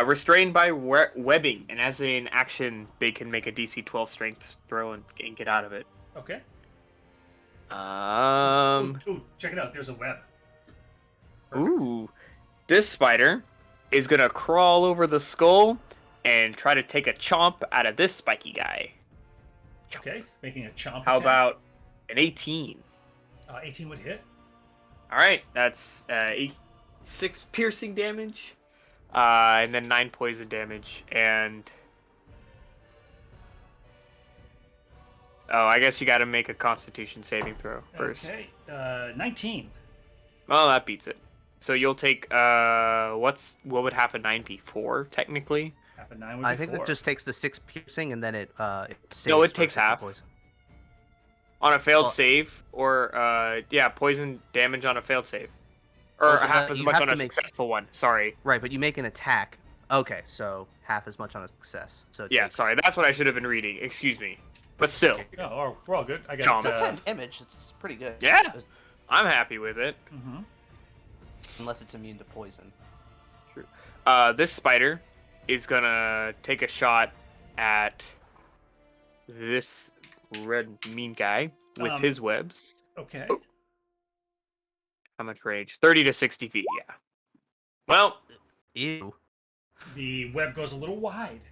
S7: restrained by webbing, and as an action, they can make a DC 12 strength throw and get out of it.
S3: Okay.
S7: Ooh,
S3: Check it out. There's a web.
S7: Ooh. This spider is gonna crawl over the skull and try to take a chomp out of this spiky guy.
S3: Okay. Making a chomp
S7: How
S3: attack.
S7: about an 18?
S3: 18 would hit.
S7: All right, that's 6 piercing damage, and then 9 poison damage, and Oh, I guess you got to make a Constitution saving throw first.
S3: Okay, 19.
S7: Well, that beats it. So you'll take what would half a 9 be? 4 technically.
S3: Half a 9 would be
S2: I think
S3: 4.
S2: that just takes the 6 piercing and then it saves
S7: No, it
S2: for
S7: takes
S2: 50
S7: half.
S2: poison.
S7: On a failed
S2: Well-
S7: save, or poison damage on a failed save, or
S2: Well,
S7: half as
S2: you
S7: much
S2: have
S7: on
S2: to
S7: a
S2: make-
S7: successful one. Sorry.
S2: Right, but you make an attack. Okay, so half as much on a success. So it
S7: Yeah,
S2: takes-
S7: sorry. That's what I should have been reading. Excuse me. But still,
S3: Oh, we're all good. I got
S7: Jump.
S2: Still 10 damage. It's pretty good.
S7: Yeah. I'm happy with it.
S2: Unless it's immune to poison.
S7: This spider is gonna take a shot at this red mean guy with his webs.
S3: Okay.
S7: Oh. How much range? 30 to 60 feet. Yeah. Well,
S2: Ew.
S3: The web goes a little wide.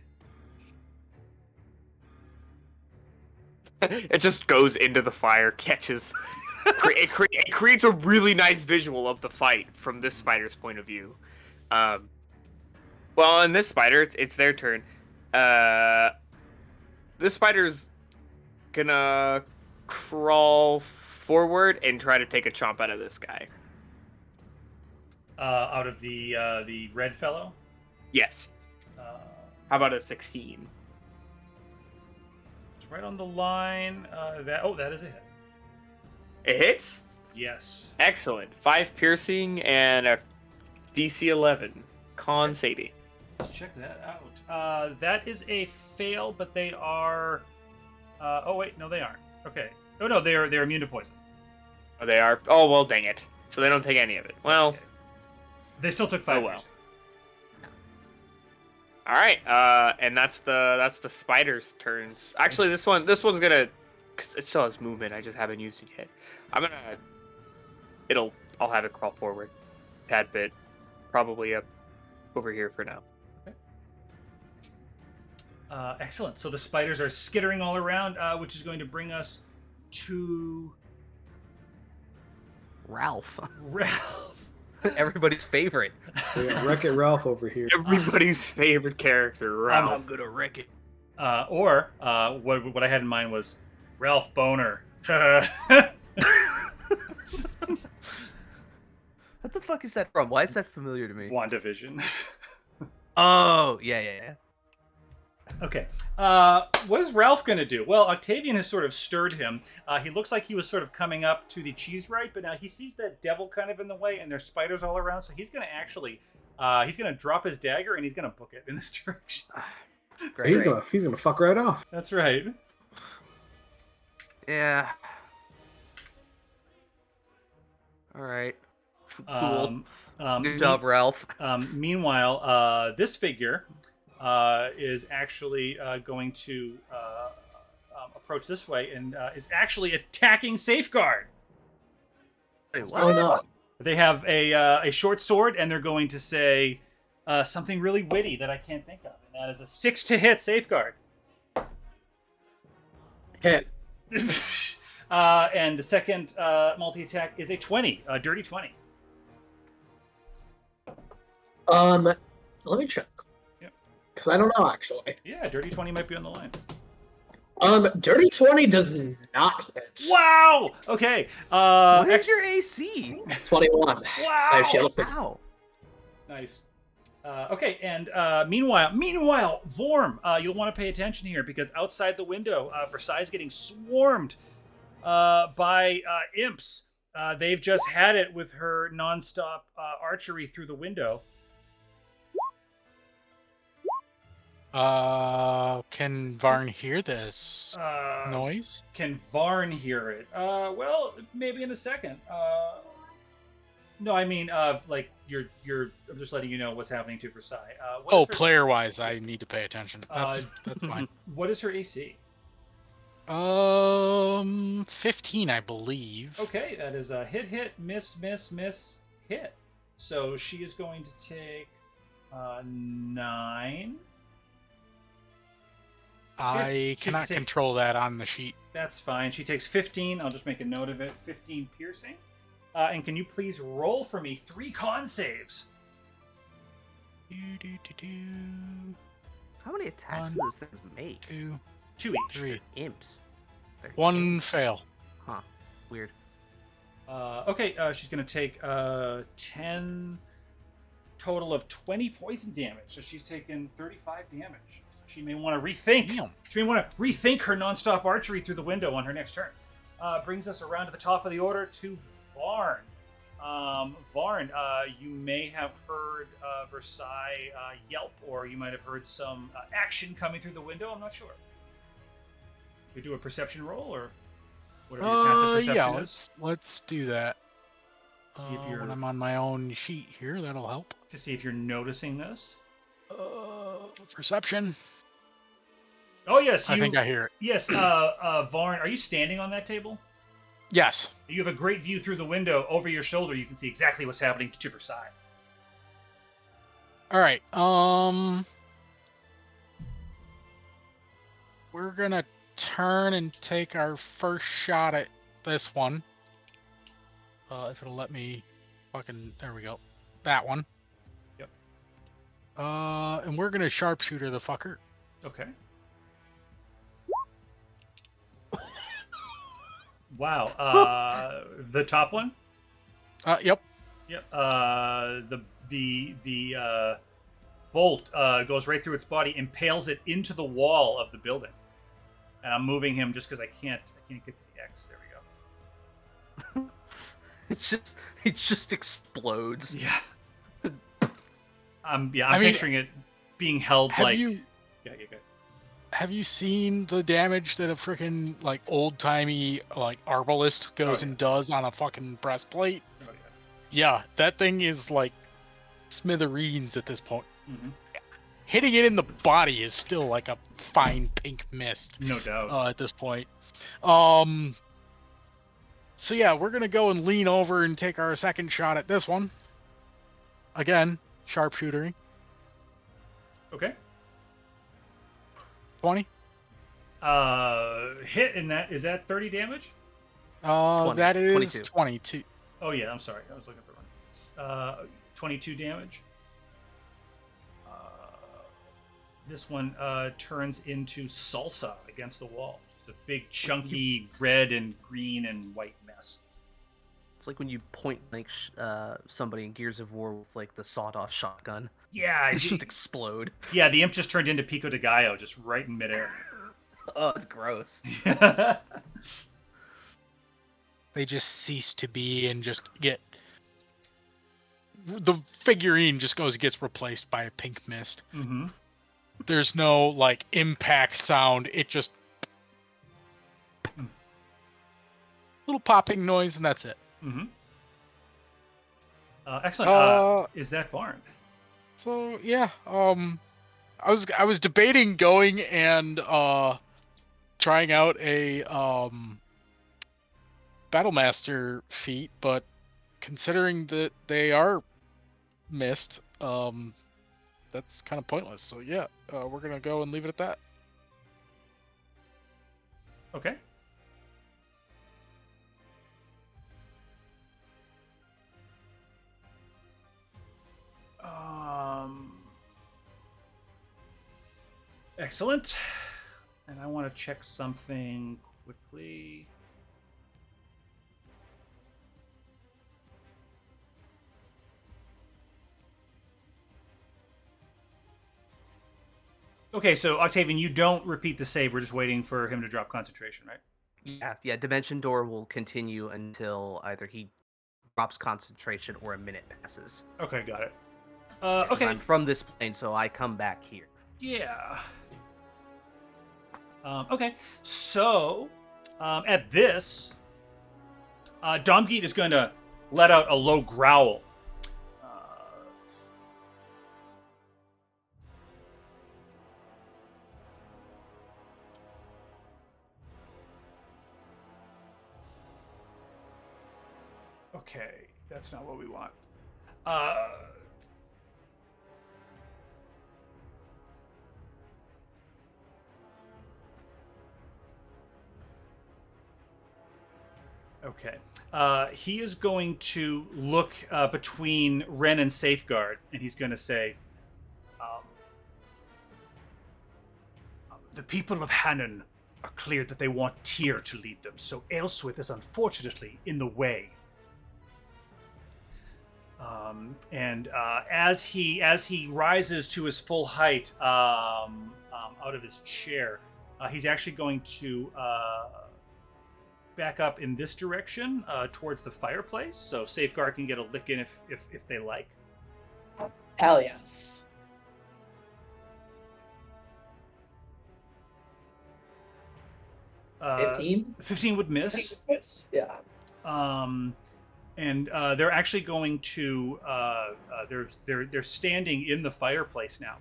S7: it just goes into the fire, catches. It creates a really nice visual of the fight from this spider's point of view. Well, in this spider, it's their turn. This spider's gonna crawl forward and try to take a chomp out of this guy.
S3: Out of the red fellow.
S7: Yes. How about a 16?
S3: It's right on the line. That is a hit.
S7: It hits?
S3: Yes.
S7: Excellent. 5 piercing and a DC 11 con saving.
S3: Let's check that out. That is a fail, but they are. Oh wait, no, they aren't. Okay. Oh no, they're immune to poison.
S7: Oh, they are. Oh well, dang it. So they don't take any of it. Well,
S3: Okay. They still took 5.
S7: Oh, well.
S3: piercing.
S7: all right. And that's the spider's turns. Actually, this one's gonna. Cause it still has movement. I just haven't used it yet. I'll have it crawl forward, tad bit, probably up over here for now.
S3: Excellent. So the spiders are skittering all around, which is going to bring us to
S2: Ralph.
S3: Ralph.
S2: Everybody's favorite.
S4: We got Wreck-It Ralph over here.
S7: Everybody's favorite character, Ralph.
S2: gonna wreck it.
S3: Or what I had in mind was Ralph Boner.
S2: What the fuck is that from? Why is that familiar to me?
S3: WandaVision.
S2: Oh, yeah.
S3: Okay. What is Ralph going to do? Well, Octavian has sort of stirred him. He looks like he was sort of coming up to the Cheesewright, but now he sees that devil kind of in the way, and there's spiders all around, so he's going to actually... he's going to drop his dagger, and he's going to book it in this direction.
S2: Great.
S4: He's gonna fuck right off.
S3: That's right.
S2: Yeah. All right. Cool. Good job, Ralph.
S3: Meanwhile, this figure is actually going to approach this way and is actually attacking Safeguard.
S2: Wait, what?
S1: Oh no.
S3: They have a short sword, and they're going to say something really witty that I can't think of, and that is a 6 to hit Safeguard.
S1: Hit.
S3: And the second multi-attack is a 20, a dirty 20.
S1: Let me check.
S3: Yep.
S1: Because I don't know actually.
S3: Yeah, dirty 20 might be on the line.
S1: Dirty 20 does not hit.
S3: Wow. Okay.
S2: What is your AC?
S1: 21.
S3: Wow.
S1: So shield.
S2: Wow.
S3: Nice. Okay, and meanwhile, Vorm, you'll want to pay attention here because outside the window, Versailles is getting swarmed by imps. They've just had it with her nonstop archery through the window.
S5: Can Varn hear this noise?
S3: Can Varn hear it? Well, maybe in a second. No, I mean, like you're. I'm just letting you know what's happening to Versailles. What is her-
S5: Player-wise, I need to pay attention. That's fine.
S3: What is her AC?
S5: 15, I believe.
S3: Okay, that is a hit, miss, hit. So she is going to take 9.
S5: I
S3: She
S5: cannot
S3: take-
S5: control that on the sheet.
S3: That's fine. She takes 15. I'll just make a note of it. 15 piercing. And can you please roll for me 3 con saves?
S2: How many attacks do
S5: One,
S2: those things make?
S5: 2,
S3: 2 each.
S5: 3.
S2: Imps. There you
S5: One
S2: go.
S5: fail.
S2: Huh. Weird.
S3: Okay, she's going to take 10 total of 20 poison damage. So she's taken 35 damage. So she may want to rethink.
S5: Damn.
S3: She may want to rethink her nonstop archery through the window on her next turn. Brings us around to the top of the order to Varn. Varn, you may have heard Versailles yelp, or you might have heard some action coming through the window. I'm not sure. You do a perception roll, or whatever your passive perception
S5: Yeah,
S3: is.
S5: let's do that.
S3: See if you're
S5: When I'm on my own sheet here, that'll help.
S3: to see if you're noticing this.
S5: Perception.
S3: Oh yes,
S5: I think I hear it.
S3: Yes, Varn, are you standing on that table?
S5: Yes.
S3: You have a great view through the window. Over your shoulder, you can see exactly what's happening to Versailles.
S5: All right. We're gonna turn and take our first shot at this one. If it'll let me, there we go. That one.
S3: Yep.
S5: And we're gonna sharpshooter the fucker.
S3: Okay. Wow. The top one.
S5: Yep.
S3: Yep. The bolt goes right through its body, impales it into the wall of the building. And I'm moving him just because I can't get to the X. There we go.
S2: It just explodes.
S3: Yeah. I'm
S5: I mean,
S3: picturing it being held
S5: Have
S3: like.
S5: you
S3: Yeah, yeah, good.
S5: have you seen the damage that a freaking like old timey like arbalist goes
S3: Oh, yeah.
S5: and does on a fucking breastplate?
S3: Oh,
S5: Yeah, that thing is like smithereens at this point.
S3: yeah. Mm-hmm.
S5: Hitting it in the body is still like a fine pink mist.
S3: No doubt.
S5: At this point. So yeah, we're gonna go and lean over and take our second shot at this one. Again, sharpshooter.
S3: Okay.
S5: 20.
S3: Hit in that is that 30 damage?
S2: 20,
S5: That is
S2: 22.
S5: 22.
S3: Oh yeah, I'm sorry. I was looking at the wrong. 22 damage. This one turns into salsa against the wall. Just a big, chunky red and green and white mess.
S2: It's like when you point like somebody in Gears of War with like the sawed-off shotgun.
S3: Yeah,
S2: It just explode.
S3: yeah. The imp just turned into Pico de Gallo, just right in midair.
S2: Oh, it's gross.
S5: They just cease to be and just get the figurine just gets replaced by a pink mist.
S3: Mm-hmm.
S5: There's no like impact sound. It just little popping noise and that's it.
S3: Mm-hmm. Excellent. Is that Varn?
S5: So yeah, I was debating going and trying out a Battlemaster feat, but considering that they are missed, that's kind of pointless. So yeah, we're gonna go and leave it at that.
S3: Okay. Excellent. And I want to check something quickly. Okay, so Octavian, you don't repeat the save. We're just waiting for him to drop concentration, right?
S2: Yeah. Dimension Door will continue until either he drops concentration or a minute passes.
S3: Okay, got it.
S2: 'Cause
S3: Okay.
S2: I'm from this plane, so I come back here.
S3: Yeah. Okay, so at this, Domgeet is going to let out a low growl. Okay, that's not what we want. Okay. He is going to look between Ren and Safeguard, and he's going to say, the people of Hannon are clear that they want Tyr to lead them, so Aelswith is unfortunately in the way. As he rises to his full height out of his chair, he's actually going to back up in this direction towards the fireplace, so Safeguard can get a lick in if they like.
S1: Hell yes. 15?
S3: 15 would miss.
S1: Yeah.
S3: And they're actually going to they're standing in the fireplace now.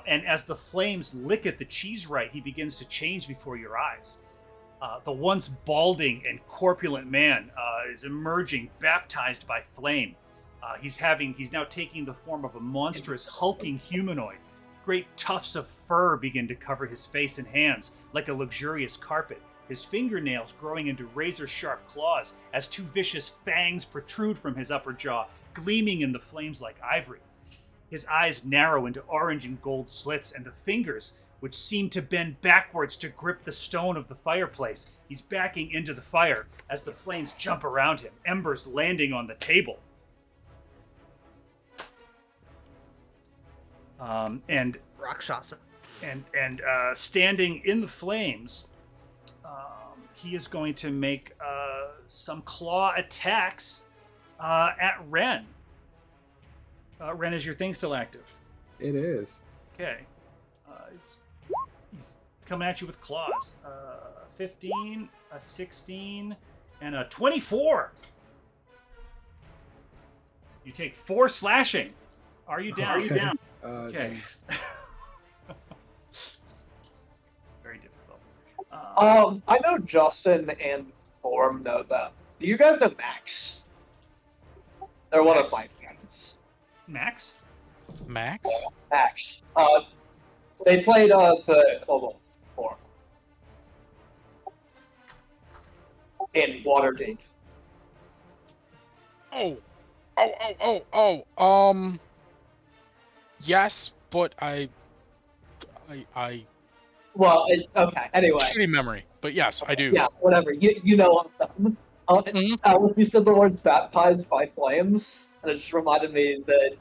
S3: And as the flames lick at the Cheesewright, he begins to change before your eyes. The once balding and corpulent man is emerging, baptized by flame. He's now taking the form of a monstrous, hulking humanoid. Great tufts of fur begin to cover his face and hands like a luxurious carpet. His fingernails growing into razor-sharp claws as two vicious fangs protrude from his upper jaw, gleaming in the flames like ivory. His eyes narrow into orange and gold slits, and the fingers, which seem to bend backwards to grip the stone of the fireplace. He's backing into the fire as the flames jump around him, embers landing on the table. And
S2: Rakshasa.
S3: And standing in the flames, he is going to make some claw attacks at Ren. Ren, is your thing still active?
S4: It is.
S3: Okay. He's coming at you with claws. 15, a 16, and a 24. You take 4 slashing. Are you down?
S4: Okay.
S3: Are you down? Okay. Very difficult.
S1: I know Justin and Form know them. Do you guys know Max? They're one of my friends.
S3: Max?
S5: Max?
S1: Max. They played the Global Forum in Waterdeep.
S5: Yes, but I.
S1: Well, okay. Anyway.
S5: Shitty memory, but yes, I do.
S1: Yeah, whatever. You know of them. Alice, you said the words "baptized by flames," and it just reminded me that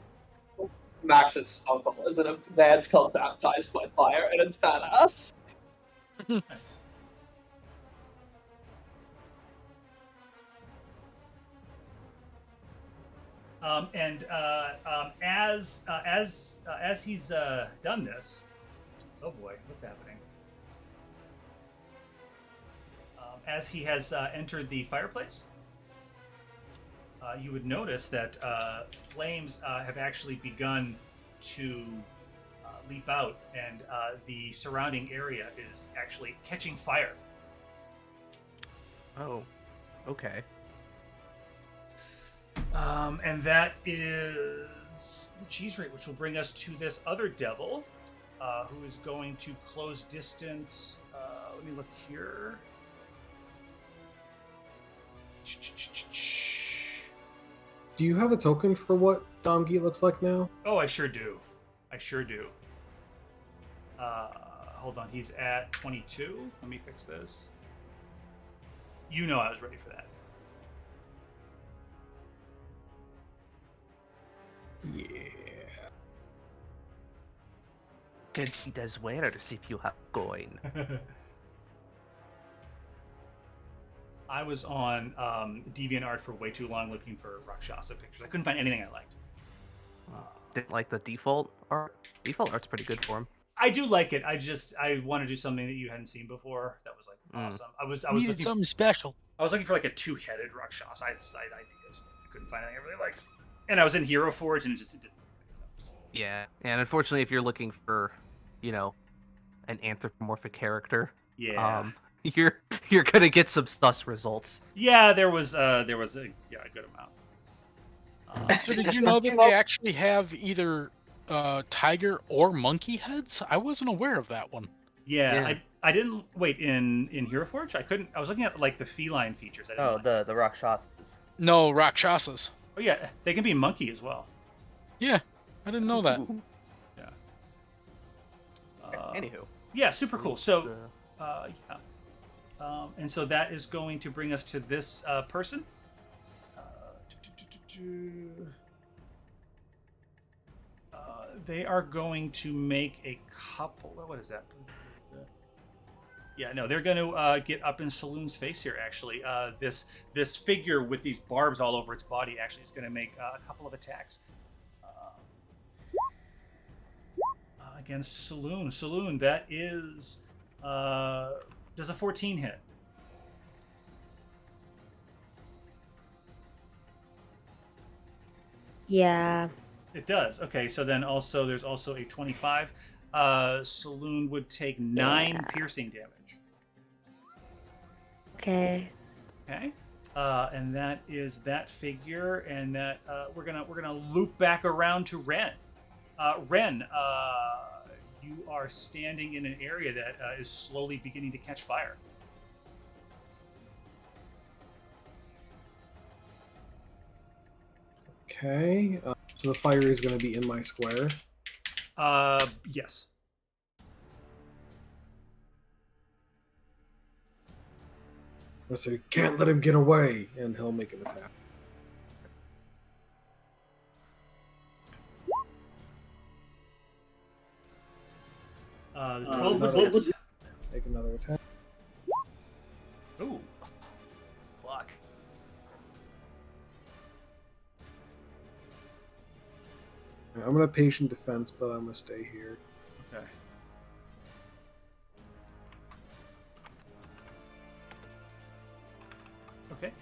S1: Max's uncle is in a band called "Baptized by Fire," and it's badass.
S3: Nice. As he's done this, oh boy, what's happening? As he has entered the fireplace, you would notice that flames have actually begun to leap out, and the surrounding area is actually catching fire.
S2: Oh, okay.
S3: And that is the Cheesewright, which will bring us to this other devil, who is going to close distance. Let me look here.
S4: Do you have a token for what Domgi looks like now?
S3: Oh, I sure do. Hold on, he's at 22. Let me fix this. You know I was ready for that.
S4: Yeah.
S2: Can he does where to see if you have coin?
S3: I was on DeviantArt for way too long looking for Rakshasa pictures. I couldn't find anything I liked.
S2: Didn't like the default art. Default art's pretty good for him.
S3: I do like it. I want to do something that you hadn't seen before. That was like awesome. I was looking
S5: something special.
S3: I was looking for like a 2-headed Rakshasa. I had side ideas, but I couldn't find anything I really liked. And I was in Hero Forge, and it didn't. So.
S2: Yeah, and unfortunately, if you're looking for, an anthropomorphic character,
S3: Yeah.
S2: you're gonna get some sus results.
S3: Yeah, there was a good amount.
S5: So did you know that they actually have either tiger or monkey heads? I wasn't aware of that one.
S3: Yeah. I didn't wait in Hero Forge. I couldn't. I was looking at like the feline features.
S2: The Rakshasas.
S5: No, Rakshasas.
S3: Oh yeah, they can be monkey as well.
S5: Yeah, I didn't know that.
S3: Yeah.
S2: Anywho.
S3: Yeah, super cool. So Yeah. And so that is going to bring us to this person. They are going to make a couple. What is that? Yeah, no, they're going to get up in Saloon's face here. Actually, this figure with these barbs all over its body actually is going to make a couple of attacks against Saloon. Saloon, that is does a 14 hit?
S8: Yeah.
S3: It does. Okay, so then also there's also a 25. Saloon would take 9
S8: Yeah.
S3: piercing damage.
S8: Okay.
S3: Okay, and that is that figure, and that we're gonna loop back around to Ren. Ren, you are standing in an area that is slowly beginning to catch fire.
S4: Okay. So the fire is going to be in my square.
S3: Yes.
S4: Let's say, can't let him get away, and he'll make an attack.
S3: The 12 would miss.
S4: Make another attack.
S3: Ooh.
S2: Fuck.
S4: I'm going to patient defense, but I'm going to stay here.
S3: Okay. Okay.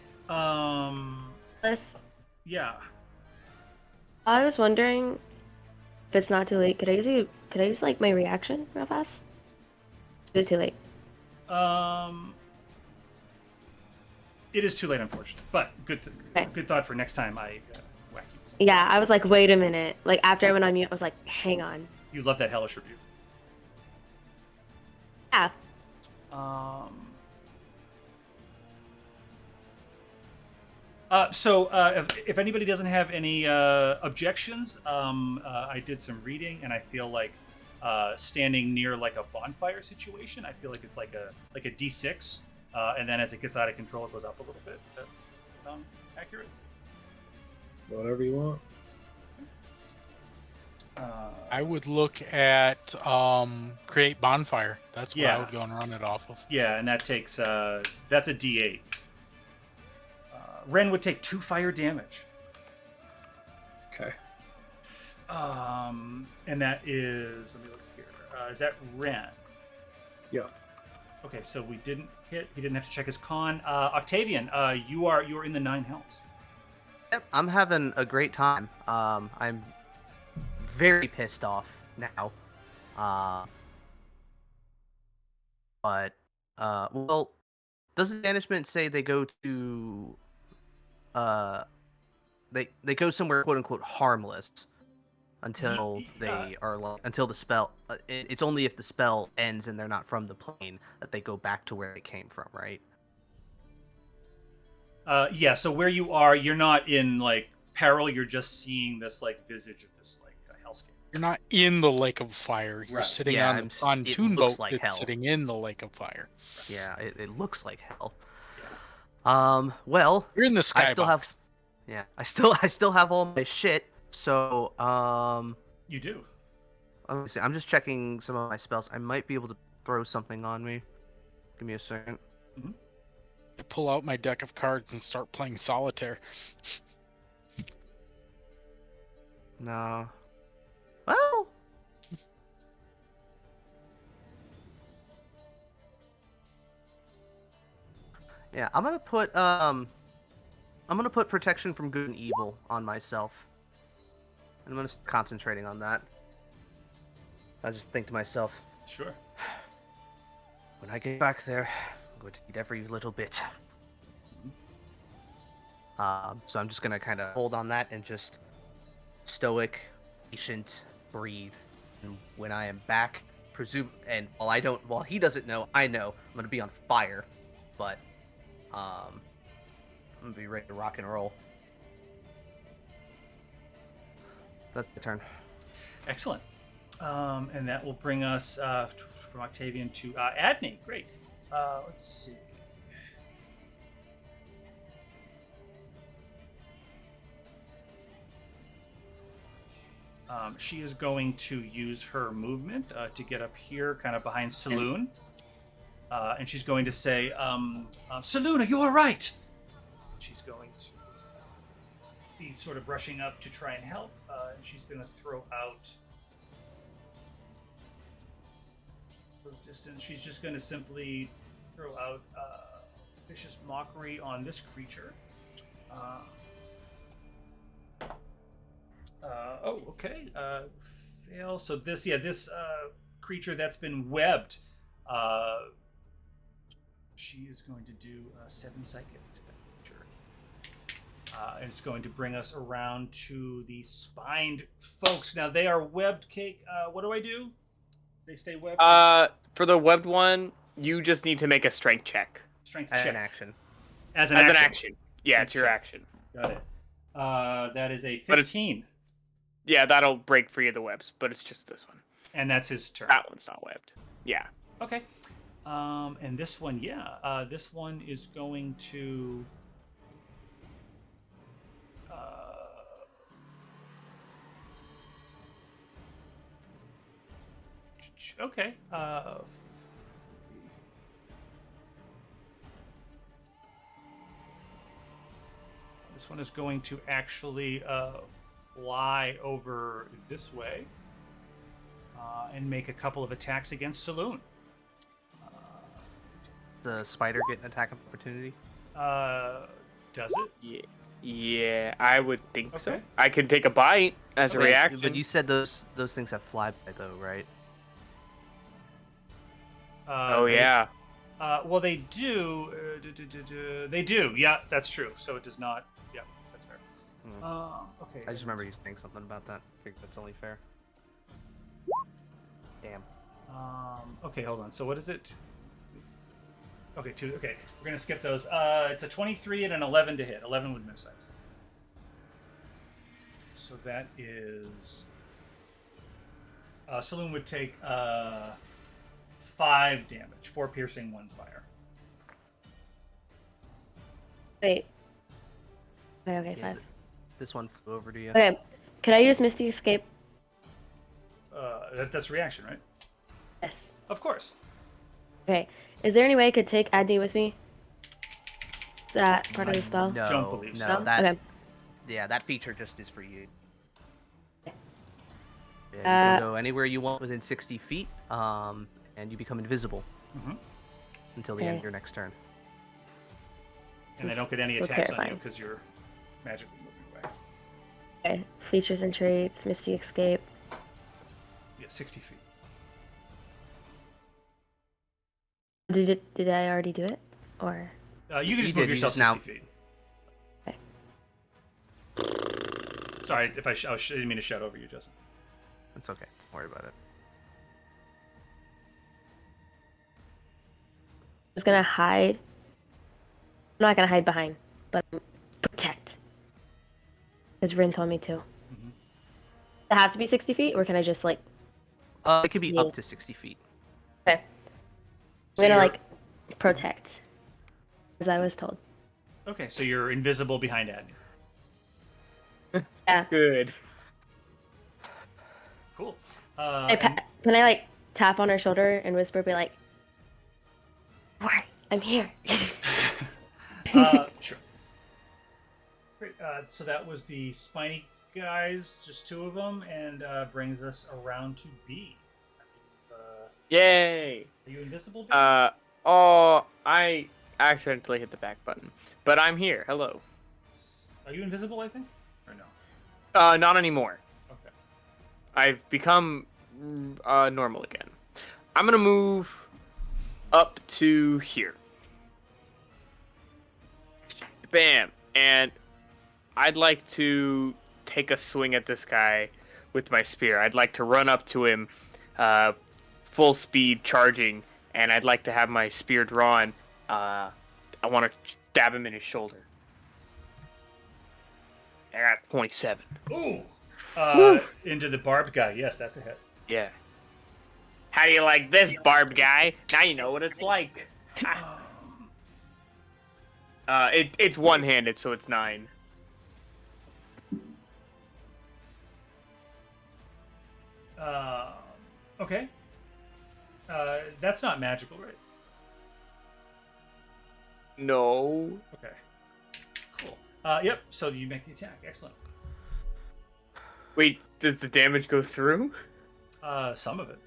S8: Liz,
S3: Yeah.
S8: I was wondering if it's not too late. Could I use like my reaction real fast? Is it too late?
S3: It is too late, unfortunately. But
S8: Okay.
S3: good thought for next time I whack you.
S8: Yeah, I was like, wait a minute. Like after I went on mute, I was like, hang on.
S3: You love that hellish review.
S8: Yeah.
S3: If anybody doesn't have any objections, I did some reading, and I feel like standing near like a bonfire situation, I feel like it's like a D6, and then as it gets out of control, it goes up a little bit. Is that accurate?
S4: Whatever you want.
S5: I would look at create bonfire. That's what I
S3: Yeah.
S5: would go and run it off of.
S3: Yeah, and that takes that's a D8. Ren would take 2 fire damage.
S4: Okay.
S3: And that is, let me look here. Is that Ren?
S4: Yeah.
S3: Okay, so we didn't hit. He didn't have to check his con. Octavian, you're in the 9 hells.
S2: Yep, I'm having a great time. I'm very pissed off now. Well, doesn't management say they go to they go somewhere quote unquote harmless until they are like until the spell it's only if the spell ends and they're not from the plane that they go back to where they came from, right?
S3: Yeah, so where you are, you're not in like peril. You're just seeing this like visage of this like hellscape.
S5: You're not in the lake of fire. You're
S3: Right.
S5: sitting
S2: Yeah,
S5: on
S2: it
S5: the pontoon
S2: looks
S5: boat
S2: like
S5: that's
S2: hell.
S5: sitting in the lake of fire.
S2: Yeah, it looks like hell.
S3: Yeah.
S2: Well,
S5: You're in the
S2: I still
S5: skybox.
S2: have I still have all my shit. So,
S3: You do.
S2: let me see. I'm just checking some of my spells. I might be able to throw something on me. Give me a second.
S5: I pull out my deck of cards and start playing solitaire.
S2: No. Well. Yeah, I'm gonna put protection from good and evil on myself. And I'm gonna start concentrating on that. I just think to myself,
S3: Sure.
S2: when I get back there, I'm going to need every little bit. So I'm just gonna kind of hold on that and just stoic, patient, breathe. And when I am back, while he doesn't know, I know I'm gonna be on fire, but I'm gonna be ready to rock and roll. That's the turn.
S3: Excellent. And that will bring us from Octavian to Adney. Great. Let's see. She is going to use her movement to get up here, kind of behind Saloon. And she's going to say, Saloon, are you all right? She's going to be sort of rushing up to try and help. And she's going to throw out close distance. She's just going to simply throw out vicious mockery on this creature. Okay. Fail. So this creature that's been webbed. She is going to do 7 psychic to that creature. And it's going to bring us around to the spined folks. Now they are webbed. Cake. What do I do? They stay webbed.
S7: For the webbed one, you just need to make a strength check.
S3: Strength
S2: As
S3: check.
S2: an action.
S3: As an
S7: As
S3: action.
S7: an action. Yeah,
S3: Strength
S7: it's your
S3: check.
S7: action.
S3: Got it. That is a
S7: But it's-
S3: 15.
S7: Yeah, that'll break free of the webs, but it's just this one.
S3: And that's his turn.
S7: That one's not webbed. Yeah.
S3: Okay. And this one, this one is going to. Okay. This one is going to actually fly over this way and make a couple of attacks against Saloon.
S2: The spider get an attack of opportunity?
S3: Does it?
S7: Yeah, I would think so.
S3: Okay.
S7: I can take a bite as a
S2: Wait,
S7: reaction.
S2: But you said those things have flyby though, right?
S7: Oh
S3: They-
S7: yeah.
S3: Well, they do. They do. Yeah, that's true. So it does not. Yeah, that's fair. Okay.
S2: I just remember you saying something about that. I think that's only fair. Damn.
S3: Okay, hold on. So what is it? Okay, 2. Okay, we're gonna skip those. It's a 23 and an 11 to hit. 11 would miss us. So that is. Saloon would take 5 damage, 4 piercing, 1 fire.
S8: Wait. Okay,
S2: Yeah,
S8: 5.
S2: This one flew over to you.
S8: Okay, could I use Misty Escape?
S3: That's reaction, right?
S8: Yes.
S3: Of course.
S8: Okay. Is there any way I could take Adney with me? That part of the spell?
S2: No,
S3: Don't believe
S2: no,
S3: so.
S8: No?
S2: that
S8: Okay.
S2: yeah, that feature just is for you.
S8: Okay.
S2: Yeah, you can go anywhere you want within 60 feet, and you become invisible
S3: Mhm.
S2: until the end
S8: Okay.
S2: of your next turn.
S3: And they don't get any
S8: So
S3: attacks on you
S8: terrifying.
S3: because you're magically moving away.
S8: Okay. Features and traits, Misty Escape.
S3: Yeah, 60 feet.
S8: Did I already do it? Or
S3: You can just
S2: You
S3: move
S2: did, you
S3: yourself
S2: just
S3: 60 feet.
S8: Okay.
S3: Sorry, if I didn't mean to shout over you, Justin.
S2: It's okay. Don't worry about it.
S8: I'm just gonna hide. I'm not gonna hide behind, but protect. Because Rin told me to.
S3: Mhm.
S8: Does it have to be 60 feet, or can I just like?
S2: It could be
S8: Yeah.
S2: up to 60 feet.
S8: Okay.
S3: So
S8: I'm gonna
S3: you're-
S8: like protect, as I was told.
S3: Okay, so you're invisible behind Adney.
S8: Yeah.
S7: Good.
S3: Cool.
S8: Can I like tap on her shoulder and whisper, be like, "Alright, I'm here."
S3: Sure. Great. So that was the spiny guys, just 2 of them, and brings us around to B.
S7: Yay.
S3: Are you invisible? B?
S7: Oh, I accidentally hit the back button, but I'm here. Hello.
S3: Are you invisible? I think, or no?
S7: Not anymore.
S3: Okay.
S7: I've become normal again. I'm gonna move up to here. Bam. And I'd like to take a swing at this guy with my spear. I'd like to run up to him, full speed charging, and I'd like to have my spear drawn. I want to stab him in his shoulder. I got 27.
S3: Ooh. Into the barbed guy. Yes, that's a hit.
S7: Yeah. How do you like this, barbed guy? Now you know what it's like. It's one-handed, so it's 9.
S3: Okay. That's not magical, right?
S7: No.
S3: Okay. Cool. Yep. So you make the attack. Excellent.
S7: Wait, does the damage go through?
S3: Some of it.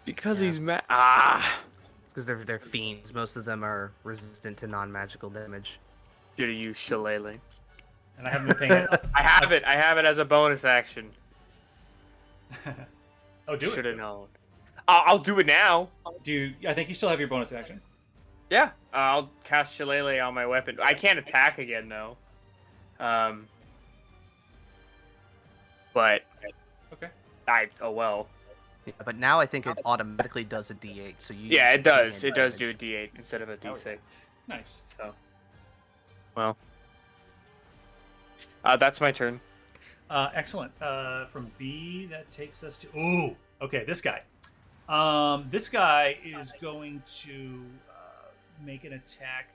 S7: Because
S2: Yeah.
S7: he's Ah.
S2: Because they're fiends. Most of them are resistant to non-magical damage.
S7: Should have used Shillelagh.
S3: And I haven't been paying.
S7: I have it. I have it as a bonus action.
S3: Oh, do
S7: Should
S3: it.
S7: have known. I'll do it now.
S3: I think you still have your bonus action.
S7: Yeah. I'll cast Shillelagh on my weapon. I can't attack again though. But
S3: Okay.
S7: oh well.
S2: Yeah, but now I think it automatically does a D8. So you.
S7: Yeah, it does.
S2: gain
S7: It does
S2: damage.
S7: do a D8 instead of a D6.
S3: Nice.
S7: So. Well. That's my turn.
S3: Excellent. From B, that takes us to. Ooh. Okay, this guy. This guy is going to make an attack.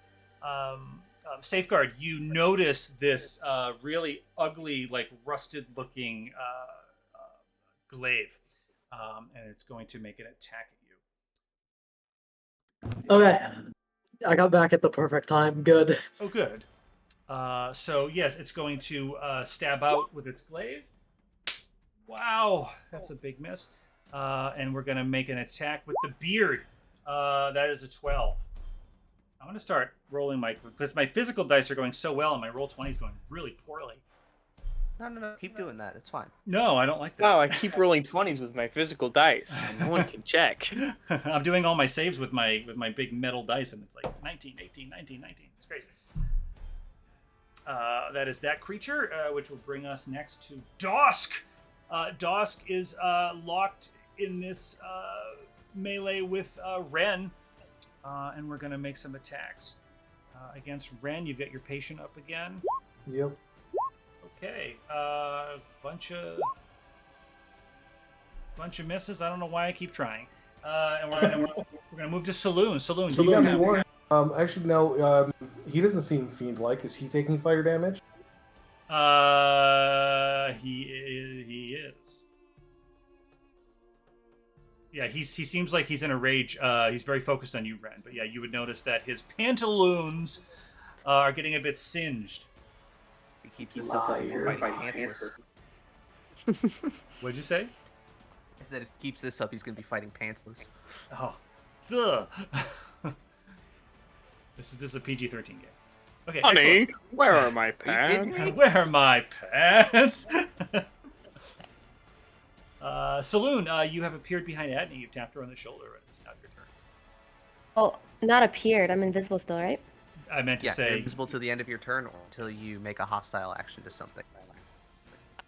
S3: Safeguard, you notice this really ugly, like rusted-looking glaive, and it's going to make an attack at you.
S1: Okay. I got back at the perfect time. Good.
S3: Oh, good. So yes, it's going to stab out with its glaive. Wow, that's a big miss. And we're going to make an attack with the beard. That is a 12. I'm going to start rolling because my physical dice are going so well and my roll 20 is going really poorly.
S2: No. Keep doing that. It's fine.
S3: No, I don't like that.
S7: Wow, I keep rolling 20s with my physical dice. No one can check.
S3: I'm doing all my saves with my big metal dice, and it's like 19, 18, 19, 19. It's great. That is that creature, which will bring us next to Dosk. Dosk is locked in this melee with Ren, and we're going to make some attacks. Against Ren, you've got your patient up again.
S4: Yep.
S3: Okay, bunch of misses. I don't know why I keep trying. And we're gonna move to Saloon. Saloon,
S4: So
S3: you
S4: you got
S3: have
S4: more. Actually, no. He doesn't seem fiend-like. Is he taking fire damage?
S3: He is. Yeah, he seems like he's in a rage. He's very focused on you, Ren. But yeah, you would notice that his pantaloons are getting a bit singed.
S2: He keeps this up. He's gonna be fighting pantsless.
S3: What'd you say?
S2: I said if he keeps this up, he's gonna be fighting pantsless.
S3: Oh, duh. This is a PG-13 game. Okay,
S7: Honey, where are my pants?
S3: excellent. Where are my pants? Saloon, you have appeared behind Adney. You've tapped her on the shoulder. It's now your turn.
S8: Oh, not appeared. I'm invisible still, right?
S3: I meant to
S2: Yeah, you're
S3: say.
S2: invisible to the end of your turn or until you make a hostile action to something.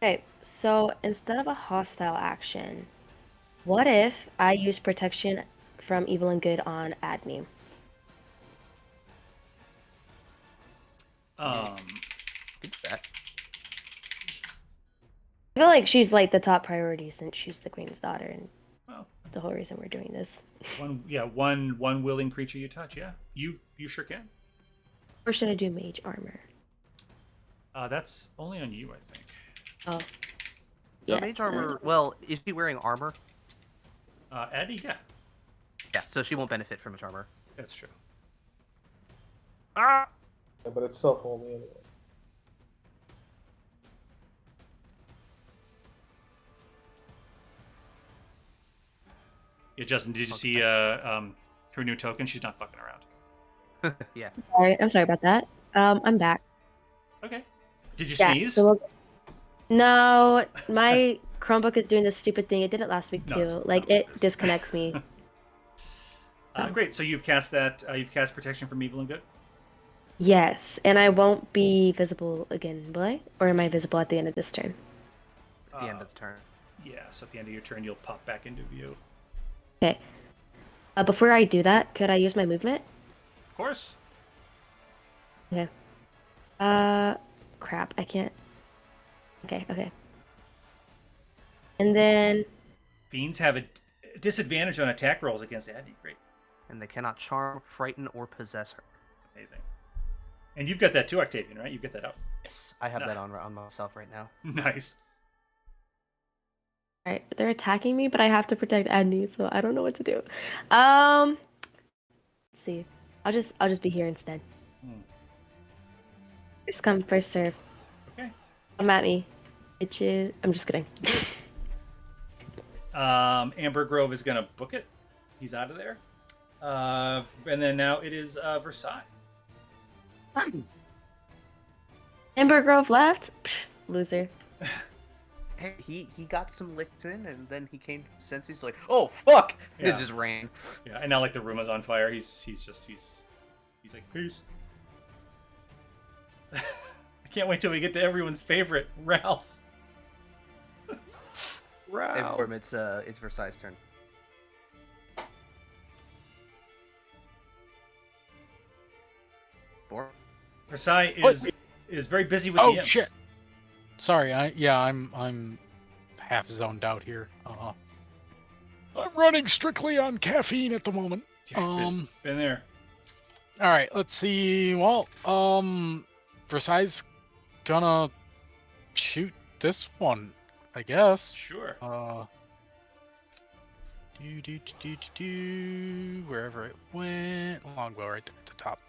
S8: Okay, so instead of a hostile action, what if I use protection from evil and good on Adney?
S2: Good for that.
S8: I feel like she's like the top priority since she's the queen's daughter, and
S3: Well,
S8: the whole reason we're doing this.
S3: one willing creature you touch. Yeah, you sure can.
S8: Or should I do mage armor?
S3: That's only on you, I think.
S8: Oh,
S2: No,
S8: yeah.
S2: mage armor. Well, is she wearing armor?
S3: Adney, yeah,
S2: Yeah, so she won't benefit from mage armor.
S3: that's true.
S7: Ah!
S4: Yeah, but it's self only anyway.
S3: Yeah, Justin, did you see her new token? She's not fucking around.
S2: Yeah.
S8: I'm sorry about that. I'm back.
S3: Okay. Did you
S8: Yeah,
S3: sneeze?
S8: so no, my Chromebook is doing this stupid thing. It did it last week
S3: No,
S8: too.
S3: it's-
S8: Like
S3: no,
S8: it
S3: it's-
S8: disconnects me.
S3: Great. So you've cast that. You've cast protection from evil and good.
S8: Yes, and I won't be visible again, will I? Or am I visible at the end of this turn?
S2: At the end of the turn.
S3: Yeah. So at the end of your turn, you'll pop back into view.
S8: Okay. Before I do that, could I use my movement?
S3: Of course.
S8: Okay. Crap, I can't. Okay. And then
S3: Fiends have a disadvantage on attack rolls against Adney. Great.
S2: And they cannot charm, frighten, or possess her.
S3: Amazing. And you've got that too, Octavian, right? You've got that up.
S2: Yes, I have that on myself right now.
S3: Nice.
S8: Alright, they're attacking me, but I have to protect Adney, so I don't know what to do. Let's see. I'll just be here instead. First come, first serve.
S3: Okay.
S8: Come at me. Bitches. I'm just kidding.
S3: Amber Grove is gonna book it. He's out of there. And then now it is Versailles.
S8: Amber Grove left? Psh, loser.
S2: Hey, he got some licks in, and then he came to his senses. He's like, "Oh fuck!"
S3: Yeah.
S2: And just ran.
S3: Yeah, and now like the room is on fire. He's like, peace. I can't wait till we get to everyone's favorite, Ralph.
S2: Hey, Vorm, it's Versailles' turn. Vorm?
S3: Versailles is very busy with
S5: Oh
S3: the imps.
S5: shit! Sorry, I'm half zoned out here. I'm running strictly on caffeine at the moment.
S3: Been there.
S5: All right, let's see. Well, Versailles gonna shoot this one, I guess.
S3: Sure.
S5: Wherever it went, longbow right there at the top.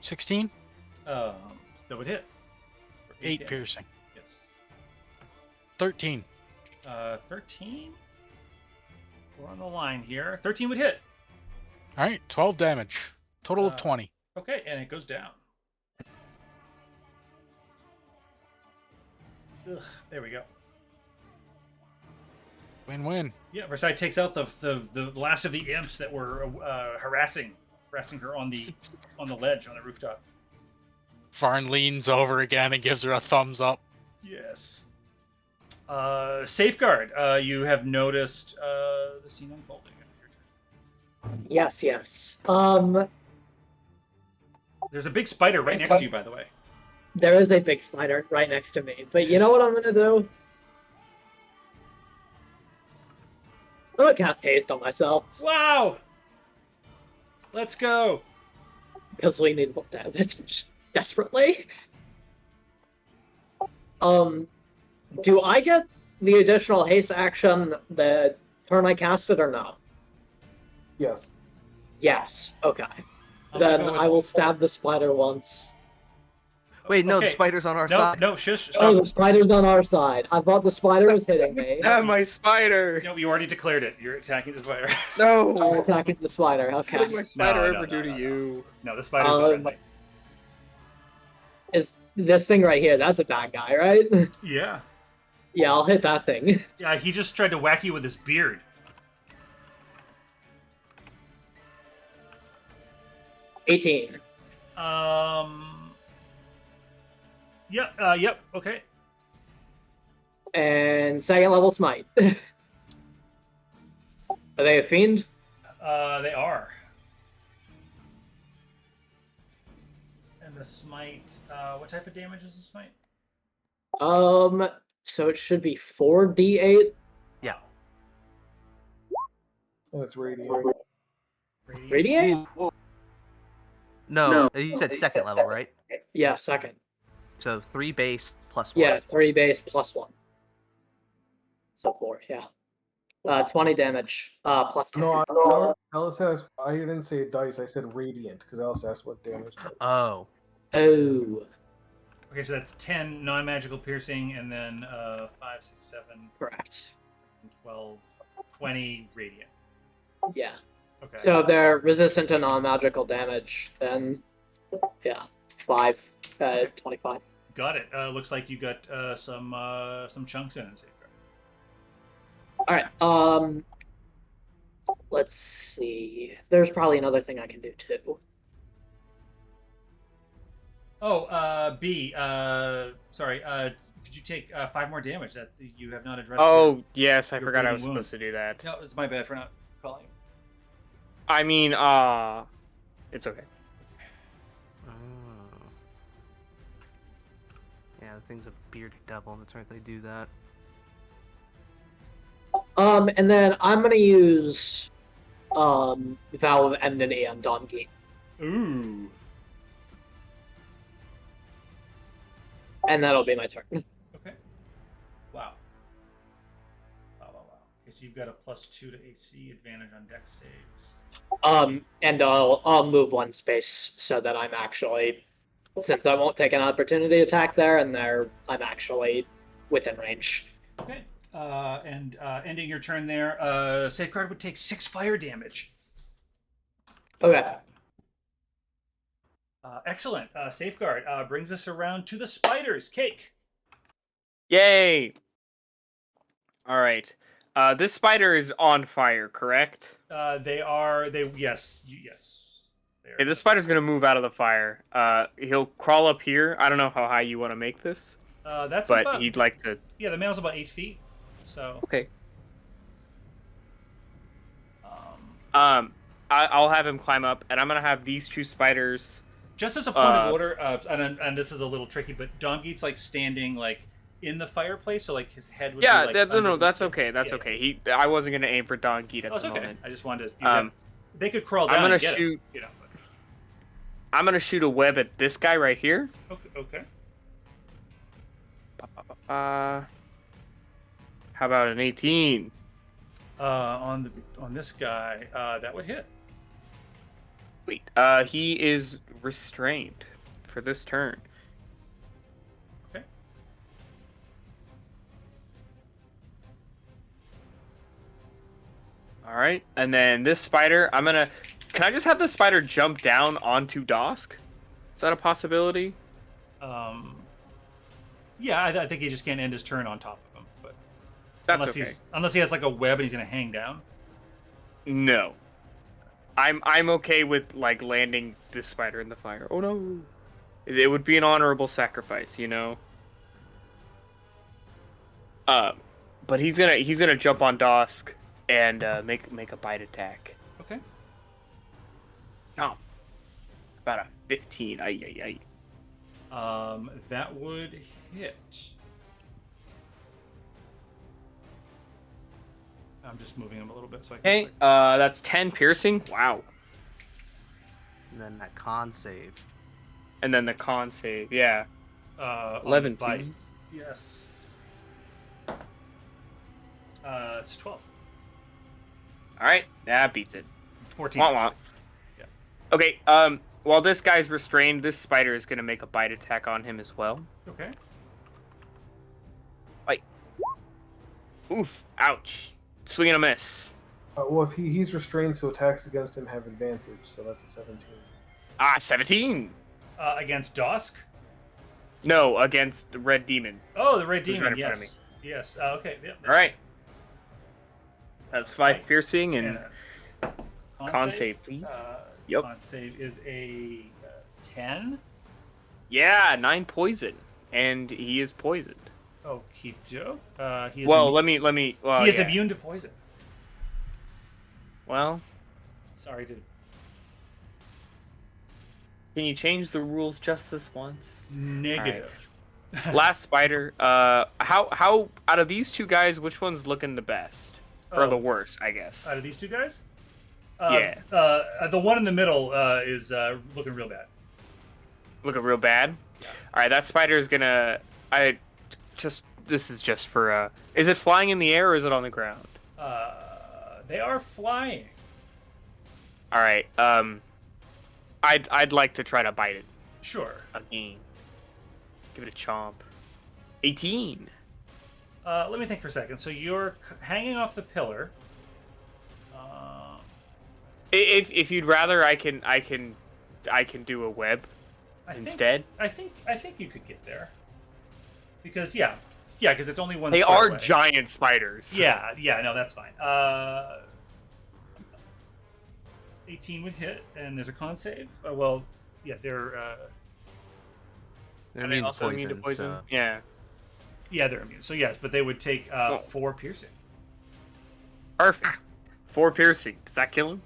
S5: 16,
S3: That would hit. For
S5: 8
S3: damage.
S5: piercing,
S3: Yes.
S5: 13.
S3: 13. We're on the line here. 13 would hit.
S5: All right, 12 damage, total of 20.
S3: Okay, and it goes down. Ugh, there we go.
S5: Win-win.
S3: Yeah, Versailles takes out the last of the imps that were harassing her on the ledge on the rooftop.
S5: Varn leans over again and gives her a thumbs up.
S3: Yes. Safeguard. You have noticed the scene unfolding.
S1: Yes.
S3: There's a big spider right next to you, by the way.
S1: There is a big spider right next to me. But you know what I'm gonna do? I'm gonna cast haste on myself.
S3: Wow! Let's go!
S1: Because we need more damage desperately. Do I get the additional haste action the turn I cast it or no?
S4: Yes.
S1: Yes. Okay.
S3: I'm
S1: Then
S3: gonna go with-
S1: I will stab the spider once.
S2: Wait, no, the
S3: Okay.
S2: spider's on our
S3: No,
S2: side.
S3: no, shush,
S1: Oh,
S3: stop.
S1: the spider's on our side. I thought the spider was hitting me.
S7: my spider.
S3: No, you already declared it. You're attacking the spider.
S1: I'm
S7: No.
S1: attacking the spider.
S7: What did
S1: Okay.
S7: my spider
S3: No,
S7: ever
S3: no,
S7: do
S3: no,
S7: to
S3: no.
S7: you?
S3: No, the spider's friendly.
S1: Is this thing right here? That's a bad guy, right?
S3: Yeah.
S1: Yeah, I'll hit that thing.
S3: Yeah, he just tried to whack you with his beard.
S1: 18.
S3: Yep, okay.
S1: And second level smite. Are they a fiend?
S3: They are. And the smite, what type of damage is the smite?
S1: So it should be 4d8.
S2: Yeah.
S4: That's radiant.
S1: Radiate?
S2: No, you said second level, right?
S1: Yeah, second.
S2: So 3 base plus 1.
S1: Yeah, 3 base plus 1. So 4, yeah. 20 damage, plus 10.
S4: No, Alice asked. I didn't say dice. I said radiant because Alice asked what damage. Type.
S2: Oh.
S1: Oh,
S3: Okay, so that's 10 non-magical piercing, and then 5, 6, 7,
S1: correct.
S3: 12, 20 radiant.
S1: Yeah.
S3: Okay.
S1: So if they're resistant to non-magical damage, then, yeah, 5, 25.
S3: Got it. Looks like you got some chunks in it.
S1: Alright, let's see. There's probably another thing I can do too.
S3: Oh, B. Sorry. Could you take 5 more damage that you have not addressed?
S7: Oh, yes, I
S3: your
S7: forgot I was
S3: bleeding wound.
S7: supposed to do that.
S3: No, it's my bad for not calling.
S7: I mean, it's okay.
S2: Oh. Yeah, the thing's a bearded devil. That's right, they do that.
S1: And then I'm gonna use Vow of Enmity on Donkey.
S3: Ooh.
S1: And that'll be my turn.
S3: Okay. Wow. Okay, so you've got a +2 to AC, advantage on dex saves.
S1: And I'll move one space so that I'm actually, since I won't take an opportunity attack there, and I'm actually within range.
S3: Okay. And ending your turn there, Safeguard would take 6 fire damage.
S1: Okay.
S3: Excellent. Safeguard brings us around to the spiders. Cake.
S7: Yay! All right. This spider is on fire, correct?
S3: Yes.
S7: Okay, this spider's gonna move out of the fire. He'll crawl up here. I don't know how high you want to make this,
S3: That's
S7: but
S3: about,
S7: he'd like to.
S3: yeah, the male's about 8 feet. So.
S7: Okay. I'll have him climb up, and I'm gonna have these 2 spiders.
S3: Just as a point of order, and this is a little tricky, but Domgeet's like standing like in the fireplace, so like his head would be like
S7: No, that's okay. That's okay. I wasn't gonna aim for Don Geet at
S3: Oh, it's
S7: the
S3: okay.
S7: moment.
S3: I just wanted to. They could crawl down.
S7: I'm gonna
S3: and get
S7: shoot.
S3: It, but...
S7: I'm gonna shoot a web at this guy right here.
S3: Okay.
S7: How about an 18?
S3: On this guy, that would hit.
S7: Wait. He is restrained for this turn.
S3: Okay.
S7: All right, and then this spider, can I just have the spider jump down onto Dosk? Is that a possibility?
S3: Yeah, I think he just can't end his turn on top of him, but
S7: That's
S3: unless he has like a web and he's gonna hang down.
S7: No. I'm okay with like landing this spider in the fire. Oh no. It would be an honorable sacrifice, you know. But he's gonna jump on Dosk and make a bite attack.
S3: Okay.
S7: Oh. About a 15. Ay.
S3: That would hit. I'm just moving him a little bit so I can.
S7: Okay, that's 10 piercing. Wow.
S2: And then that con save.
S7: And then the con save, yeah. 11
S3: bite.
S7: please.
S3: Yes. It's 12.
S7: All right, that beats it.
S3: 14.
S7: Wah.
S3: Yeah.
S7: Okay, while this guy's restrained, this spider is gonna make a bite attack on him as well.
S3: Okay.
S7: Bite. Oof! Ouch! Swing and a miss.
S4: Well, if he's restrained, so attacks against him have advantage, so that's a 17.
S7: 17.
S3: Against Dosk?
S7: No, against the red demon.
S3: Oh, the red
S7: Who's
S3: demon.
S7: right in front of me.
S3: Yes. Okay. Yeah.
S7: All right. That's 5 piercing and
S3: a
S7: con save, please. Yep.
S3: Con save is a 10.
S7: Yeah, 9 poison, and he is poisoned.
S3: Okie doke. He is
S7: Well, let me. Well,
S3: he is
S7: yeah.
S3: immune to poison.
S7: Well,
S3: Sorry to.
S7: can you change the rules just this once?
S3: Negative.
S7: Last spider. How out of these 2 guys, which one's looking the best or the worst? I guess.
S3: Out of these 2 guys?
S7: Yeah.
S3: The one in the middle is looking real bad.
S7: Looking real bad.
S3: Yeah.
S7: All right, that spider is gonna. This is just for. Is it flying in the air or is it on the ground?
S3: They are flying.
S7: All right. I'd like to try to bite it
S3: Sure.
S7: again. Give it a chomp. 18.
S3: Let me think for a second. So you're hanging off the pillar.
S7: If you'd rather, I can do a web instead.
S3: I think you could get there. Because because it's only one.
S7: They
S3: square
S7: are
S3: away.
S7: giant spiders.
S3: Yeah, no, that's fine. 18 would hit, and there's a con save. They're.
S7: Are they also immune to poison?
S2: so-
S7: Yeah.
S3: Yeah, they're immune. So yes, but they would take 4 piercing.
S7: Perfect. 4 piercing. Does that kill him?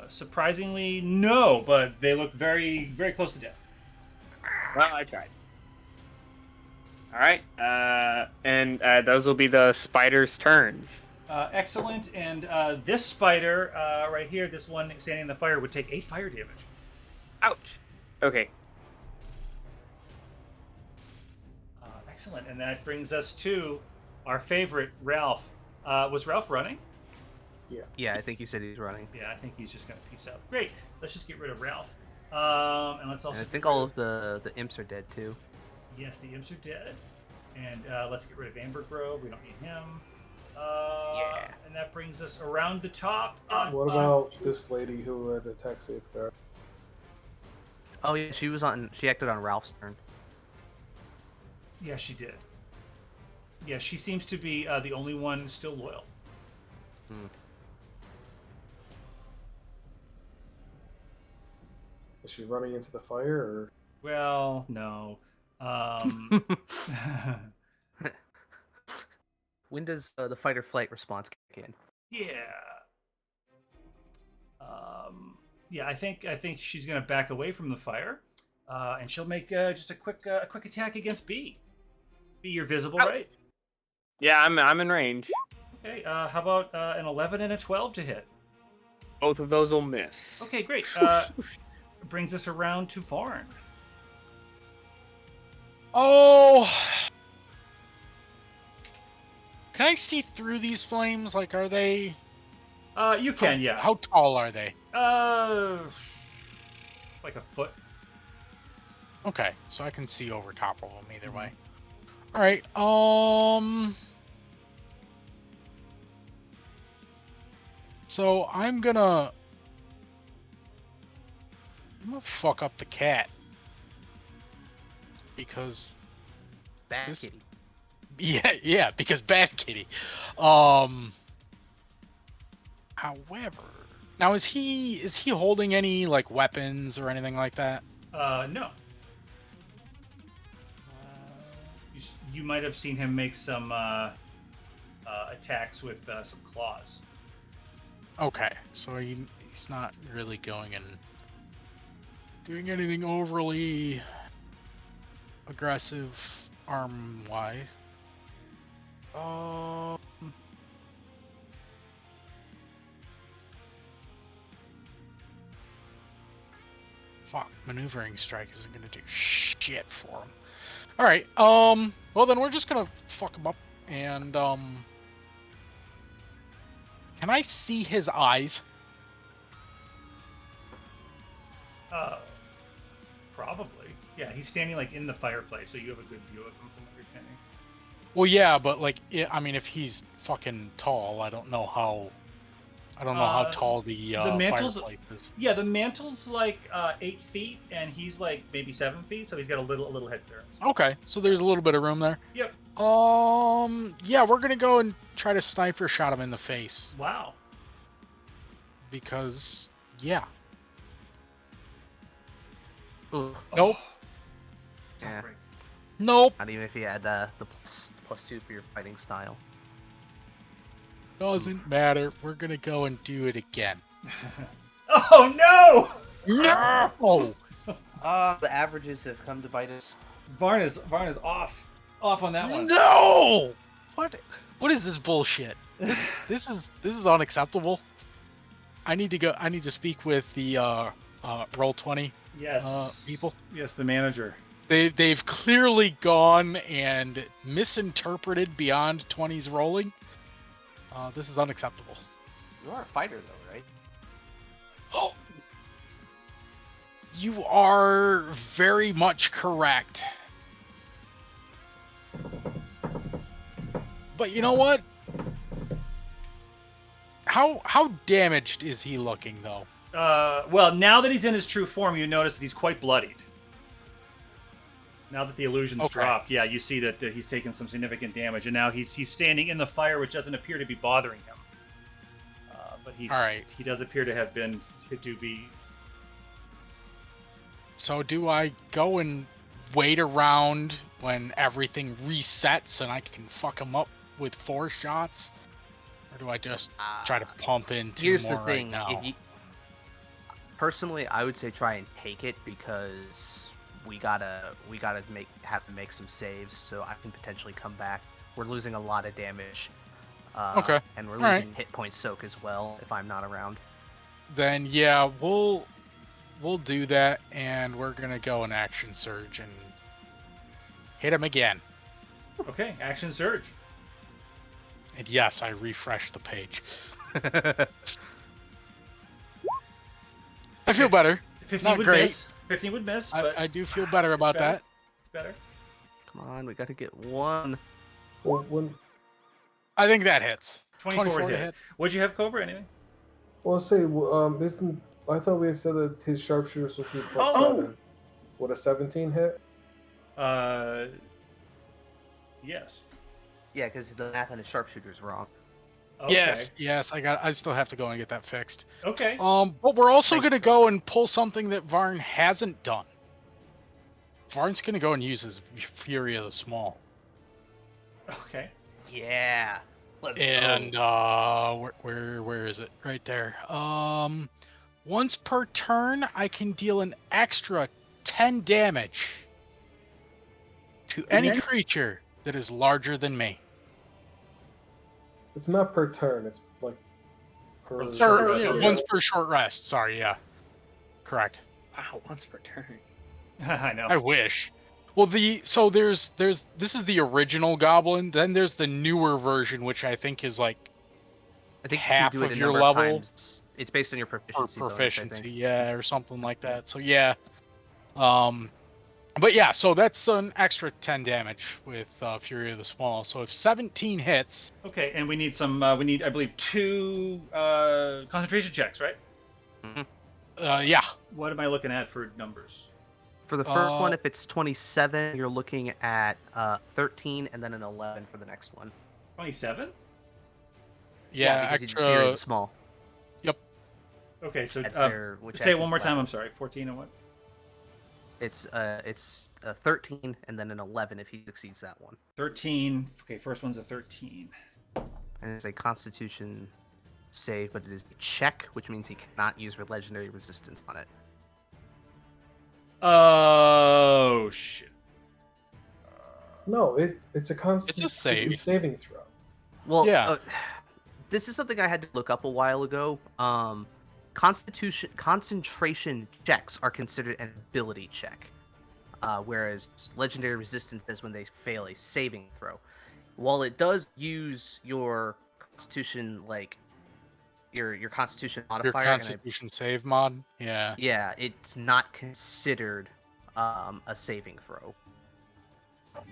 S3: Surprisingly, no, but they look very, very close to death.
S7: Well, I tried. All right. And those will be the spider's turns.
S3: Excellent. And this spider right here, this one standing in the fire, would take 8 fire damage.
S7: Ouch. Okay.
S3: Excellent. And that brings us to our favorite, Ralph. Was Ralph running?
S2: Yeah, I think you said he's running.
S3: Yeah, I think he's just going to peace out. Great. Let's just get rid of Ralph. And let's also.
S2: And I think all of the imps are dead too.
S3: Yes, the imps are dead. And let's get rid of Amber Grove. We don't need him.
S2: Yeah.
S3: And that brings us around the top.
S4: What about this lady who had attack safeguard?
S2: Oh yeah, she acted on Ralph's turn.
S3: Yeah, she did. Yeah, she seems to be the only one still loyal.
S4: Is she running into the fire, or?
S3: Well, no.
S2: When does the fight or flight response kick in?
S3: Yeah. Yeah, I think she's gonna back away from the fire, and she'll make just a quick attack against B. B, you're visible, right?
S7: Yeah, I'm in range.
S3: Okay. How about an 11 and a 12 to hit?
S7: Both of those will miss.
S3: Okay, great. Brings us around to Farn.
S5: Oh. Can I see through these flames? Like, are they?
S3: You can, yeah.
S5: How tall are they?
S3: Like a foot.
S5: Okay, so I can see over top of them either way. All right. So I'm gonna fuck up the cat because
S2: Bad
S5: this-
S2: kitty.
S5: yeah, because bad kitty. However, now is he holding any like weapons or anything like that?
S3: No. You might have seen him make some attacks with some claws.
S5: Okay, so he's not really going and doing anything overly aggressive arm-wise. Fuck, maneuvering strike isn't gonna do shit for him. Alright, well then we're just gonna fuck him up and, can I see his eyes?
S3: Probably. Yeah, he's standing like in the fireplace, so you have a good view of him from what you're saying.
S5: Well, yeah, but like, I mean, if he's fucking tall, I don't know how tall the
S3: mantle's-
S5: fireplace is.
S3: Yeah, the mantle's like 8 feet, and he's like maybe 7 feet, so he's got a little head clearance.
S5: Okay, so there's a little bit of room there.
S3: Yep.
S5: Yeah, we're gonna go and try to sniper shot him in the face
S3: Wow.
S5: because, yeah.
S2: Ooh,
S5: Nope.
S3: Tough
S2: Yeah.
S3: break.
S5: Nope.
S2: not even if you had the +2 for your fighting style.
S5: Doesn't matter. We're gonna go and do it again.
S3: Oh no!
S5: No.
S2: The averages have come to bite us.
S3: Varn is off on that one.
S5: No. What is this bullshit? This is unacceptable. I need to speak with the Roll20
S3: Yes.
S5: people.
S3: Yes, the manager.
S5: They've clearly gone and misinterpreted beyond 20's rolling. This is unacceptable.
S2: You are a fighter, though, right?
S5: Oh, you are very much correct. But you know what? How damaged is he looking, though?
S3: Well, now that he's in his true form, you notice that he's quite bloodied. Now that the illusion's
S5: Okay.
S3: dropped, yeah, you see that he's taken some significant damage, and now he's standing in the fire, which doesn't appear to be bothering him. But
S5: All right.
S3: he does appear to have been to be.
S5: So do I go and wait around when everything resets and I can fuck him up with 4 shots? Or do I just try to pump in 2
S2: Here's
S5: more
S2: the thing:
S5: right now?
S2: personally, I would say try and take it because we gotta have to make some saves, so I can potentially come back. We're losing a lot of damage.
S5: Okay.
S2: And we're
S5: All right.
S2: losing hit point soak as well if I'm not around.
S5: Then yeah, we'll do that, and we're gonna go in action surge and hit him again.
S3: Okay, action surge.
S5: And yes, I refreshed the page. I feel better.
S3: 15
S5: Not
S3: would
S5: great.
S3: miss. 15 would miss, but
S5: I do feel better about
S3: better.
S5: that.
S3: It's better.
S2: Come on, we gotta get one.
S4: Well, when
S5: I think that hits.
S3: 24
S5: to
S3: hit. What'd you have, Cobra, anyway?
S4: well, say, isn't I thought we had said that his sharpshooter would be plus
S3: Oh!
S4: 7. Would a 17 hit?
S3: Yes.
S2: Yeah, because the math on his sharpshooter's wrong.
S3: Okay.
S5: Yes, I still have to go and get that fixed.
S3: Okay.
S5: But we're also
S2: Thank
S5: gonna
S2: you.
S5: go and pull something that Varn hasn't done. Varn's gonna go and use his Fury of the Small.
S3: Okay.
S2: Yeah. Let's
S5: And
S2: go.
S5: where is it? Right there. Once per turn, I can deal an extra 10 damage to any
S4: Okay.
S5: creature that is larger than me.
S4: It's not per turn. It's like per.
S3: Or
S5: Or,
S3: rest,
S5: yeah,
S3: yeah.
S5: once per short rest. Sorry, yeah. Correct.
S7: Wow, once per turn.
S3: I know.
S5: I wish. Well, there's this is the original Goblin. Then there's the newer version, which I think is like
S2: I think
S5: half
S2: you do it
S5: of
S2: a
S5: your
S2: number
S5: level.
S2: times. It's based on your
S5: or
S2: proficiency. bonus, I
S5: proficiency,
S2: think.
S5: yeah, or something like that. So yeah. But yeah, so that's an extra 10 damage with Fury of the Small. So if 17 hits,
S3: Okay, and we need some. We need, I believe, 2 concentration checks, right?
S5: yeah.
S3: What am I looking at for numbers?
S2: For the first one,
S5: Uh,
S2: if it's 27, you're looking at 13 and then an 11 for the next one.
S3: 27.
S5: Yeah,
S2: because you Fury of
S5: extra.
S2: the small.
S3: Okay, so
S2: That's their, which
S3: say it
S2: adds
S3: one
S2: his
S3: more time.
S2: level.
S3: I'm sorry. 14 and what?
S2: It's 13 and then an 11 if he succeeds that one.
S3: 13. Okay, first one's a 13.
S2: And it's a Constitution save, but it is a check, which means he cannot use legendary resistance on it.
S3: Oh shit.
S4: No, it's a Constitution
S5: save.
S4: saving throw.
S2: Well,
S5: Yeah.
S2: This is something I had to look up a while ago. Concentration checks are considered an ability check, whereas legendary resistance is when they fail a saving throw. While it does use your Constitution, like your Constitution
S5: Your
S2: modifier, and
S5: Constitution save mod. Yeah.
S2: yeah, it's not considered a saving throw.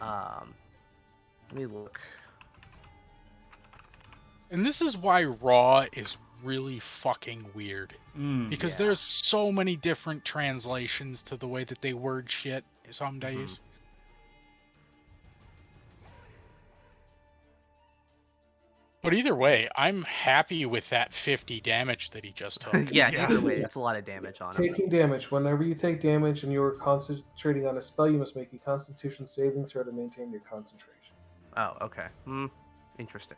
S2: Let me look.
S5: And this is why Raw is really fucking weird. Because
S2: Yeah.
S5: there's so many different translations to the way that they word shit some days. But either way, I'm happy with that 50 damage that he just took.
S2: Yeah,
S3: Yeah.
S2: either way, that's a lot of damage on him.
S4: Taking damage. Whenever you take damage and you are concentrating on a spell, you must make a Constitution saving throw to maintain your concentration.
S2: Oh, okay. Interesting.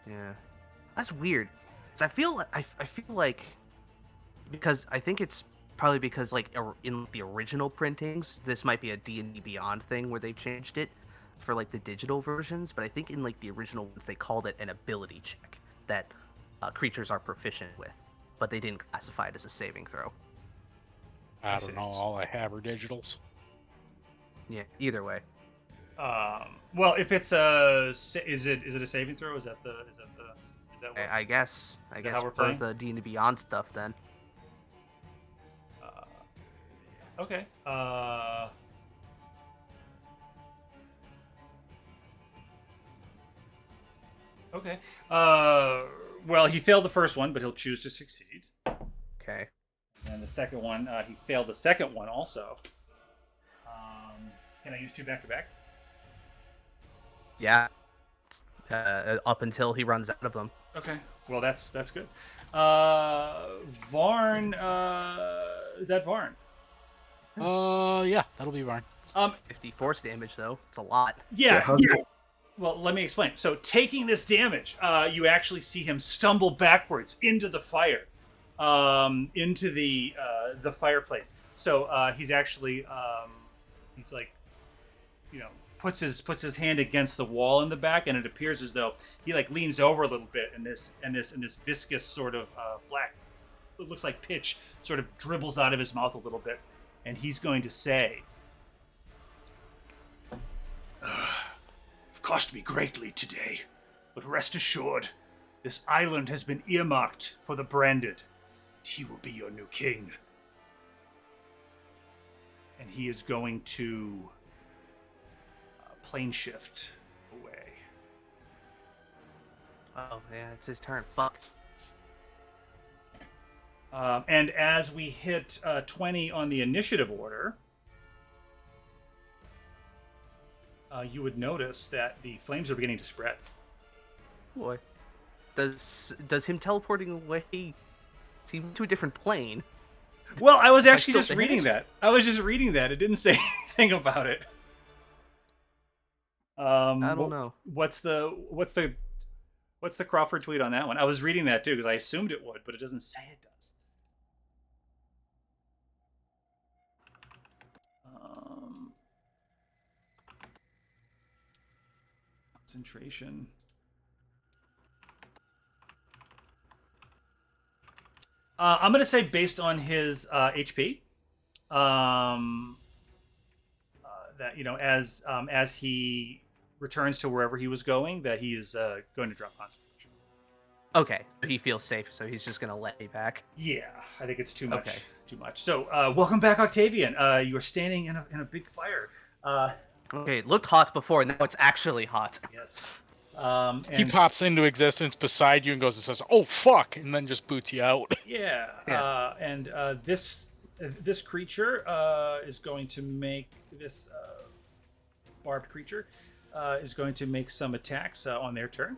S2: Yeah, that's weird. 'Cause I feel like because I think it's probably because like in the original printings, this might be a D&D Beyond thing where they changed it for like the digital versions, but I think in like the original ones they called it an ability check that creatures are proficient with, but they didn't classify it as a saving throw.
S5: I don't know, all I have are digitals.
S2: Yeah, either way.
S3: Well, if it's is it a saving throw? Is that what?
S2: I guess
S3: that how we're
S2: for
S3: playing?
S2: the D&D Beyond stuff then.
S3: Okay. Okay. Well, he failed the first one, but he'll choose to succeed.
S2: Okay.
S3: And the second one, he failed the second one also. Can I use 2 back to back?
S2: Yeah. Up until he runs out of them.
S3: Okay. Well, that's good. Varn, is that Varn?
S5: Yeah, that'll be Varn.
S2: 50 force damage though. It's a lot.
S3: Yeah.
S4: how's it?
S3: Well, let me explain. So, taking this damage, you actually see him stumble backwards into the fire. into the fireplace. So he's actually he's like, puts his hand against the wall in the back, and it appears as though he like leans over a little bit, and this viscous sort of black, it looks like pitch, sort of dribbles out of his mouth a little bit, and he's going to say, "It's cost me greatly today, but rest assured, this island has been earmarked for the branded. He will be your new king." And he is going to plane shift away.
S2: Oh, yeah, it's his turn. Fuck.
S3: And as we hit 20 on the initiative order, you would notice that the flames are beginning to spread.
S2: Boy. Does him teleporting away seem to a different plane?
S3: Well, I was actually
S2: still
S3: just reading that. It didn't say anything about it.
S2: I don't know.
S3: What's the Crawford tweet on that one? I was reading that too because I assumed it would, but it doesn't say it does. Concentration. I'm gonna say based on his HP, that as he returns to wherever he was going, that he is going to drop concentration.
S2: Okay, he feels safe, so he's just gonna let me back.
S3: Yeah, I think it's too much.
S2: Okay.
S3: Too much. So, welcome back, Octavian. You are standing in a big fire.
S2: Okay, it looked hot before, now it's actually hot.
S3: Yes.
S5: He pops into existence beside you and goes and says, "Oh fuck," and then just boots you out.
S3: Yeah. And this creature is going to make this barbed creature is going to make some attacks on their turn.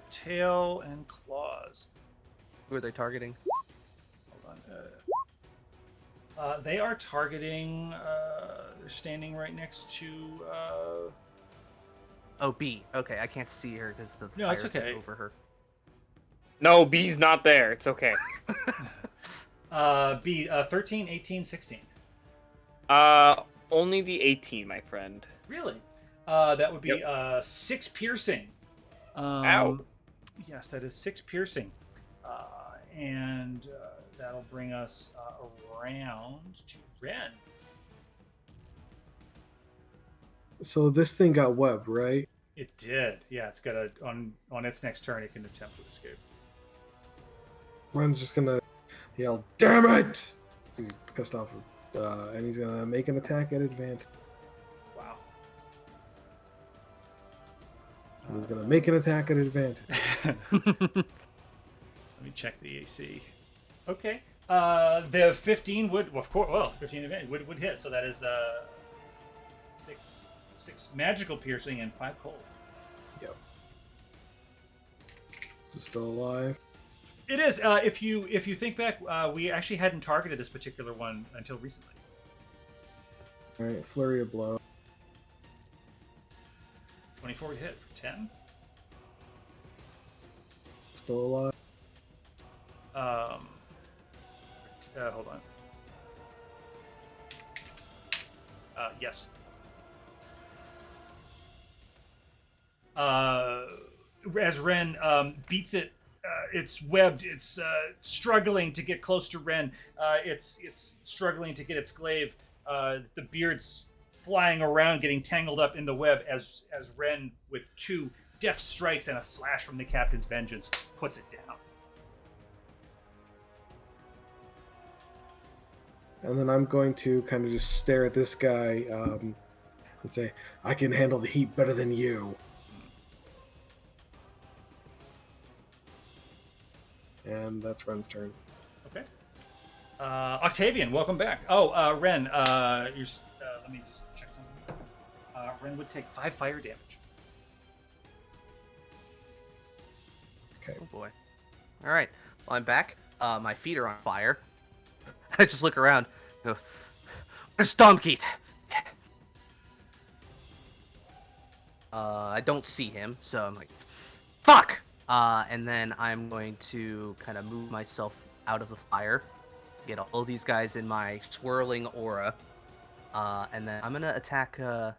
S3: Tail and claws.
S2: Who are they targeting?
S3: Hold on. They are targeting. They're standing right next to.
S2: Oh, B. Okay, I can't see her because the
S3: No, it's
S2: fire's
S3: okay.
S2: over her.
S7: No, B's not there. It's okay.
S3: B 13, 18, 16.
S7: Only the 18, my friend.
S3: Really? That would be 6 piercing.
S7: Ow.
S3: Yes, that is 6 piercing. And that'll bring us around to Ren.
S4: So this thing got webbed, right?
S3: It did. Yeah, it's got on its next turn it can attempt to escape.
S4: Ren's just gonna yell, "Damn it!" He's pissed off, and he's gonna make an attack at advantage.
S3: Wow.
S4: And he's gonna make an attack at advantage.
S3: Let me check the AC. Okay. The 15 would, of course, 15 advantage would hit. So that is 6 magical piercing and 5 cold.
S4: Yep. Is it still alive?
S3: It is. If you think back, we actually hadn't targeted this particular one until recently.
S4: All right, flurry of blow.
S3: 24 to hit for 10.
S4: Still alive.
S3: Hold on. Yes. As Ren beats it, it's webbed. It's struggling to get close to Ren. It's struggling to get its glaive. The beard's flying around, getting tangled up in the web as Ren, with 2 deft strikes and a slash from the captain's vengeance, puts it down.
S4: And then I'm going to kind of just stare at this guy and say, "I can handle the heat better than you." And that's Ren's turn.
S3: Okay. Octavian, welcome back. Oh, Ren, let me just check something. Ren would take 5 fire damage.
S4: Okay.
S2: Oh boy. All right. Well, I'm back. My feet are on fire. I just look around. Go, where's Stormkeet? I don't see him, so I'm like, Fuck! And then I'm going to kind of move myself out of the fire, get all these guys in my swirling aura, and then I'm gonna attack the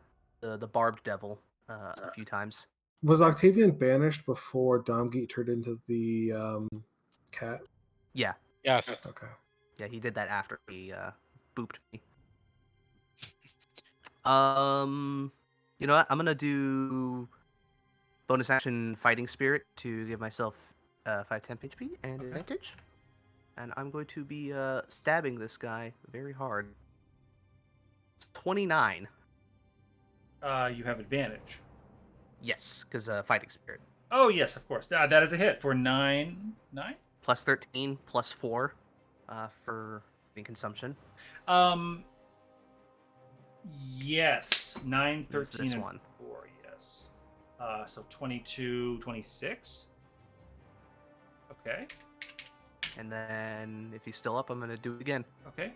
S2: barbed devil a few times.
S4: Was Octavian banished before Domgeet turned into the cat?
S2: Yeah,
S5: Yes.
S4: Okay.
S2: yeah, he did that after he booped me. You know what? I'm gonna do bonus action fighting spirit to give myself 5 temp HP and advantage. And I'm going to be stabbing this guy very hard. It's 29.
S3: You have advantage.
S2: Yes, because fighting spirit.
S3: Oh yes, of course. That is a hit for 9.
S2: Plus 13, plus 4 for consumption.
S3: Yes, 9,
S2: Use
S3: 13,
S2: this
S3: and
S2: one.
S3: 4. Yes. So 22, 26. Okay.
S2: And then if he's still up, I'm going to do it again.
S3: Okay.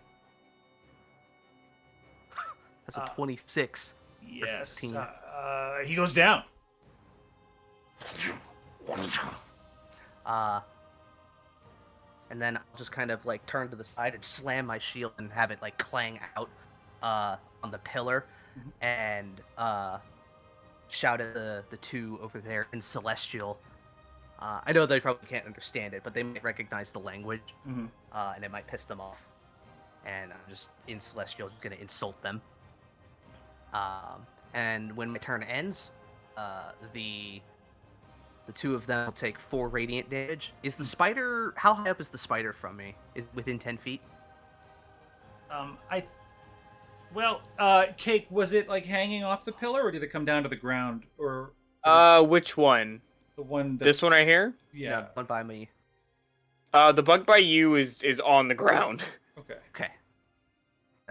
S2: That's a 26.
S3: Yes.
S2: 15.
S3: He goes down.
S2: And then I'll just kind of like turn to the side and slam my shield and have it like clang out on the pillar, and shout at the two over there in Celestial. I know they probably can't understand it, but they might recognize the language, and it might piss them off. And I'm just in Celestial, just gonna insult them. And when my turn ends, the two of them will take 4 radiant damage. Is the spider... How high up is the spider from me? Is it within 10 feet?
S3: Cake, was it like hanging off the pillar, or did it come down to the ground, or
S7: Which one?
S3: the one that,
S7: This one right here?
S3: yeah.
S2: No, one by me.
S7: The bug by you is on the ground.
S3: Okay.
S2: Okay.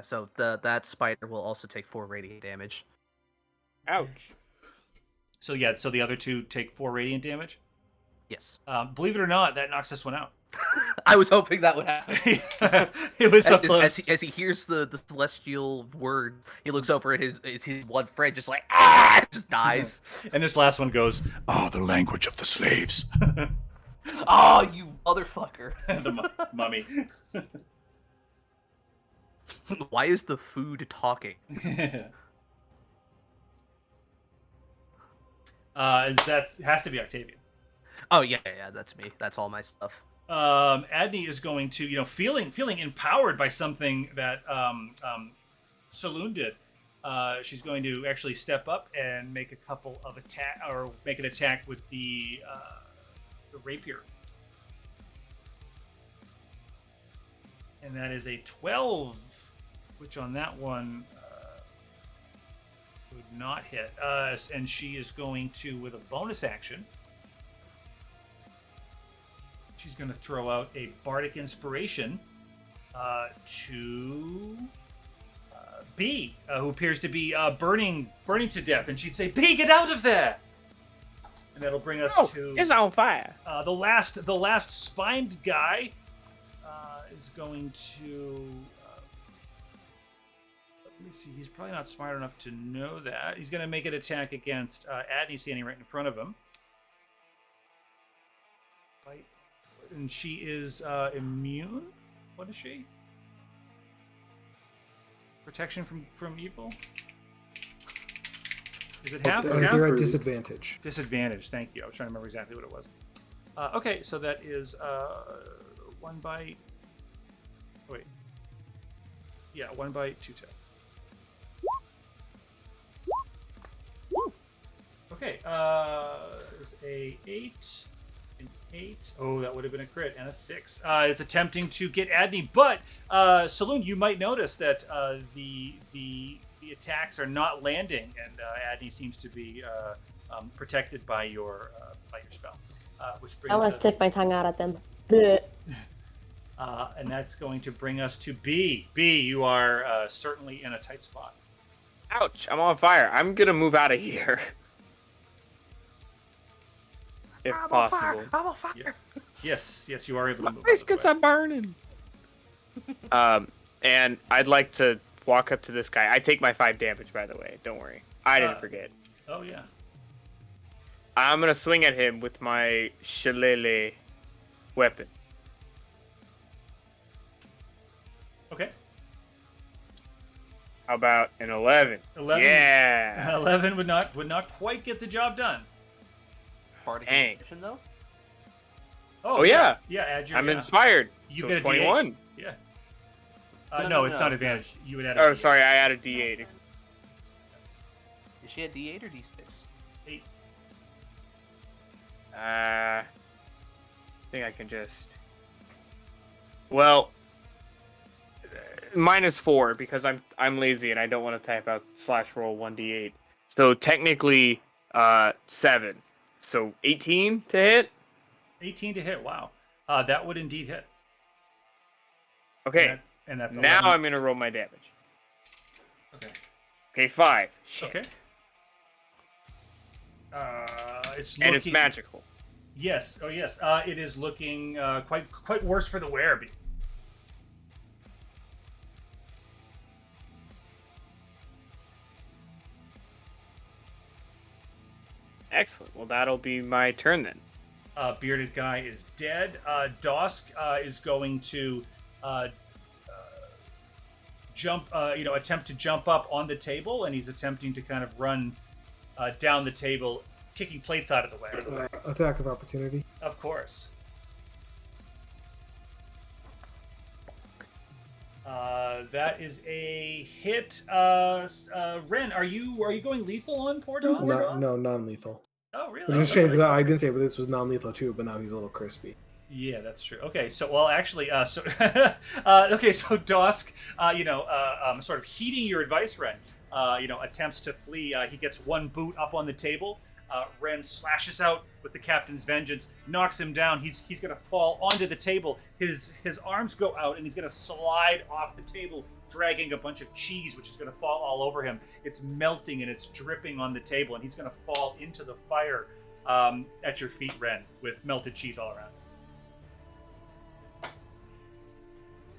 S2: So that spider will also take 4 radiant damage.
S7: Ouch.
S3: So yeah, so the other two take 4 radiant damage.
S2: Yes.
S3: Believe it or not, that knocks this one out.
S2: I was hoping that would happen.
S3: It was so close.
S2: As he hears the celestial word, he looks over at his one friend, just like just dies.
S3: And this last one goes, "Oh, the language of the slaves."
S2: Oh, you motherfucker!
S3: The mummy.
S2: Why is the food talking?
S3: That has to be Octavian.
S2: Oh yeah, that's me. That's all my stuff.
S3: Adney is going to, feeling empowered by something that Saloon did. She's going to actually step up and make a couple of make an attack with the rapier, and that is a 12, which on that one would not hit. And she is going to, with a bonus action, she's going to throw out a bardic inspiration to B, who appears to be burning to death, and she'd say, "B, get out of there!" And that'll bring us to
S7: It's on fire.
S3: the last spined guy is going to. Let me see. He's probably not smart enough to know that. He's going to make an attack against Adney, standing right in front of him. Bite. And she is immune. What is she? Protection from evil. Is it half?
S4: They're at disadvantage.
S3: Disadvantage. Thank you. I was trying to remember exactly what it was. Okay, so that is 1 bite. Wait. Yeah, 1 bite, 2 tap. Okay. Is a 8. An 8. Oh, that would have been a crit. And a 6. It's attempting to get Adney, but Saloon, you might notice that the attacks are not landing, and Adney seems to be protected by your spell. Which brings
S8: I want
S3: us,
S8: to stick my tongue out at them. Blech.
S3: and that's going to bring us to B. B, you are certainly in a tight spot.
S7: Ouch, I'm on fire. I'm gonna move out of here. If possible.
S2: I'm on fire.
S3: Yes, you are able to move.
S7: Biscuits are burning. And I'd like to walk up to this guy. I take my 5 damage, by the way. Don't worry. I didn't forget.
S3: Oh yeah.
S7: I'm gonna swing at him with my shillelagh weapon.
S3: Okay.
S7: How about an 11?
S3: 11.
S7: Yeah.
S3: 11 would not quite get the job done.
S2: Part of
S7: Dang.
S2: the mission, though.
S7: Oh, yeah.
S3: Yeah, add your.
S7: I'm
S3: yeah.
S7: inspired.
S3: You
S7: So
S3: get a D8.
S7: 21.
S3: Yeah.
S2: No,
S3: It's
S2: no.
S3: not advantage. You would add a
S7: Oh,
S3: D8.
S7: sorry, I added D8.
S2: Is she a D8 or D6?
S3: 8.
S7: I think I can just. Well, -4 because I'm lazy and I don't want to type out /roll 1d8. So technically, 7. So 18 to hit.
S3: 18 to hit. Wow. That would indeed hit.
S7: Okay.
S3: And that's
S7: Now
S3: 11.
S7: I'm gonna roll my damage.
S3: Okay.
S7: Okay, 5. Shit.
S3: Okay. It's
S7: And
S3: looking...
S7: it's magical.
S3: Yes. Oh, yes. It is looking quite worse for the Werribee.
S7: Excellent. Well, that'll be my turn then.
S3: Bearded guy is dead. Dosk is going to jump, attempt to jump up on the table, and he's attempting to kind of run down the table, kicking plates out of the way.
S4: Attack of opportunity.
S3: Of course. That is a hit. Ren, are you going lethal on poor Dosk?
S4: No, non-lethal.
S3: Oh, really?
S4: Which is a shame because I didn't say, but this was non-lethal too. But now he's a little crispy.
S3: Yeah, that's true. Okay, so actually, okay, so Dosk, sort of heeding your advice, Ren, attempts to flee. He gets one boot up on the table. Ren slashes out with the captain's vengeance, knocks him down. He's gonna fall onto the table. His arms go out, and he's gonna slide off the table, dragging a bunch of cheese, which is gonna fall all over him. It's melting and it's dripping on the table, and he's gonna fall into the fire at your feet, Ren, with melted cheese all around.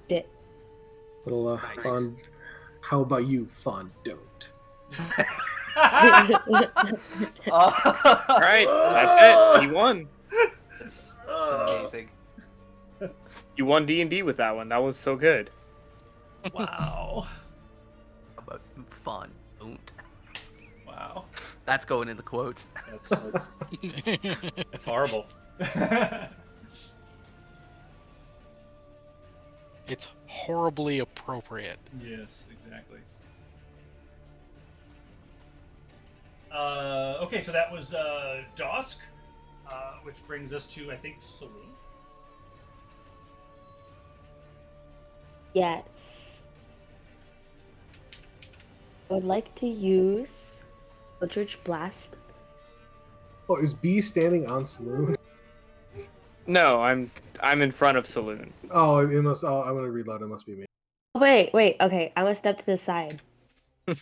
S8: Bit.
S4: Little fun. How about you, fun? Don't.
S7: All right, that's it. You won.
S2: It's amazing.
S7: You won D&D with that one. That was so good.
S3: Wow.
S2: How about fun? Don't.
S3: Wow.
S2: That's going in the quotes.
S3: That's horrible.
S5: It's horribly appropriate.
S3: Yes, exactly. Okay, so that was Dosk, which brings us to, I think, Saloon.
S8: Yes. I would like to use Eldritch Blast.
S4: Oh, is B standing on Saloon?
S7: No, I'm in front of Saloon.
S4: Oh, it must. Oh, I'm gonna reload. It must be me.
S8: Wait. Okay, I'm gonna step to the side.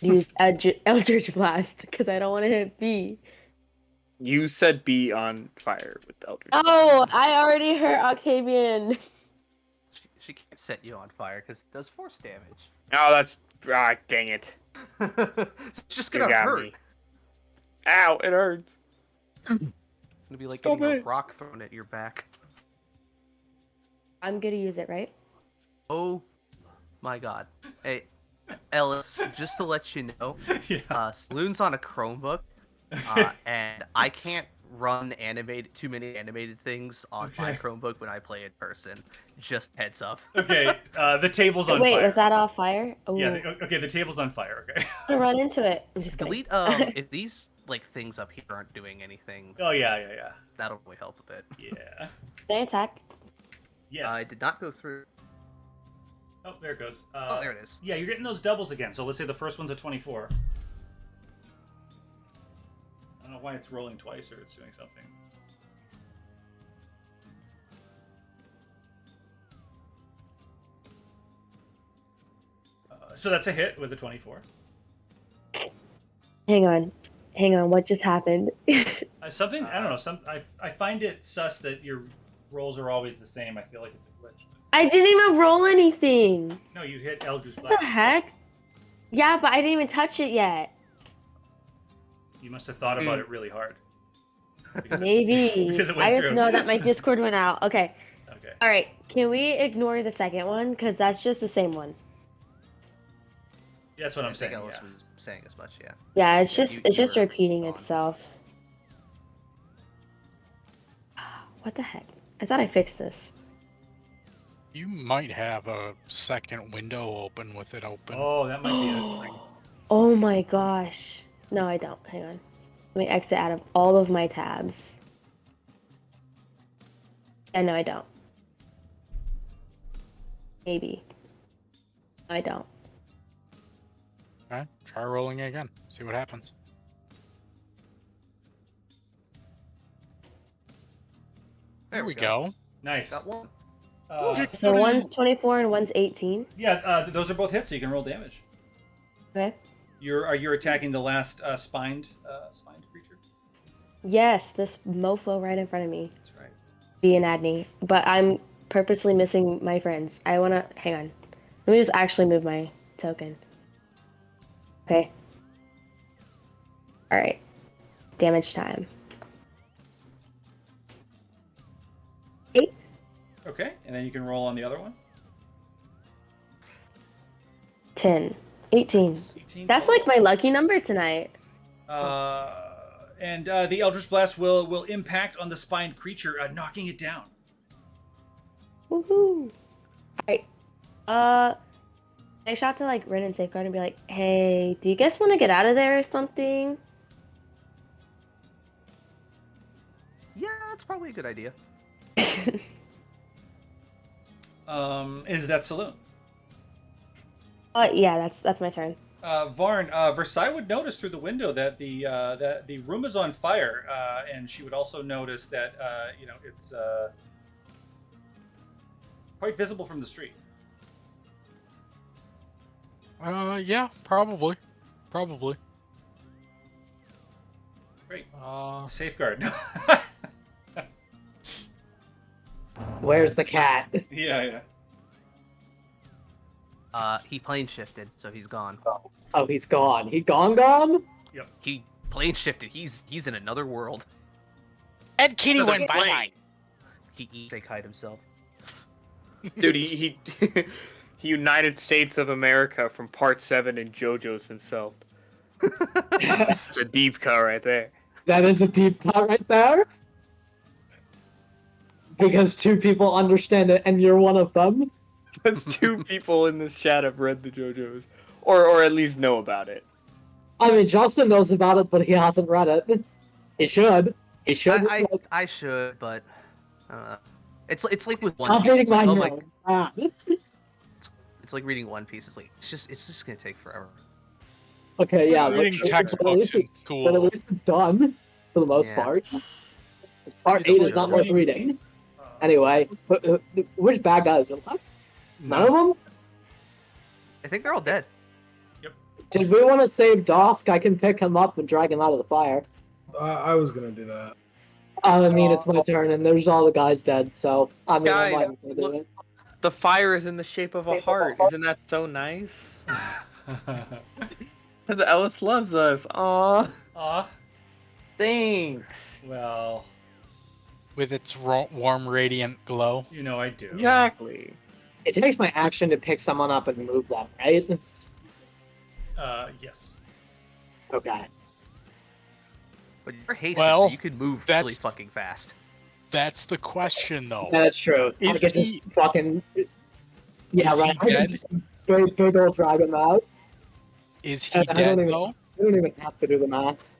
S8: Use Eldritch Blast because I don't want to hit B.
S7: You said be on fire with Eldritch.
S8: Oh, I already hurt Octavian.
S2: She can't set you on fire because it does force damage.
S7: Oh, that's dang it.
S2: It's just
S7: You
S2: gonna
S7: got
S2: hurt.
S7: me. Ow, it hurts.
S2: It's gonna be like
S7: Stop
S2: getting
S7: it.
S2: a rock thrown at your back.
S8: I'm gonna use it, right?
S2: Oh my god. Hey, Ellis, just to let you know,
S3: Yeah.
S2: Saloon's on a Chromebook, and I can't run too many animated things on my
S3: Okay.
S2: Chromebook when I play in person. Just heads up.
S3: Okay, the table's on
S8: Wait,
S3: fire.
S8: was that off fire? Oh,
S3: Yeah, okay, the table's on fire, okay.
S8: I'm gonna run into it. I'm just kidding.
S2: Delete if these things up here aren't doing anything,
S3: Oh, yeah.
S2: that'll really help a bit.
S3: Yeah.
S8: Can I attack?
S3: Yes.
S2: I did not go through.
S3: Oh, there it goes.
S2: Oh, there it is.
S3: Yeah, you're getting those doubles again. So let's say the first one's a 24. I don't know why it's rolling twice or it's doing something. So that's a hit with a 24.
S8: Hang on. What just happened?
S3: Something, I don't know. I find it sus that your rolls are always the same. I feel like it's a glitch.
S8: I didn't even roll anything.
S3: No, you hit Eldritch
S8: What
S3: Blast.
S8: the heck? Yeah, but I didn't even touch it yet.
S3: You must have thought about it really hard.
S8: Maybe.
S3: Because it went
S8: I just
S3: through.
S8: know that my Discord went out. Okay.
S3: Okay.
S8: All right. Can we ignore the second one? Because that's just the same one.
S3: That's what I'm
S2: I think
S3: saying.
S2: Ellis
S3: Yeah.
S2: was saying as much, yeah.
S8: Yeah, it's
S2: Yeah,
S8: just
S2: you-
S8: it's
S2: you
S8: just
S2: were
S8: repeating
S2: gone.
S8: itself. What the heck? I thought I fixed this.
S5: You might have a second window open with it open.
S3: Oh, that might be it.
S8: Oh my gosh. No, I don't. Hang on. Let me exit out of all of my tabs. Yeah, no, I don't. Maybe. No, I don't.
S5: Okay, try rolling again. See what happens. There we go.
S3: Nice.
S2: Got one.
S8: So one's 24 and one's 18.
S3: Yeah, those are both hits, so you can roll damage.
S8: Okay.
S3: You're attacking the last spined creature.
S8: Yes, this mofo right in front of me.
S3: That's right.
S8: Be an Adney. But I'm purposely missing my friends. I wanna hang on. Let me just actually move my token. Okay. Alright. Damage time. 8.
S3: Okay, and then you can roll on the other one.
S8: 10. 18.
S3: 18
S8: That's
S3: total.
S8: like my lucky number tonight.
S3: And the Eldritch Blast will impact on the spined creature, knocking it down.
S8: Woohoo! Alright. I shot to like Ren and Safeguard and be like, hey, do you guys want to get out of there or something?
S2: Yeah, that's probably a good idea.
S3: Is that Saloon?
S8: Yeah, that's my turn.
S3: Varn, Versailles would notice through the window that the room is on fire, and she would also notice that it's quite visible from the street.
S5: Yeah, probably.
S3: Great.
S5: Safeguard.
S1: Where's the cat?
S3: Yeah.
S2: He plane shifted, so he's gone.
S1: Oh, he's gone. He gone?
S2: He plane shifted. He's in another world.
S5: Ed Kitty
S7: Another
S5: went
S7: plane.
S5: bye-bye.
S2: He kite himself.
S7: Dude, he he United States of America from Part 7 in JoJo's himself. It's a deep cut right there.
S1: That is a deep cut right there. Because two people understand it, and you're one of them.
S7: That's two people in this chat have read the JoJo's, or at least know about it.
S1: I mean, Justin knows about it, but he hasn't read it. He should. He should.
S2: I should, but it's like with One
S1: I'm
S2: Piece.
S1: reading
S2: It's like,
S1: my
S2: oh my,
S1: notes. Ah.
S2: it's like reading One Piece. It's like it's just gonna take forever.
S1: Okay, yeah.
S5: Reading
S1: but
S5: textbooks in
S1: but at
S5: school.
S1: least it's done for the most
S2: Yeah.
S1: part. Part
S5: It's
S1: 8 is
S5: like
S1: not worth
S5: reading-
S1: reading. Anyway, which bad guys? None of them?
S2: I think they're all dead.
S1: Did we want to save Dosk? I can pick him up and drag him out of the fire.
S4: I was gonna do that.
S1: I mean, it's my turn, and there's all the guys dead, so I mean, I might
S7: Guys,
S1: as well do
S7: look-
S1: it.
S7: The fire is in the shape of a heart. Isn't that so nice? The Ellis loves us. Aw,
S3: Aw.
S7: thanks.
S3: Well,
S5: With its warm, radiant glow.
S3: I do.
S7: Exactly.
S1: It takes my action to pick someone up and move them, right?
S3: Yes.
S1: Okay.
S2: But you're hasty,
S5: Well,
S2: so you can move really
S5: that's-
S2: fucking fast.
S5: That's the question, though.
S1: That's true. I
S5: Is
S1: could just
S5: he-
S1: fucking... Yeah,
S5: is
S1: right.
S5: he
S1: I could
S5: dead?
S1: just big old drag him out.
S5: Is
S1: I
S5: he
S1: don't
S5: dead,
S1: even-
S5: though?
S1: I don't even have to do the math.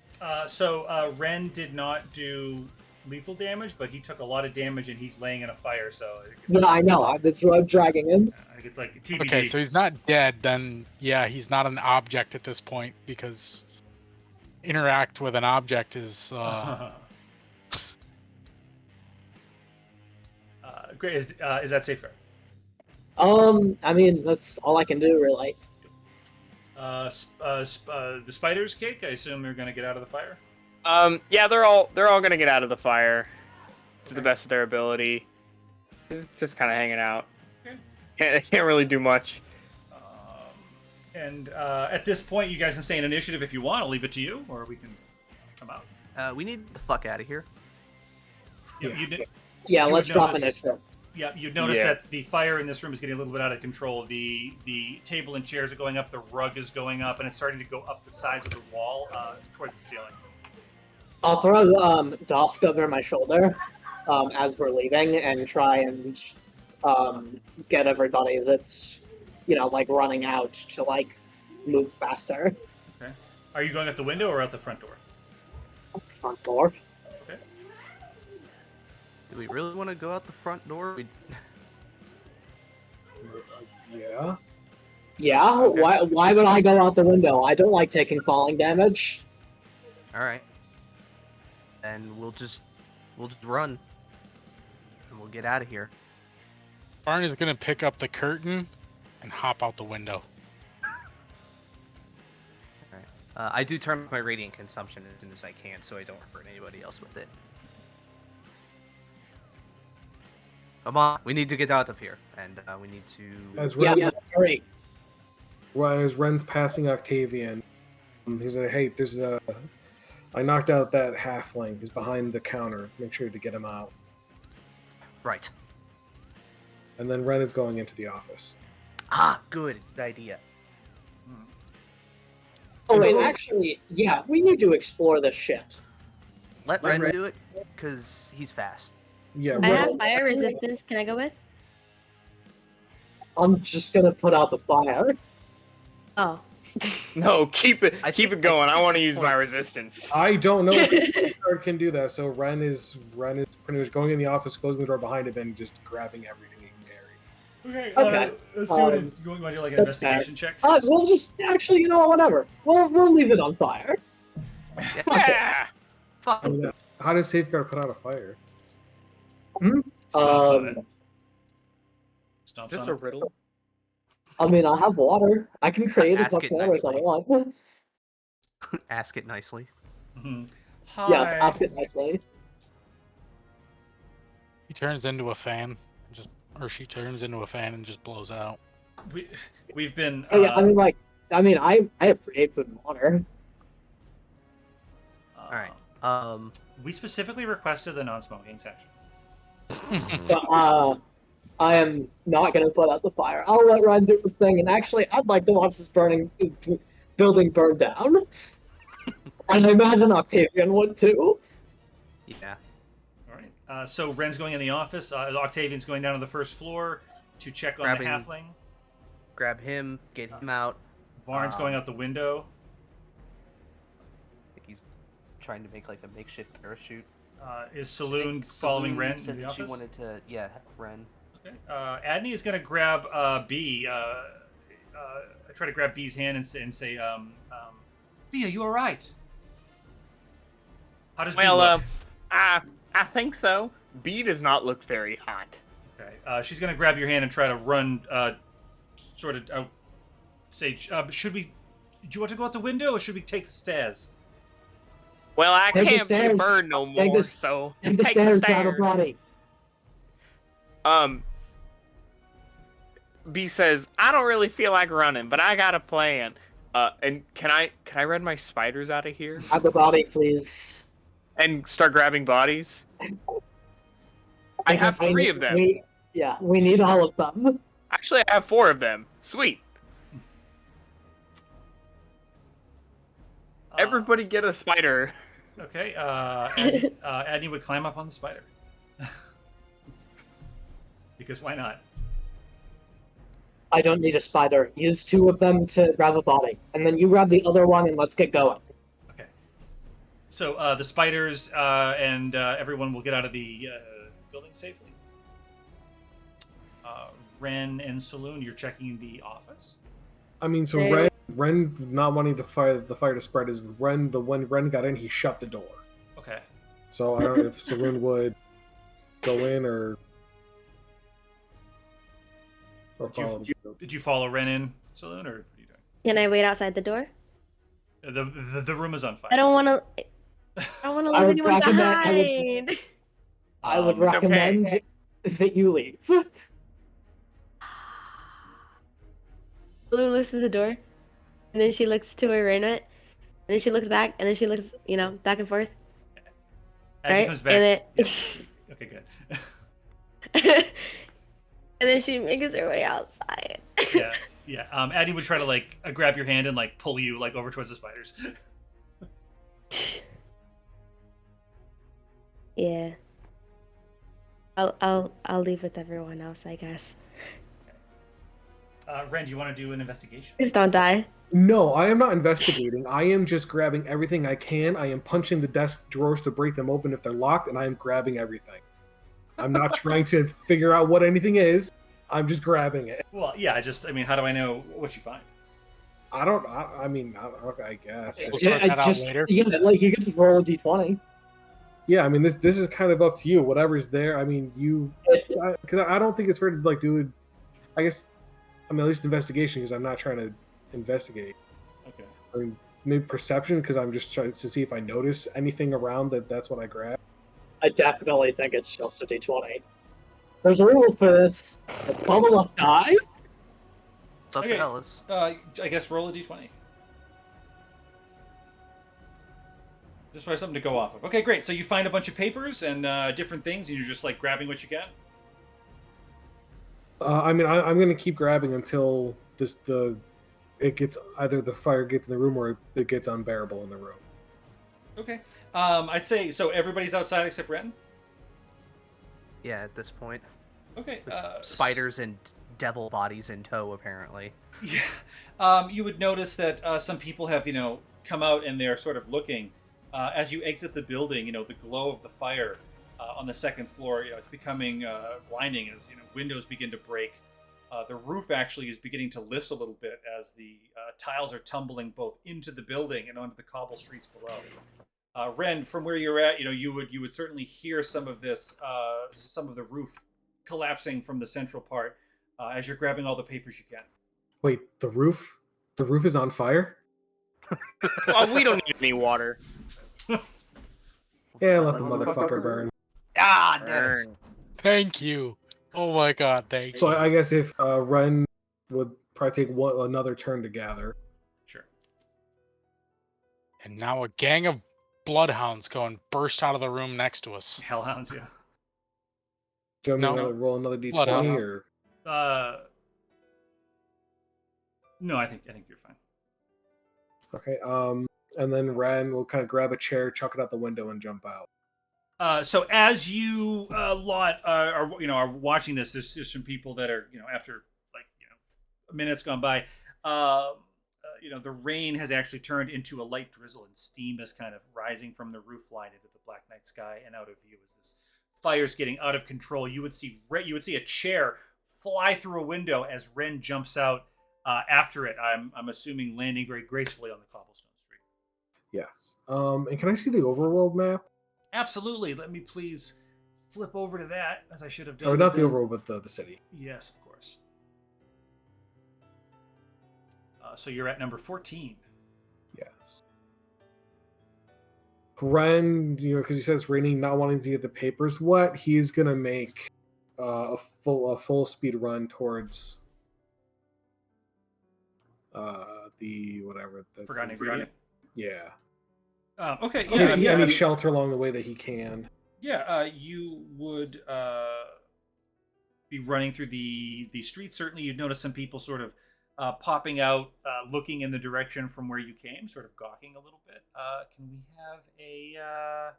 S3: So Ren did not do lethal damage, but he took a lot of damage, and he's laying in a fire. So I think it's,
S1: Yeah, I know. That's what I'm dragging him.
S3: I think it's like TBD.
S5: Okay, so he's not dead, then yeah, he's not an object at this point, because interact with an object is
S3: Great. Is that Safeguard?
S1: I mean, that's all I can do, really.
S3: The spiders, Cake. I assume they're gonna get out of the fire.
S7: Yeah, they're all gonna get out of the fire to the best of their ability. Just kind of hanging out.
S3: Okay.
S7: They can't really do much.
S3: And at this point, you guys can say an initiative if you want. I'll leave it to you, or we can come out.
S2: We need the fuck out of here.
S1: Yeah,
S3: You
S1: let's
S3: would
S1: drop
S3: notice-
S1: initiative.
S3: Yeah, you'd notice
S7: Yeah.
S3: that the fire in this room is getting a little bit out of control. The table and chairs are going up, the rug is going up, and it's starting to go up the sides of the wall towards the ceiling.
S1: I'll throw Dosk over my shoulder as we're leaving and try and get everybody that's like running out to like move faster.
S3: Okay. Are you going out the window or out the front door?
S1: Front door.
S3: Okay.
S2: Do we really want to go out the front door?
S4: Yeah.
S1: Yeah.
S2: Okay.
S1: Why would I go out the window? I don't like taking falling damage.
S2: All right. And we'll just run, and we'll get out of here.
S5: Barney's gonna pick up the curtain and hop out the window.
S2: All right. I do turn off my radiant consumption as soon as I can, so I don't hurt anybody else with it. Come on, we need to get out of here, and we need to.
S4: As
S1: Yeah.
S4: Ren's,
S1: Hurry.
S4: as Ren's passing Octavian, he's like, "Hey, there's a. I knocked out that halfling. He's behind the counter. Make sure to get him out."
S2: Right.
S4: And then Ren is going into the office.
S2: Ah, good idea.
S1: Oh wait, actually, yeah, we need to explore this shit.
S2: Let
S4: Let
S2: Ren
S4: Ren-
S2: do it, because he's fast.
S4: Yeah,
S8: I
S4: Ren,
S8: have fire resistance. Can I go with?
S1: I'm just gonna put out the fire.
S8: Oh.
S7: No, keep it
S2: I
S7: keep
S2: think-
S7: it going. I want to use my resistance.
S4: I don't know if the safeguard can do that. So Ren is pretty much going in the office, closing the door behind him, and just grabbing everything he can carry.
S3: Okay.
S1: Okay.
S3: Let's do it. You want to do like an
S1: that's fair.
S3: investigation check?
S1: We'll just actually, whatever. We'll leave it on fire.
S7: Yeah.
S2: Fuck.
S4: I mean, how does safeguard put out a fire?
S3: Stomps on it.
S1: Um,
S3: Stomps
S7: Is this
S3: on
S7: a
S3: it.
S7: riddle?
S1: I mean, I have water. I can create as
S2: Ask
S1: much
S2: it
S1: water as I
S2: nicely.
S1: want.
S2: Ask it nicely.
S3: Mhm.
S1: Yes,
S3: Hi.
S1: ask it nicely.
S5: He turns into a fan, or she turns into a fan and just blows out.
S3: We've been.
S1: Oh, yeah, I have create food and water.
S3: All
S2: right.
S3: We specifically requested the non-smoking section.
S1: But I am not gonna put out the fire. I'll let Ryan do his thing, and actually, I'd like to watch this building burn down. And I imagine Octavian would too.
S2: Yeah.
S3: All right. So Ren's going in the office. Octavian's going down to the first floor to check on the
S2: Grabbing-
S3: halfling.
S2: Grab him, get him out.
S3: Varn's going out the window.
S2: I think he's trying to make like a makeshift parachute.
S3: Is
S2: I
S3: Saloon
S2: think
S3: following
S2: Saloon
S3: Ren
S2: said
S3: in the
S2: that she
S3: office?
S2: wanted to, help Ren.
S3: Okay. Adney is going to grab B. Try to grab B's hand and say, B, are you all right? How does B
S7: Well,
S3: look?
S7: I think so. B does not look very hot.
S3: Okay. She's going to grab your hand and try to run, sort of, say, should we, do you want to go out the window or should we take the stairs?
S7: Well, I
S1: Take the
S7: can't be a
S1: stairs.
S7: bird no
S1: Take
S7: more,
S1: the-
S7: so
S1: Take the
S7: take
S1: stairs
S7: the
S1: down the
S7: stairs.
S1: body.
S7: B says, I don't really feel like running, but I got a plan. And can I run my spiders out of here
S1: Grab the body, please.
S7: and start grabbing bodies? I have
S1: Because
S7: 3 of them.
S1: We need all of them.
S7: Actually, I have 4 of them. Sweet. Everybody get a spider.
S3: Okay. Adney would climb up on the spider. Because why not?
S1: I don't need a spider. Use 2 of them to grab a body, and then you grab the other one, and let's get going.
S3: Okay. So the spiders and everyone will get out of the building safely. Ren and Saloon, you're checking the office.
S4: I mean, so
S8: Hey.
S4: Ren not wanting the fire to spread is when Ren got in, he shut the door.
S3: Okay.
S4: So I don't know if Saloon would go in or follow.
S3: Did you follow Ren in, Saloon, or what are you doing?
S8: Can I wait outside the door?
S3: The room is on fire.
S8: I don't want to. I don't want to
S1: I
S8: leave
S1: would
S8: anyone
S1: recommend-
S8: behind.
S1: I would
S3: It's
S7: okay.
S1: recommend that you leave.
S8: Blue looks at the door, and then she looks to Irena, and then she looks back, and then she looks, back and forth.
S3: Adney
S8: Right?
S3: comes back.
S8: And then
S3: Yeah. Okay, good.
S8: And then she makes her way outside.
S3: Yeah. Addie would try to like grab your hand and like pull you like over towards the spiders.
S8: Yeah. I'll leave with everyone else, I guess.
S3: Ren, do you want to do an investigation?
S8: Please don't die.
S4: No, I am not investigating. I am just grabbing everything I can. I am punching the desk drawers to break them open if they're locked, and I am grabbing everything. I'm not trying to figure out what anything is. I'm just grabbing it.
S3: Well, yeah. I mean, how do I know what you find?
S4: I guess.
S5: We'll sort that out later.
S1: Yeah, like you could just roll a d20.
S4: Yeah, I mean, this is kind of up to you. Whatever's there. I mean, because I don't think it's fair to like do it. I guess, I mean, at least investigation, because I'm not trying to investigate.
S3: Okay.
S4: I mean, maybe perception, because I'm just trying to see if I notice anything around that's what I grab.
S1: I definitely think it's just a d20. There's a rule for this. It's called a luck die.
S2: It's up
S3: Okay.
S2: to Ellis.
S3: I guess roll a d20. Just for something to go off of. Okay, great. So you find a bunch of papers and different things, and you're just like grabbing what you can.
S4: I mean, I'm going to keep grabbing until it gets either the fire gets in the room or it gets unbearable in the room.
S3: Okay. I'd say so. Everybody's outside except Renton.
S2: Yeah, at this point.
S3: Okay.
S2: Spiders and devil bodies in tow, apparently.
S3: Yeah. You would notice that some people have, come out and they're sort of looking. As you exit the building, the glow of the fire on the second floor, it's becoming blinding as, windows begin to break. The roof actually is beginning to list a little bit as the tiles are tumbling both into the building and onto the cobble streets below. Ren, from where you're at, you would certainly hear some of this, some of the roof collapsing from the central part as you're grabbing all the papers you can.
S4: Wait, the roof? The roof is on fire?
S7: Well, we don't need any water.
S4: Yeah, let the motherfucker burn.
S2: Ah,
S7: Burn.
S5: Thank you. Oh my god, thank
S4: So
S5: you.
S4: I guess if Ren would probably take another turn to gather.
S3: Sure.
S5: And now a gang of bloodhounds go and burst out of the room next to us.
S3: Hellhounds, yeah.
S4: Do you want me
S5: No.
S4: to roll another d20
S5: Bloodhound.
S4: or?
S3: No, I think you're fine.
S4: Okay. And then Ren will kind of grab a chair, chuck it out the window, and jump out.
S3: So as you lot are watching this, there's some people that are after minutes gone by. The rain has actually turned into a light drizzle, and steam is kind of rising from the roof line into the black night sky and out of view as this fire's getting out of control. You would see a chair fly through a window as Ren jumps out after it. I'm assuming landing very gracefully on the cobblestone street.
S4: Yes. And can I see the overworld map?
S3: Absolutely. Let me please flip over to that, as I should have done.
S4: Or not the overworld, but the city.
S3: Yes, of course. So you're at number 14.
S4: Yes. Ren, because he says it's raining, not wanting to get the papers wet, he's gonna make a full speed run towards the whatever.
S3: Forgotten ingredient.
S4: Yeah.
S3: Okay.
S4: Take
S3: Yeah.
S4: any shelter along the way that he can.
S3: Yeah. You would be running through the streets. Certainly, you'd notice some people sort of popping out, looking in the direction from where you came, sort of gawking a little bit. Can we have a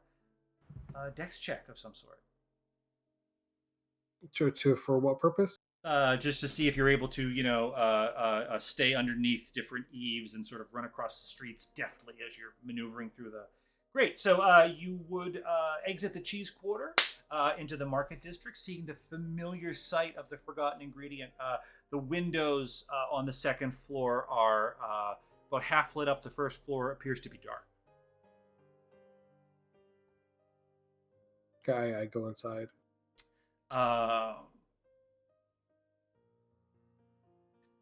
S3: dex check of some sort?
S4: For what purpose?
S3: Just to see if you're able to, stay underneath different eaves and sort of run across the streets deftly as you're maneuvering through the. Great. So you would exit the cheese quarter into the market district, seeing the familiar sight of the forgotten ingredient. The windows on the second floor are about half lit up. The first floor appears to be dark.
S4: Okay, I go inside.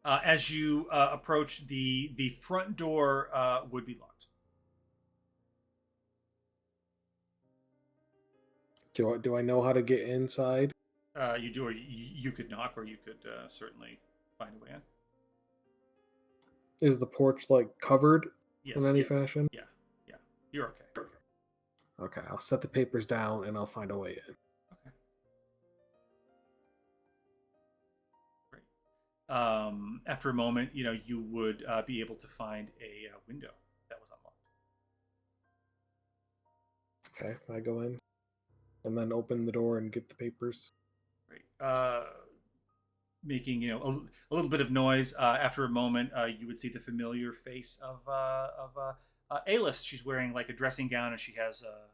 S3: As you approach, the front door would be locked.
S4: Do I know how to get inside?
S3: You do, or you could knock, or you could certainly find a way in.
S4: Is the porch covered
S3: Yes,
S4: in any
S3: yeah,
S4: fashion?
S3: Yeah, you're okay.
S4: Okay, I'll set the papers down and I'll find a way in.
S3: Okay. after a moment, you would be able to find a window that was unlocked.
S4: Okay, I go in and then open the door and get the papers.
S3: Great. Making a little bit of noise. After a moment, you would see the familiar face of Alice. She's wearing like a dressing gown, and she has a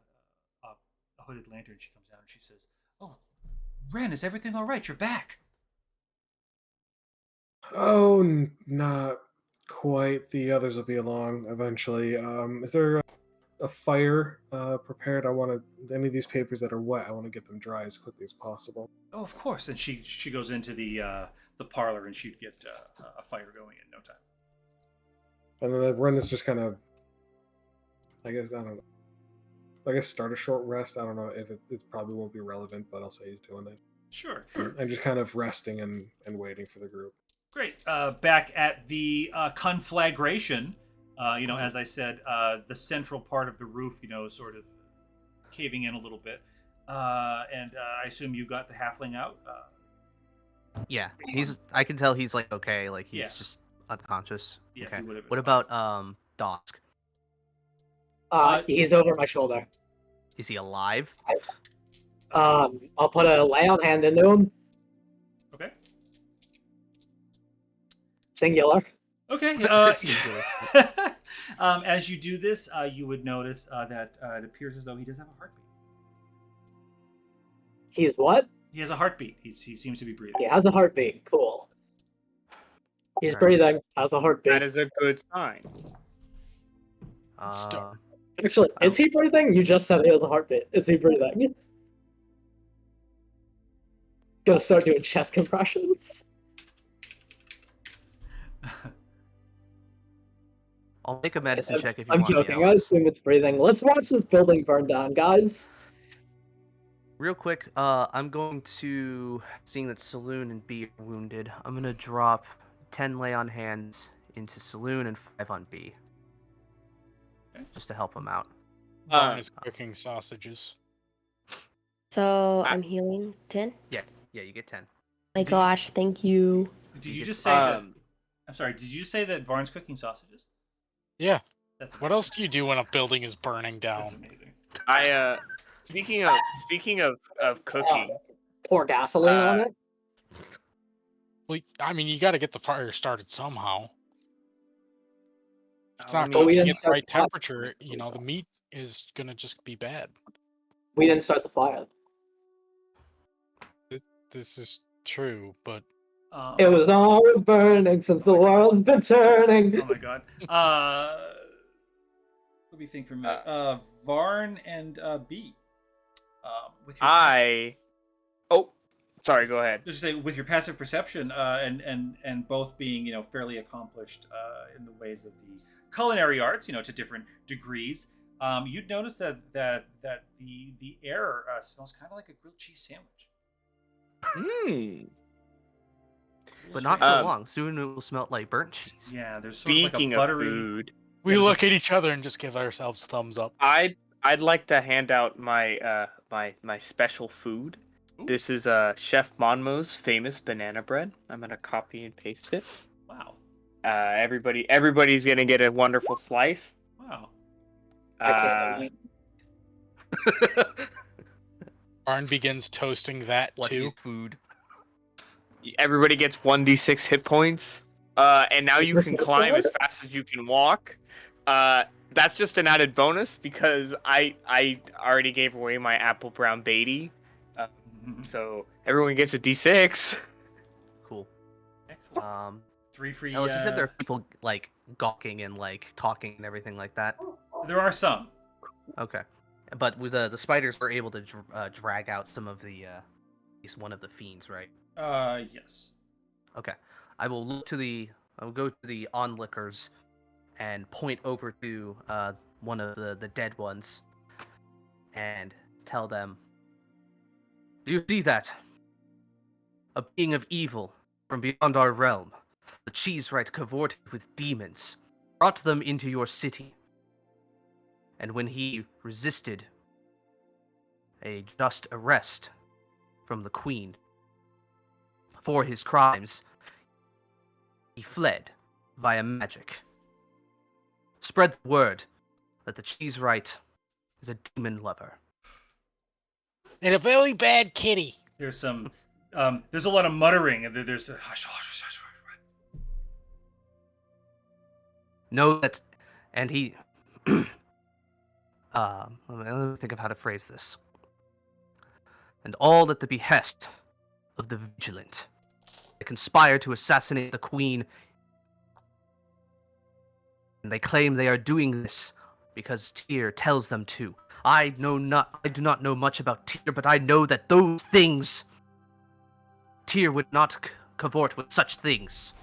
S3: hooded lantern. She comes down and she says, "Oh, Ren, is everything all right? You're back."
S4: Oh, not quite. The others will be along eventually. Is there a fire prepared? I want to any of these papers that are wet. I want to get them dry as quickly as possible.
S3: Oh, of course. And she goes into the parlor, and she'd get a fire going in no time.
S4: And then Ren is just kind of, I guess, I don't know. I guess start a short rest. I don't know if it probably won't be relevant, but I'll say he's doing it.
S3: Sure.
S4: And just kind of resting and waiting for the group.
S3: Great. Back at the conflagration, as I said, the central part of the roof, sort of caving in a little bit. And I assume you got the halfling out.
S2: Yeah, I can tell he's like okay, like he's
S3: Yeah.
S2: just unconscious.
S3: Yeah,
S2: Okay.
S3: he would've been
S2: What
S3: fine.
S2: about Dosk?
S1: He's over my shoulder.
S2: Is he alive?
S1: I'll put a lay on hand into him.
S3: Okay.
S1: Singular.
S3: Okay.
S2: Singular.
S3: As you do this, you would notice that it appears as though he does have a heartbeat.
S1: He's what?
S3: He has a heartbeat. He seems to be breathing.
S1: He has a heartbeat. Cool. He's
S2: Alright.
S1: breathing. Has a heartbeat.
S7: That is a good sign.
S5: Start.
S1: Actually, is he breathing? You just said he has a heartbeat. Is he breathing? Gonna start doing chest compressions.
S2: I'll make a medicine check if you
S1: I'm
S2: want.
S1: joking. I assume it's breathing. Let's watch this building burn down, guys.
S2: Real quick, I'm going to, seeing that Saloon and B are wounded, I'm gonna drop 10 lay on hands into Saloon and 5 on B. Just to help him out.
S5: Vaughn is cooking sausages.
S8: So I'm healing 10.
S2: Yeah, you get 10.
S8: My gosh, thank you.
S3: Did you just say that? I'm sorry. Did you say that Varn's cooking sausages?
S5: Yeah.
S3: That's
S5: What else do you do when a building is burning
S3: That's
S5: down?
S3: amazing.
S7: Speaking of cooking,
S1: Pour gasoline on it.
S5: Well, I mean, you got to get the fire started somehow. If it's
S7: I
S5: not
S7: mean,
S1: But we
S5: cooking
S1: didn't
S5: at the
S1: start
S5: right
S1: the fire.
S5: temperature, the meat is gonna just be bad.
S1: We didn't start the fire.
S5: This is true, but
S1: It was always burning since the world's been turning.
S3: Oh my god. Let me think for a minute. Varn and B. With your
S7: sorry. Go ahead.
S3: just say with your passive perception, and both being fairly accomplished in the ways of the culinary arts, to different degrees. You'd notice that the air smells kind of like a grilled cheese sandwich.
S2: But not for
S7: Um,
S2: long. Soon it will smell like burnt cheese.
S3: Yeah, there's sort of like
S7: Speaking
S3: a
S7: of
S3: buttery.
S7: food,
S5: we look at each other and just give ourselves thumbs up.
S7: I'd like to hand out my my special food.
S3: Ooh.
S7: This is Chef Monmo's famous banana bread. I'm gonna copy and paste it.
S3: Wow.
S7: Everybody's gonna get a wonderful slice.
S3: Wow.
S5: Arn begins toasting that
S2: What
S5: too.
S2: is food?
S7: Everybody gets 1d6 hit points. And now you can climb as fast as you can walk. That's just an added bonus because I already gave away my apple brown Beatty. So everyone gets a d6.
S2: Cool.
S3: Excellent. 3 free.
S2: Ellis, you said there are people like gawking and like talking and everything like that.
S3: There are some.
S2: Okay, but with the spiders were able to drag out some of the at least one of the fiends, right?
S3: Yes.
S2: Okay, I will go to the onlookers and point over to one of the dead ones and tell them, "Do you see that? A being of evil from beyond our realm, the Cheesewright cavorted with demons, brought them into your city. And when he resisted a just arrest from the Queen for his crimes, he fled via magic. Spread the word that the Cheesewright is a demon lover.
S5: And a very bad kitty.
S3: There's some. There's a lot of muttering, and there's a hush.
S2: Know that, and he. Let me think of how to phrase this. And all at the behest of the vigilant. They conspire to assassinate the queen. And they claim they are doing this because Tyr tells them to. I do not know much about Tyr, but I know that those things. Tyr would not cavort with such things.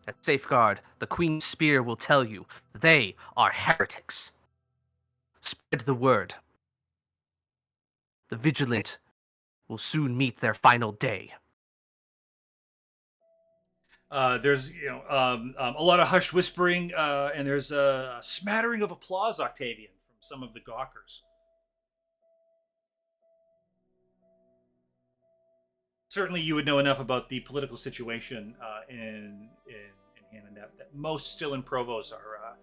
S2: At Safeguard, the Queen's Spear will tell you they are heretics. Spread the word. The vigilant will soon meet their final day.
S3: There's a lot of hushed whispering, and there's a smattering of applause, Octavian, from some of the gawkers. Certainly, you would know enough about the political situation in Hanandap that most still in Provost are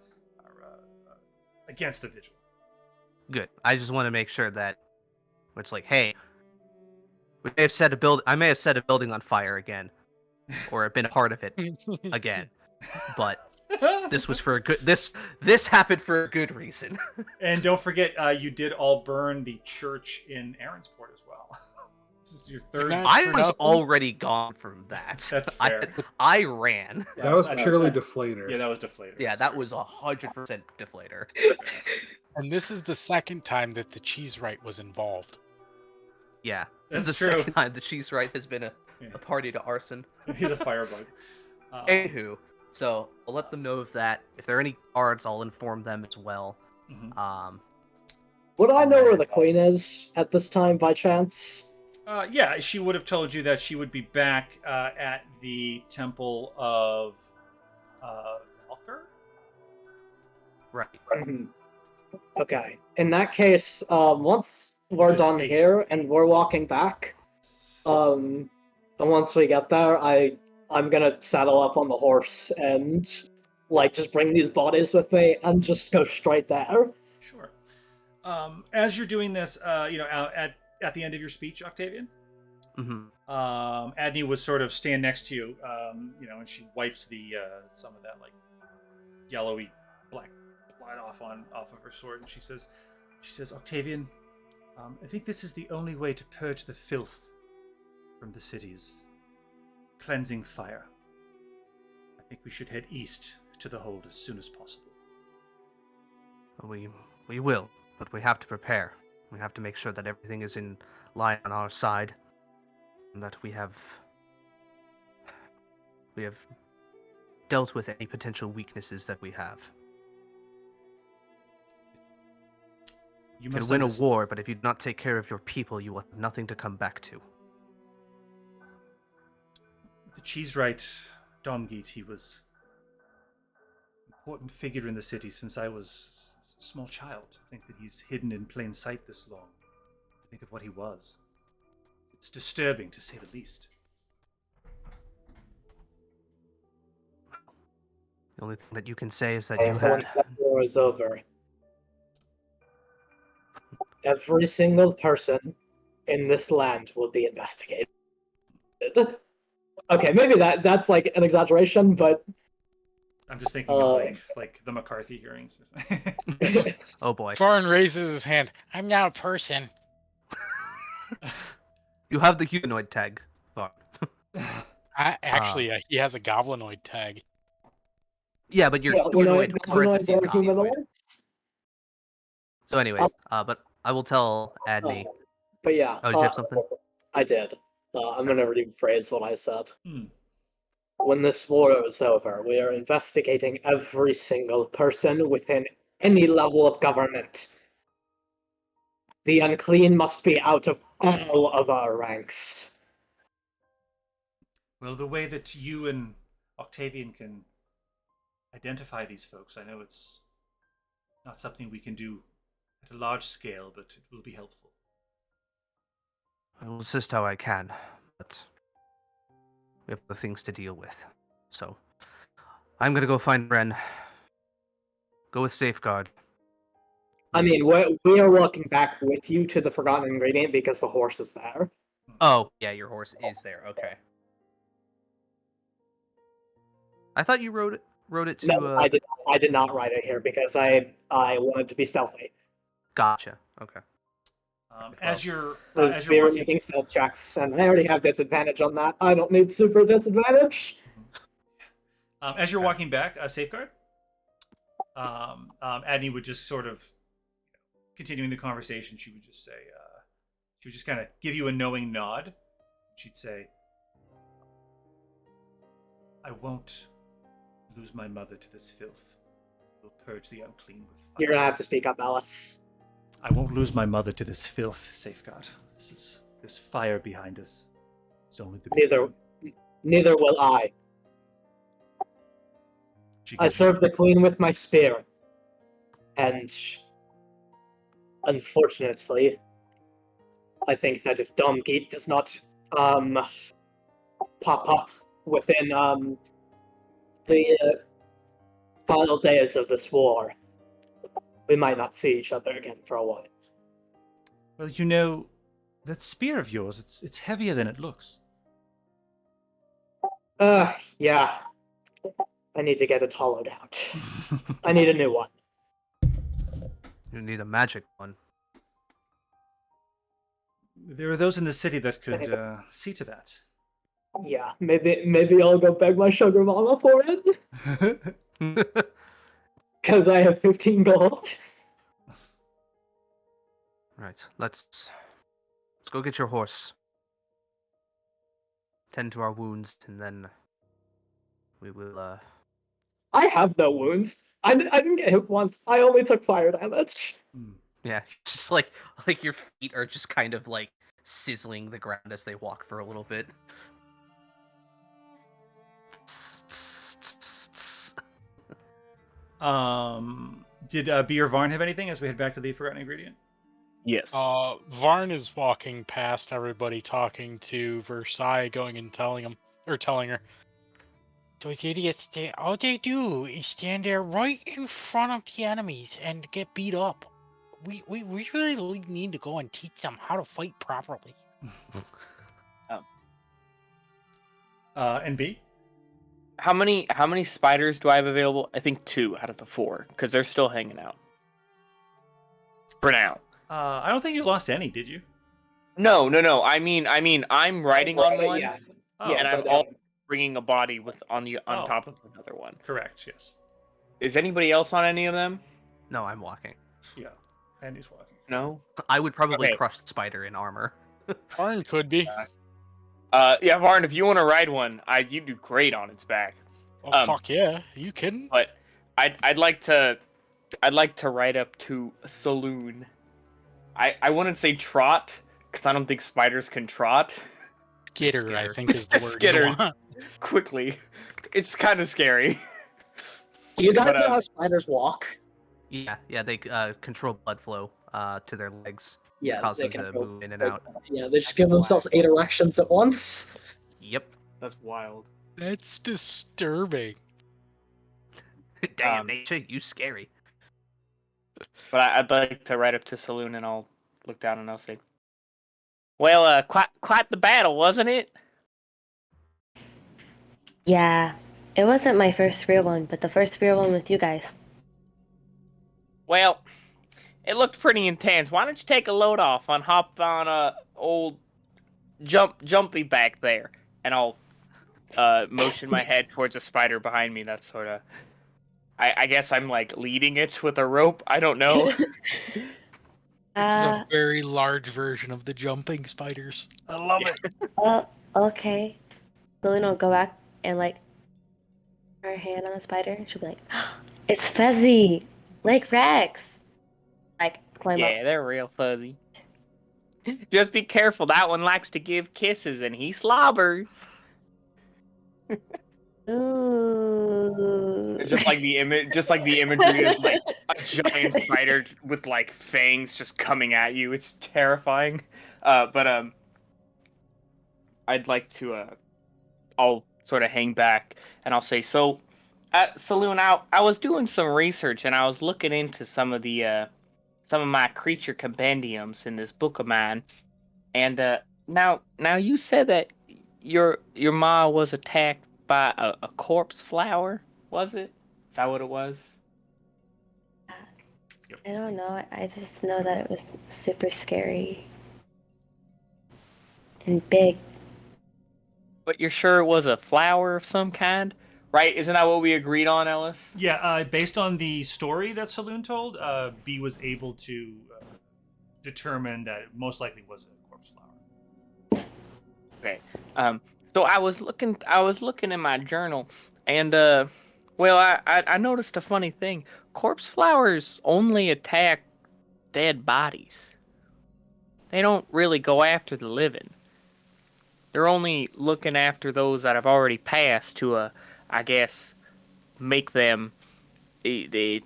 S3: against the vigil.
S2: Good. I just want to make sure that it's like, hey, we may have set I may have set a building on fire again, or been a part of it again, but this was for a good. This happened for a good reason.
S3: And don't forget, you did all burn the church in Aaronsport as well. This is your third.
S2: I was already gone from that.
S3: That's fair.
S2: I ran.
S3: Yeah,
S4: That was
S3: I know.
S4: purely deflator.
S3: Yeah, that was deflator.
S2: Yeah,
S3: That's
S2: that
S3: fair.
S2: was 100% deflator.
S5: And this is the second time that the Cheesewright was involved.
S2: Yeah, this is the
S3: That's true.
S2: second time the Cheesewright has been a party to arson.
S3: He's a firebug.
S2: Anywho, so I'll let them know of that. If there are any guards, I'll inform them as well.
S3: Mhm.
S1: Would I know where the queen is at this time by chance?
S3: Yeah, she would have told you that she would be back at the Temple of Valkyr.
S2: Right.
S1: Mhm. Okay. In that case, once we're
S3: Just
S1: done
S3: eight.
S1: here and we're walking back, and once we get there, I'm gonna saddle up on the horse and just bring these bodies with me and just go straight there.
S3: Sure. As you're doing this, at the end of your speech, Octavian, Adney would sort of stand next to you, and she wipes the some of that yellowy black blood off of her sword, and she says, Octavian, I think this is the only way to purge the filth from the cities. Cleansing fire. I think we should head east to the hold as soon as possible.
S2: We will, but we have to prepare. We have to make sure that everything is in line on our side, and that we have dealt with any potential weaknesses that we have. You can win a war, but if you do not take care of your people, you will have nothing to come back to.
S3: The Cheesewright Domgeet, he was an important figure in the city since I was a small child. To think that he's hidden in plain sight this long. To think of what he was. It's disturbing, to say the least.
S2: The only thing that you can say is that
S1: Okay,
S2: you
S1: so
S2: had...
S1: once that war is over, every single person in this land will be investigated. Okay, maybe that's an exaggeration, but
S3: I'm just thinking of like the McCarthy hearings.
S2: Oh boy.
S5: Farn raises his hand. I'm not a person.
S2: You have the humanoid tag, Varn.
S5: He has a goblinoid tag.
S2: Yeah, but you're humanoid parentheses goblinoid.
S1: Humanoid?
S2: So anyways, but I will tell Adney.
S1: But yeah.
S2: Oh, did you have something?
S1: I did. I'm gonna rephrase what I said.
S3: Hmm.
S1: When this war is over, we are investigating every single person within any level of government. The unclean must be out of all of our ranks.
S3: Well, the way that you and Octavian can identify these folks, I know it's not something we can do at a large scale, but it will be helpful.
S2: I will assist how I can, but We have other things to deal with. So, I'm gonna go find Ren. Go with Safeguard.
S1: I mean, we are walking back with you to the Forgotten Ingredient because the horse is there.
S2: Oh, yeah, your horse is there. Okay. I thought you rode it to.
S1: No, I did not ride it here because I wanted to be stealthy.
S2: Gotcha. Okay.
S3: As you're
S1: Spirit
S3: walking,
S1: making stealth checks, and I already have disadvantage on that. I don't need super disadvantage.
S3: as you're walking back, Safeguard, Adney would just sort of continuing the conversation. She would just say, she would just kind of give you a knowing nod. She'd say, "I won't lose my mother to this filth. We'll purge the unclean with fire.
S1: You're gonna have to speak up, Alice.
S3: I won't lose my mother to this filth, Safeguard. This fire behind us. It's only the
S1: Neither will I. I serve the Queen with my spear. And unfortunately, I think that if Domgeet does not pop up within the final days of this war, we might not see each other again for a while.
S3: Well, you know, that spear of yours, it's heavier than it looks.
S1: Yeah. I need to get it hollowed out. I need a new one.
S2: You need a magic one.
S3: There are those in the city that could see to that.
S1: Yeah, maybe I'll go beg my sugar mama for it. Because I have 15 gold.
S2: Right. Let's go get your horse. Tend to our wounds, and then we will.
S1: I have no wounds. I didn't get hit once. I only took fire damage.
S2: Yeah, just like your feet are just kind of like sizzling the ground as they walk for a little bit.
S3: Did B or Varn have anything as we head back to the Forgotten Ingredient?
S7: Yes.
S5: Varn is walking past everybody, talking to Versailles, going and telling her, those idiots, all they do is stand there right in front of the enemies and get beat up. We really need to go and teach them how to fight properly.
S3: And B?
S7: How many spiders do I have available? I think 2 out of the 4, because they're still hanging out. For now.
S3: I don't think you lost any, did you?
S7: No. I mean, I'm riding on one,
S1: Yeah.
S3: Oh,
S7: and I'm all bringing a body on top of another one.
S3: correct, yes.
S7: Is anybody else on any of them?
S2: No, I'm walking.
S3: Yeah, and he's walking.
S7: No.
S2: I would probably
S7: Okay.
S2: crush Spider in armor.
S5: Varn could be.
S7: Yeah, Varn, if you want to ride one, you do great on its back.
S5: Oh fuck yeah! Are you kidding?
S7: But I'd like to ride up to Saloon. I wouldn't say trot because I don't think spiders can trot.
S5: Skitter, I think is the word.
S7: Skitters quickly. It's kind of scary.
S1: Do you guys
S7: But,
S1: know how spiders walk?
S2: Yeah, they control blood flow to their legs.
S1: Yeah,
S2: cause
S1: they
S2: them to
S1: can
S2: move in and out.
S1: Yeah, they just give themselves 8 erections at once.
S2: Yep.
S6: That's wild.
S5: That's disturbing.
S2: Damn, nature, you scary.
S7: But I'd like to ride up to Saloon and I'll look down and I'll say, "Well, quite the battle, wasn't it?"
S8: Yeah, it wasn't my first real one, but the first real one with you guys.
S7: Well, it looked pretty intense. Why don't you take a load off and hop on old Jumpy back there, and I'll motion my head towards a spider behind me. That's sort of. I guess I'm like leading it with a rope. I don't know.
S5: It's a very large version of the jumping spiders. I love it.
S8: Well, okay. Lillian will go back and like her hand on the spider, and she'll be like, "It's fuzzy, like Rex." Like climb
S7: Yeah,
S8: up.
S7: they're real fuzzy. Just be careful. That one likes to give kisses, and he slobbers.
S8: Ooh.
S7: Just like the imagery of like a giant spider with like fangs just coming at you. It's terrifying. But I'd like to I'll sort of hang back and I'll say, so, Saloon, I was doing some research and I was looking into some of my creature compendiums in this book of mine, and now you said that your ma was attacked by a corpse flower, was it? Is that what it was?
S8: I don't know. I just know that it was super scary and big.
S7: But you're sure it was a flower of some kind, right? Isn't that what we agreed on, Ellis?
S3: Yeah, based on the story that Saloon told, B was able to determine that it most likely was a corpse flower.
S7: Okay. So I was looking in my journal, and well, I noticed a funny thing. Corpse flowers only attack dead bodies. They don't really go after the living. They're only looking after those that have already passed to, I guess, make them a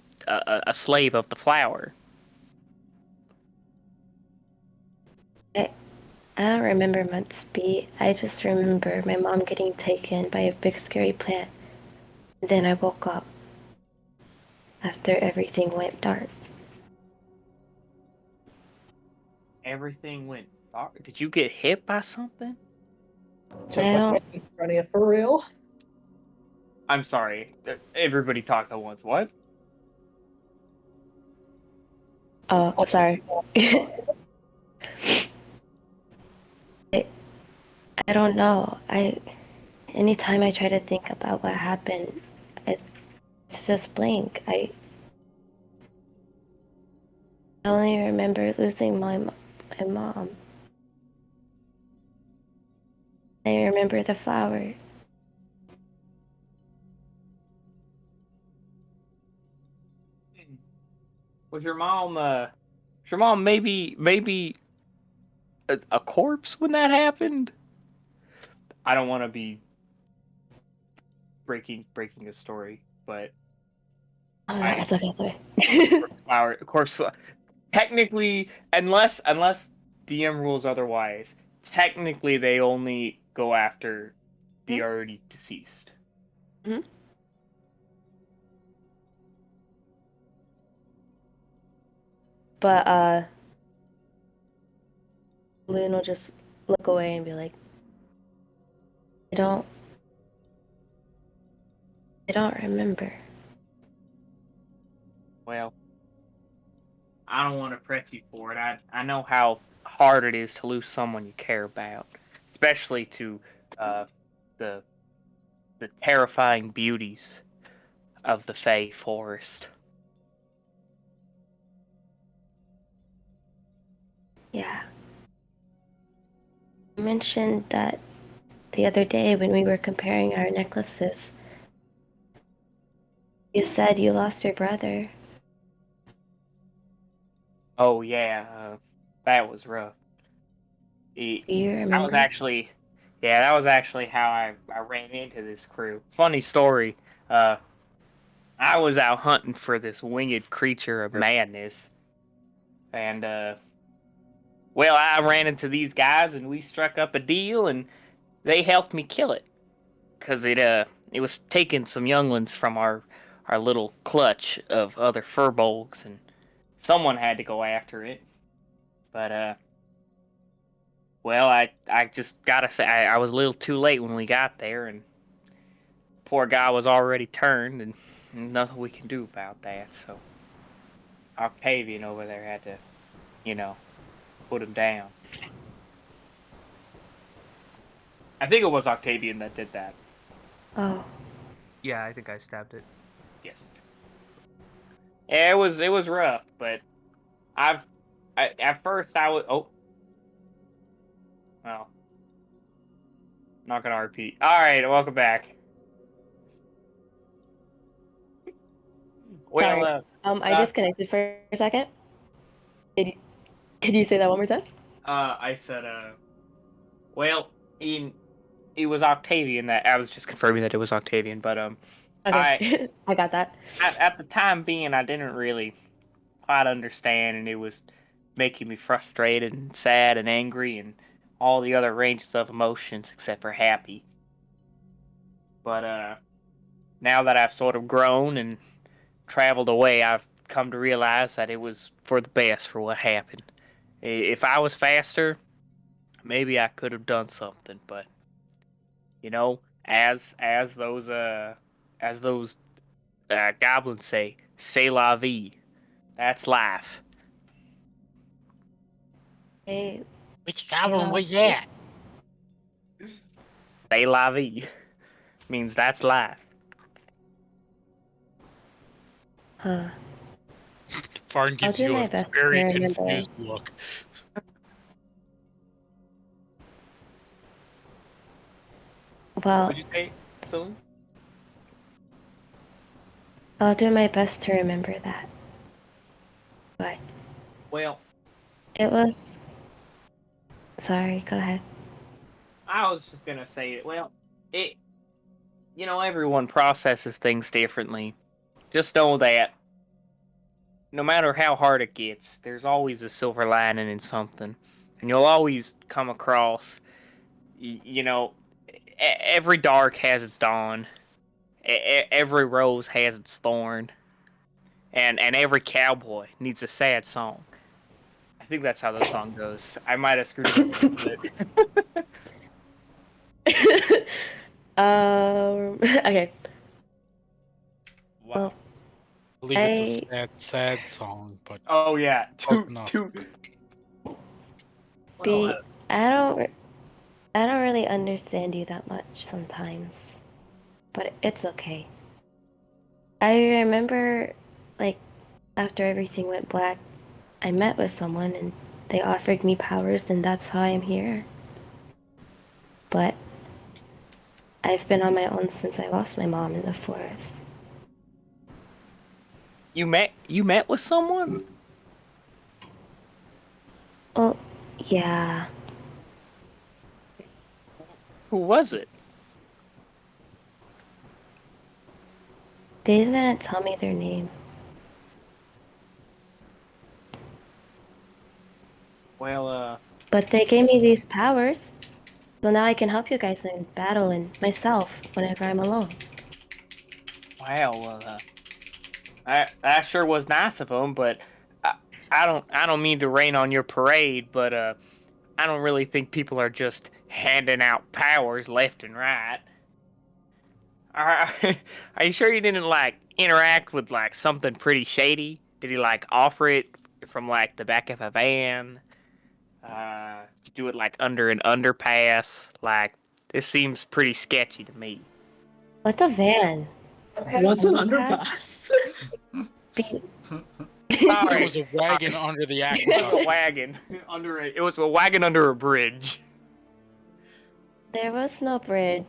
S7: slave of the flower.
S8: I, I don't remember much, B. I just remember my mom getting taken by a big scary plant. And then I woke up after everything went dark.
S7: Everything went dark. Did you get hit by something?
S1: Just
S8: I
S1: like
S8: don't.
S1: schizophrenia for real.
S7: I'm sorry. Everybody talked at once. What?
S8: Oh, sorry. I, I don't know. Anytime I try to think about what happened, it's just blank. I only remember losing my mom. I remember the flower.
S7: Was your mom maybe a corpse when that happened? I don't want to be breaking a story, but
S8: Oh,
S7: I
S8: it's okay, it's okay.
S7: flower corpse technically, unless DM rules otherwise, technically they only go after the already deceased.
S8: Mhm. But Loon will just look away and be like, I don't I don't remember.
S7: Well, I don't want to press you for it. I know how hard it is to lose someone you care about, especially to uh, the the terrifying beauties of the Fey Forest.
S8: Yeah. You mentioned that the other day when we were comparing our necklaces. You said you lost your brother.
S7: Oh yeah, that was rough.
S8: Do you
S7: That was
S8: remember?
S7: actually, yeah, that was actually how I ran into this crew. Funny story. Uh, I was out hunting for this winged creature of madness, and well, I ran into these guys, and we struck up a deal, and they helped me kill it, cause it was taking some younglings from our little clutch of other furbolgs, and someone had to go after it. But well, I just gotta say I was a little too late when we got there, and poor guy was already turned, and nothing we can do about that. So Octavian over there had to, you know, put him down. I think it was Octavian that did that.
S8: Oh,
S2: Yeah, I think I stabbed it.
S7: Yes. Yeah, it was rough, but at first I was well, not gonna repeat. All right, welcome back. Well,
S8: sorry. I disconnected for a second. Did you, could you say that one more time?
S7: I said well, in it was Octavian that I was just confirming that it was Octavian, but I
S8: Okay, I got that.
S7: at the time being I didn't really quite understand, and it was making me frustrated and sad and angry and all the other ranges of emotions except for happy. But now that I've sort of grown and traveled away, I've come to realize that it was for the best for what happened. If I was faster, maybe I could have done something, but you know, as those goblins say, "C'est la vie." That's life.
S8: Hey,
S5: Which goblin was that?
S7: "C'est la vie" means that's life.
S8: huh.
S5: Farn
S8: I'll
S5: gives
S8: do
S5: you
S8: my
S5: a
S8: best to
S5: very
S8: remember.
S5: confused look.
S8: Well,
S7: What'd you say, Celine?
S8: I'll do my best to remember that. But
S7: Well,
S8: it was. Sorry, go ahead.
S7: I was just gonna say it. Well, it. Everyone processes things differently. Just know that no matter how hard it gets, there's always a silver lining in something, and you'll always come across. Every dark has its dawn. Every rose has its thorn, and every cowboy needs a sad song. I think that's how the song goes. I might have screwed it up a little bit.
S8: Okay.
S3: Wow.
S8: Well,
S5: I believe it's a sad, sad song, but
S7: Oh yeah,
S5: close enough.
S8: B, I don't really understand you that much sometimes, but it's okay. I remember, like, after everything went black, I met with someone and they offered me powers, and that's how I'm here. But I've been on my own since I lost my mom in the forest.
S7: You met with someone?
S8: Well, yeah.
S7: Who was it?
S8: They didn't tell me their name.
S7: Well,
S8: But they gave me these powers, so now I can help you guys in battle and myself whenever I'm alone.
S7: wow. That sure was nice of them, but I don't mean to rain on your parade, but I don't really think people are just handing out powers left and right. Are, are you sure you didn't like interact with like something pretty shady? Did he like offer it from like the back of a van? Do it like under an underpass? Like this seems pretty sketchy to me.
S8: What's a van?
S1: What's an
S8: Underpass?
S1: underpass?
S8: Be-
S5: There was a wagon under the
S7: It was
S5: aqueduct.
S7: a wagon it was a wagon under a bridge.
S8: There was no bridge.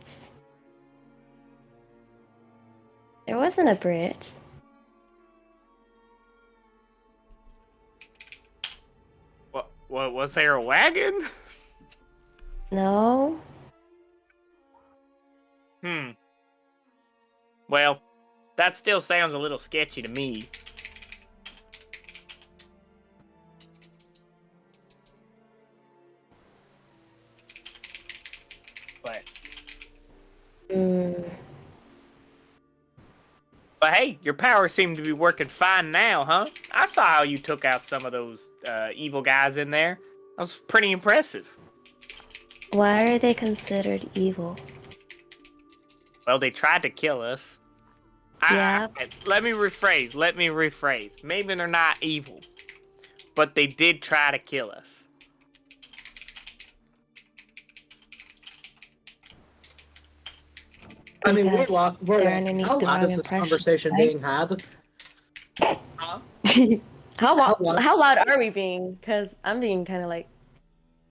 S8: There wasn't a bridge.
S7: What was there a wagon?
S8: No.
S7: Well, that still sounds a little sketchy to me. But
S8: Mm,
S7: hey, your powers seem to be working fine now, huh? I saw how you took out some of those evil guys in there. That was pretty impressive.
S8: why are they considered evil?
S7: Well, they tried to kill us.
S8: Yeah.
S7: Let me rephrase. Maybe they're not evil, but they did try to kill us.
S1: I mean,
S8: Because they're underneath
S1: how
S8: the
S1: loud
S8: wrong
S1: is this
S8: impression,
S1: conversation
S8: right?
S1: being had?
S7: Huh?
S8: How
S1: loud?
S8: loud are we being? Because I'm being kind of like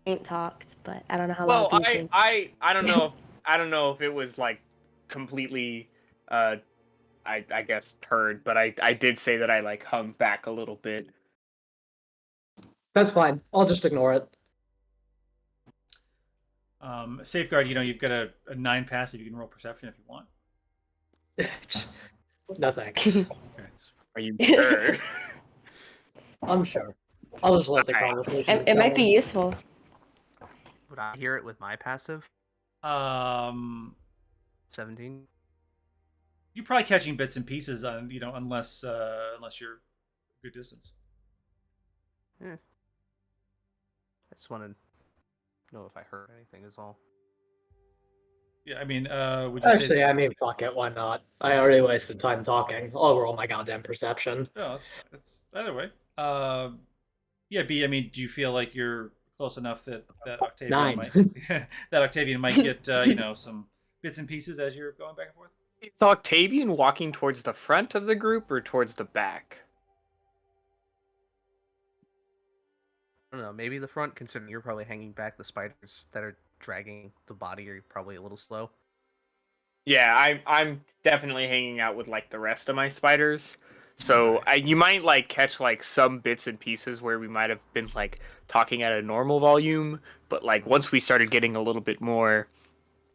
S8: ain't talked, but I don't know how
S7: Well,
S8: loud he's being.
S7: I don't know if if it was like completely I guess heard, but I did say that I like hung back a little bit.
S1: That's fine. I'll just ignore it.
S3: Safeguard, you've got a 9 passive. You can roll perception if you want.
S1: No thanks.
S3: Okay.
S7: Are you sure?
S1: I'm sure. I'll just let the
S7: Alright.
S1: conversation.
S8: It might be
S1: go.
S8: useful.
S2: Would I hear it with my passive?
S3: 17.
S2: 17.
S3: You're probably catching bits and pieces on, unless you're a good distance.
S2: I just want to know if I heard anything is all.
S3: Yeah, I mean, would you
S1: Actually,
S3: say?
S1: I mean, fuck it, why not? I already wasted time talking. I'll roll my goddamn perception.
S3: Oh, that's fine. It's either way. Yeah, B. I mean, do you feel like you're close enough that Octavian
S1: 9.
S3: might that Octavian might get some bits and pieces as you're going back and forth?
S7: Is Octavian walking towards the front of the group or towards the back?
S2: I don't know, maybe the front, considering you're probably hanging back. The spiders that are dragging the body are probably a little slow.
S7: Yeah, I'm definitely hanging out with like the rest of my spiders. So you might like catch like some bits and pieces where we might have been like talking at a normal volume, but like once we started getting a little bit more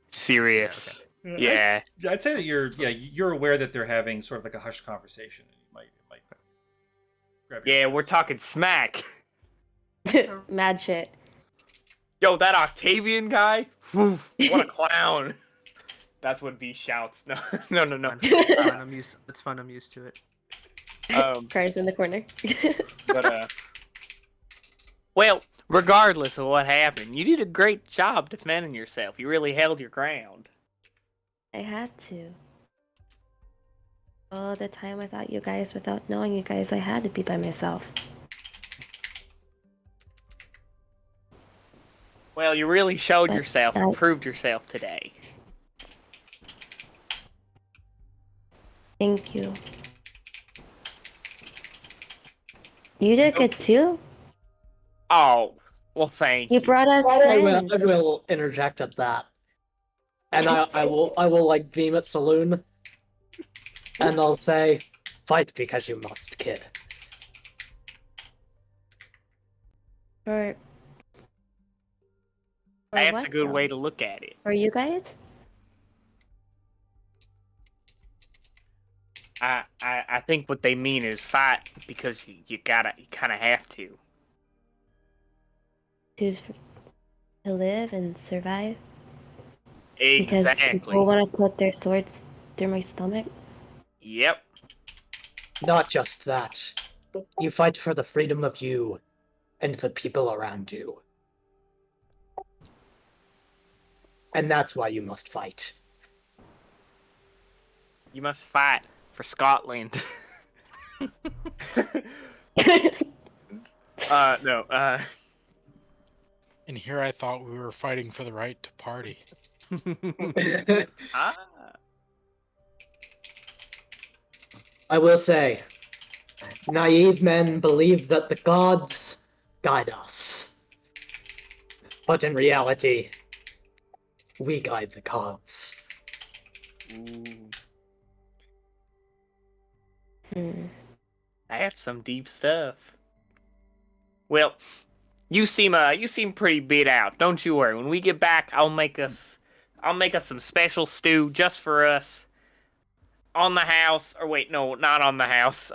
S7: serious, yeah.
S3: I'd say that you're aware that they're having sort of like a hushed conversation. And you might grab your
S7: We're talking smack.
S8: Mad shit.
S7: Yo, that Octavian guy, whew, what a clown. That's what B shouts. No.
S2: It's fine, it's fun. I'm used to it.
S8: Cries in the corner.
S7: But well, regardless of what happened, you did a great job defending yourself. You really held your ground.
S8: I had to. All the time without you guys, without knowing you guys, I had to be by myself.
S7: Well, you really showed
S8: But
S7: yourself and proved yourself today.
S8: Thank you. You did good too.
S7: Oh, well, thank
S8: You
S7: you.
S8: brought us
S1: I
S8: friends.
S1: will interject at that. And I will like beam at Saloon. And I'll say, fight because you must, kid.
S8: For
S7: That's
S8: what,
S7: a good
S8: though?
S7: way to look at it.
S8: For you guys?
S7: I think what they mean is fight because you kind of have to.
S8: To live and survive? Because
S7: Exactly.
S8: people want to put their swords through my stomach?
S7: Yep.
S1: Not just that. You fight for the freedom of you and the people around you. And that's why you must fight.
S7: You must fight for Scotland. No.
S5: And here I thought we were fighting for the right to party.
S7: Ah.
S1: I will say, naive men believe that the gods guide us. But in reality, we guide the gods.
S7: Ooh.
S8: Hmm.
S7: That's some deep stuff. Well, you seem pretty beat out. Don't you worry. When we get back, I'll make us some special stew just for us. On the house, or wait, no, not on the house.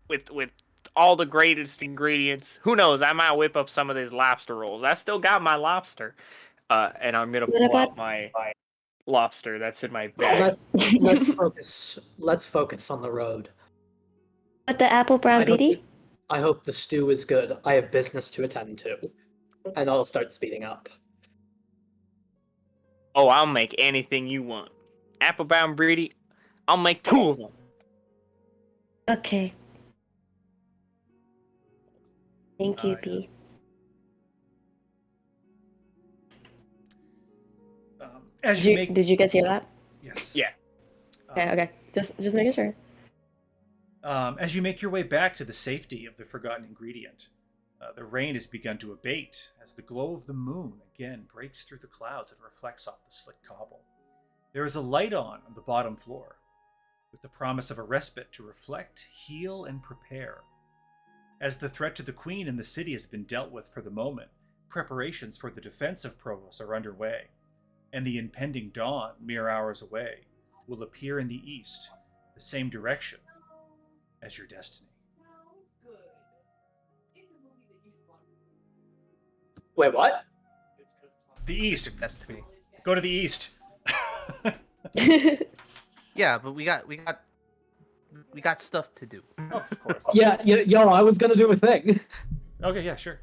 S7: With all the greatest ingredients. Who knows? I might whip up some of these lobster rolls. I still got my lobster. And I'm gonna pull out my lobster that's in my bag.
S1: Let's focus on the road.
S8: But the apple brown beauty?
S1: I hope the stew is good. I have business to attend to. And I'll start speeding up.
S7: Oh, I'll make anything you want. Applebound Breedy, I'll make 2 of them.
S8: Okay. Thank you, B.
S3: As
S8: Did you guys hear that?
S3: Yes.
S7: Yeah.
S8: Okay. Just making sure.
S3: As you make your way back to the safety of the forgotten ingredient, the rain has begun to abate as the glow of the moon again breaks through the clouds and reflects off the slick cobble. There is a light on the bottom floor, with the promise of a respite to reflect, heal, and prepare. As the threat to the Queen and the city has been dealt with for the moment, preparations for the defense of Provos are underway, and the impending dawn, mere hours away, will appear in the east, the same direction as your destiny.
S1: Wait, what?
S3: The east.
S2: Destiny.
S3: Go to the east.
S2: Yeah, but we got stuff to do.
S3: Oh, of course.
S1: Yeah, yo, I was gonna do a thing.
S3: Okay, yeah, sure.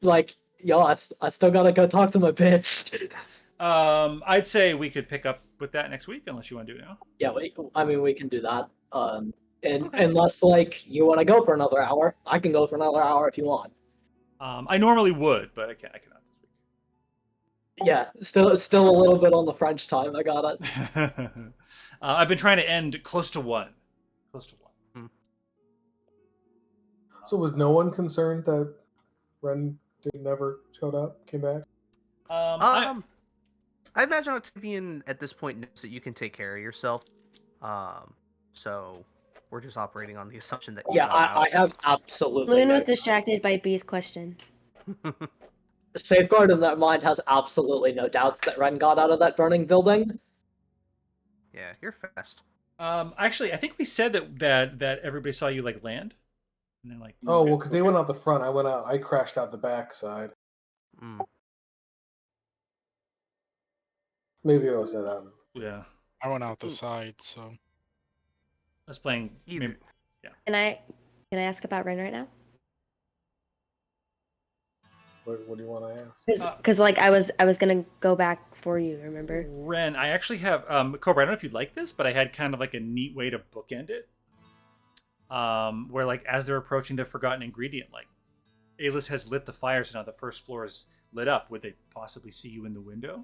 S1: Like, yo, I still gotta go talk to my bitch.
S3: I'd say we could pick up with that next week, unless you want to do it now.
S1: Yeah, I mean, we can do that. And
S3: Okay.
S1: unless like you want to go for another hour, I can go for another hour if you want.
S3: I normally would, but I cannot this
S1: Yeah, still a little bit on the French time. I got it.
S3: week. I've been trying to end close to 1. Close to 1.
S4: So was no one concerned that Ren never showed up, came back?
S2: I imagine Octavian at this point knows that you can take care of yourself. So we're just operating on the assumption that you
S1: Yeah,
S2: got
S1: I have absolutely.
S8: Loon
S1: no
S8: was distracted by B's question.
S2: out.
S1: Safeguard in that mind has absolutely no doubts that Ren got out of that burning building.
S2: Yeah, you're fast.
S3: Actually, I think we said that everybody saw you like land, and then like.
S4: Oh well, because they went out the front. I went out. I crashed out the back side.
S2: Mm.
S4: Maybe I was at
S3: Yeah,
S5: I went out the side, so.
S3: I was playing.
S2: Either.
S8: Can I ask about Ren right now?
S4: What do you want to ask?
S8: Because like I was gonna go back for you. Remember?
S3: Ren, I actually have Cobra. I don't know if you'd like this, but I had kind of like a neat way to bookend it. Where like as they're approaching the forgotten ingredient, like Alis has lit the fire, so now the first floor is lit up. Would they possibly see you in the window,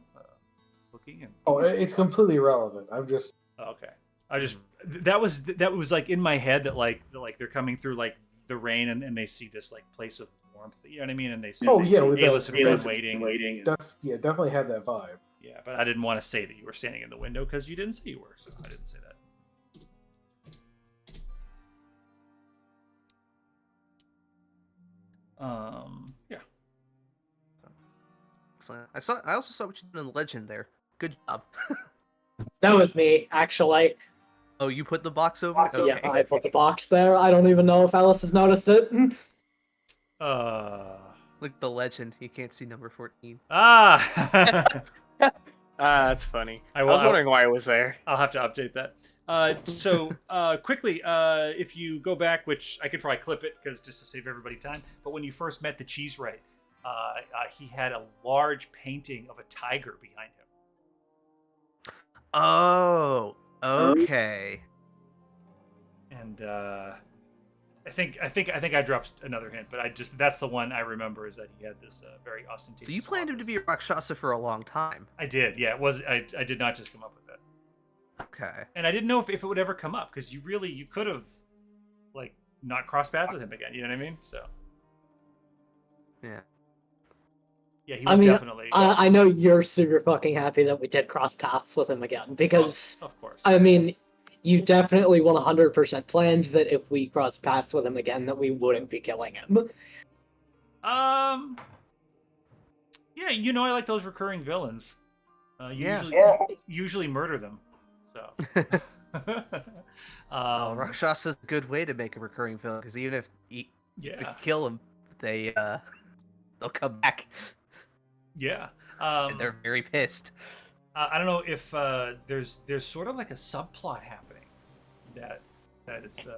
S3: looking? And
S4: Oh, it's completely irrelevant. I'm just.
S3: oh, okay. I just that was like in my head that like they're coming through like the rain and they see this like place of warmth. You know what I mean? And they see
S4: Oh yeah, with
S3: Alis
S4: that,
S3: have been waiting.
S4: yeah, definitely had that vibe.
S3: Yeah, but I didn't want to say that you were standing in the window because you didn't say you were, so I didn't say that. Yeah.
S2: Excellent. I also saw what you did in the legend there. Good job.
S1: That was me, actually.
S2: Oh, you put the box over? Okay.
S1: Yeah, I put the box there. I don't even know if Alice has noticed it.
S2: Look, the legend. You can't see number 14.
S7: That's funny. I
S3: will-
S7: was wondering why it was there.
S3: I'll have to update that. So quickly, if you go back, which I could probably clip it because just to save everybody time, but when you first met the Cheesewright, he had a large painting of a tiger behind him.
S2: Oh, okay.
S3: And I think I dropped another hint, but that's the one I remember is that he had this very ostentatious.
S2: So you planned him to
S3: office.
S2: be a Rakshasa for a long time.
S3: I did, yeah. It was I did not just come up with that,
S2: Okay.
S3: and I didn't know if it would ever come up because you could have like not crossed paths with him again. You know what I mean? So
S2: Yeah.
S3: yeah, he was definitely.
S1: I know you're super fucking happy that we did cross paths with him again because,
S3: of course.
S1: I mean, you definitely 100% planned that if we crossed paths with him again, that we wouldn't be killing him.
S3: Yeah, I like those recurring villains.
S2: Yeah.
S3: Usually murder them. So.
S2: Rakshasa's a good way to make a recurring villain because even if we kill them, they'll come back.
S3: Yeah.
S2: And they're very pissed.
S3: I don't know if there's sort of like a subplot happening that is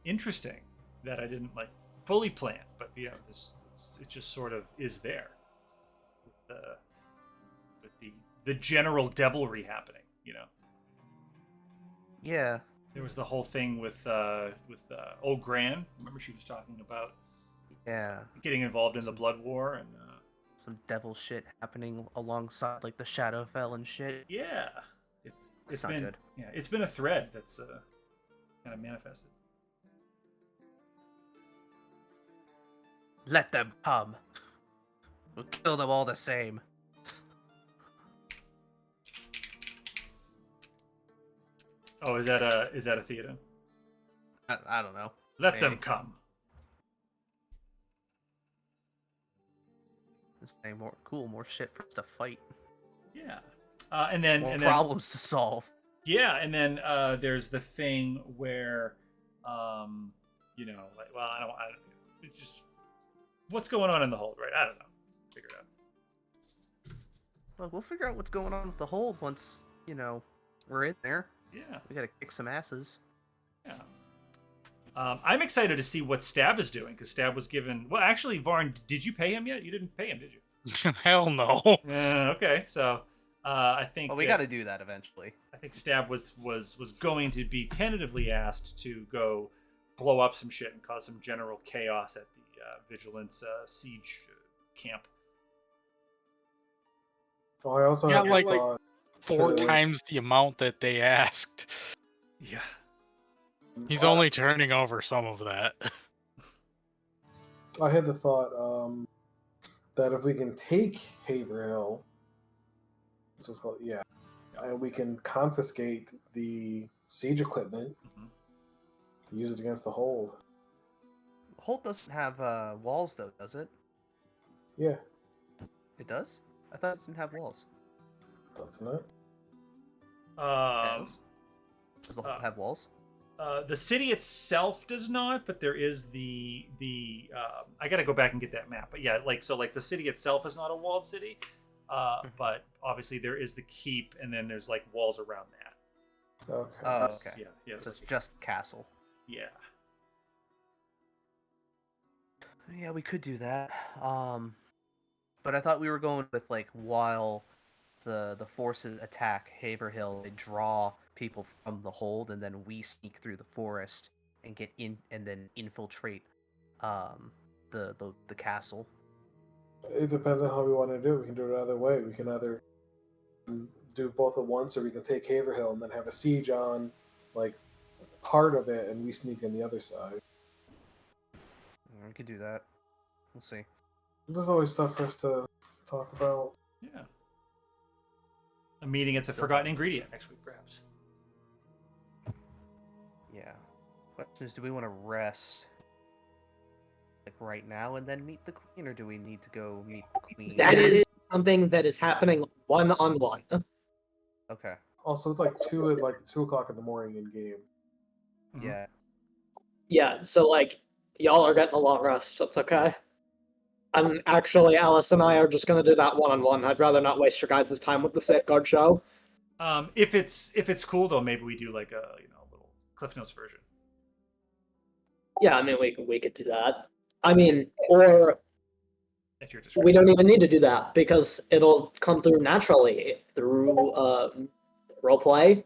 S3: interesting that I didn't like fully plan, but it just sort of is there with the general devilry happening,
S2: Yeah.
S3: There was the whole thing with old Gran. Remember she was talking about getting involved in the blood war and
S2: some devil shit happening alongside like the Shadowfell and shit.
S3: yeah, it's
S2: not
S3: been
S2: good.
S3: Yeah, it's been a thread that's kind of manifested.
S2: Let them come. We'll kill them all the same.
S3: Oh, is that a theater?
S2: I don't know.
S3: Let them
S2: Maybe.
S3: come.
S2: More shit for us to fight.
S3: Yeah. And then
S2: More problems to solve.
S3: Yeah, and then there's the thing where it's just what's going on in the hold, right? I don't know. Figure it out.
S2: Well, we'll figure out what's going on with the hold once, We're in there.
S3: Yeah.
S2: We gotta kick some asses.
S3: Yeah. I'm excited to see what Stab is doing because Stab was given. Well, actually, Varn, did you pay him yet? You didn't pay him, did you?
S5: Hell no.
S3: Okay, so I think.
S2: Well, we got to do that eventually.
S3: I think Stab was going to be tentatively asked to go blow up some shit and cause some general chaos at the Vigilance siege camp.
S4: Oh, I also
S5: Yeah,
S4: have
S5: like-
S4: thought
S5: 4
S4: to-
S5: times the amount that they asked.
S3: Yeah.
S5: He's only turning over some of that.
S4: I had the thought that if we can take Haverhill, this was called, yeah, and we can confiscate the siege equipment to use it against the hold.
S2: Holt doesn't have walls, though, does it?
S4: Yeah,
S2: It does? I thought it didn't have walls.
S4: doesn't it?
S2: It does? Does the Holt have walls?
S3: The city itself does not, but there is the I gotta go back and get that map. But yeah, like the city itself is not a walled city, but obviously there is the keep, and then there's like walls around that.
S4: Okay.
S2: Oh, okay.
S3: Yeah.
S2: So it's just castle.
S3: Yeah.
S2: Yeah, we could do that. But I thought we were going with like while the forces attack Haverhill, they draw people from the hold, and then we sneak through the forest and get in, and then infiltrate the castle.
S4: It depends on how we want to do it. We can do it either way. We can either do both at once, or we can take Haverhill and then have a siege on like part of it, and we sneak in the other side.
S2: We could do that. We'll see.
S4: There's always stuff for us to talk about.
S3: Yeah. A meeting at the Forgotten Ingredient next week, perhaps.
S2: Yeah. Question is, do we want to rest like right now and then meet the queen, or do we need to go meet the queen?
S1: That is something that is happening one-on-one.
S2: Okay.
S4: Also, it's like 2 o'clock in the morning in game.
S2: Yeah.
S1: Yeah, so like y'all are getting a long rest. That's okay. And actually, Alice and I are just gonna do that one-on-one. I'd rather not waste your guys' time with the safeguard show.
S3: If it's cool though, maybe we do like a little Cliff Notes version.
S1: Yeah, I mean we could do that. I mean, or
S3: At your discretion.
S1: we don't even need to do that because it'll come through naturally through roleplay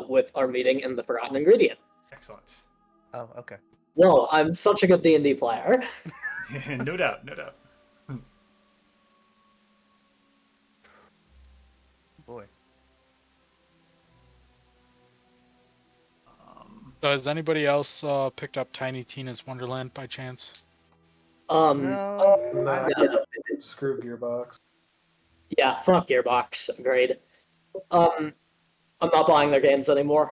S1: with our meeting in the Forgotten Ingredient.
S3: Excellent.
S2: Oh, okay.
S1: Whoa, I'm such a good D&D player.
S3: No doubt, no doubt.
S2: Boy.
S5: Has anybody else picked up Tiny Tina's Wonderland by chance?
S2: No.
S4: Nah,
S1: Yeah.
S4: Screw Gearbox.
S1: Yeah, fuck Gearbox. Agreed. I'm not buying their games anymore.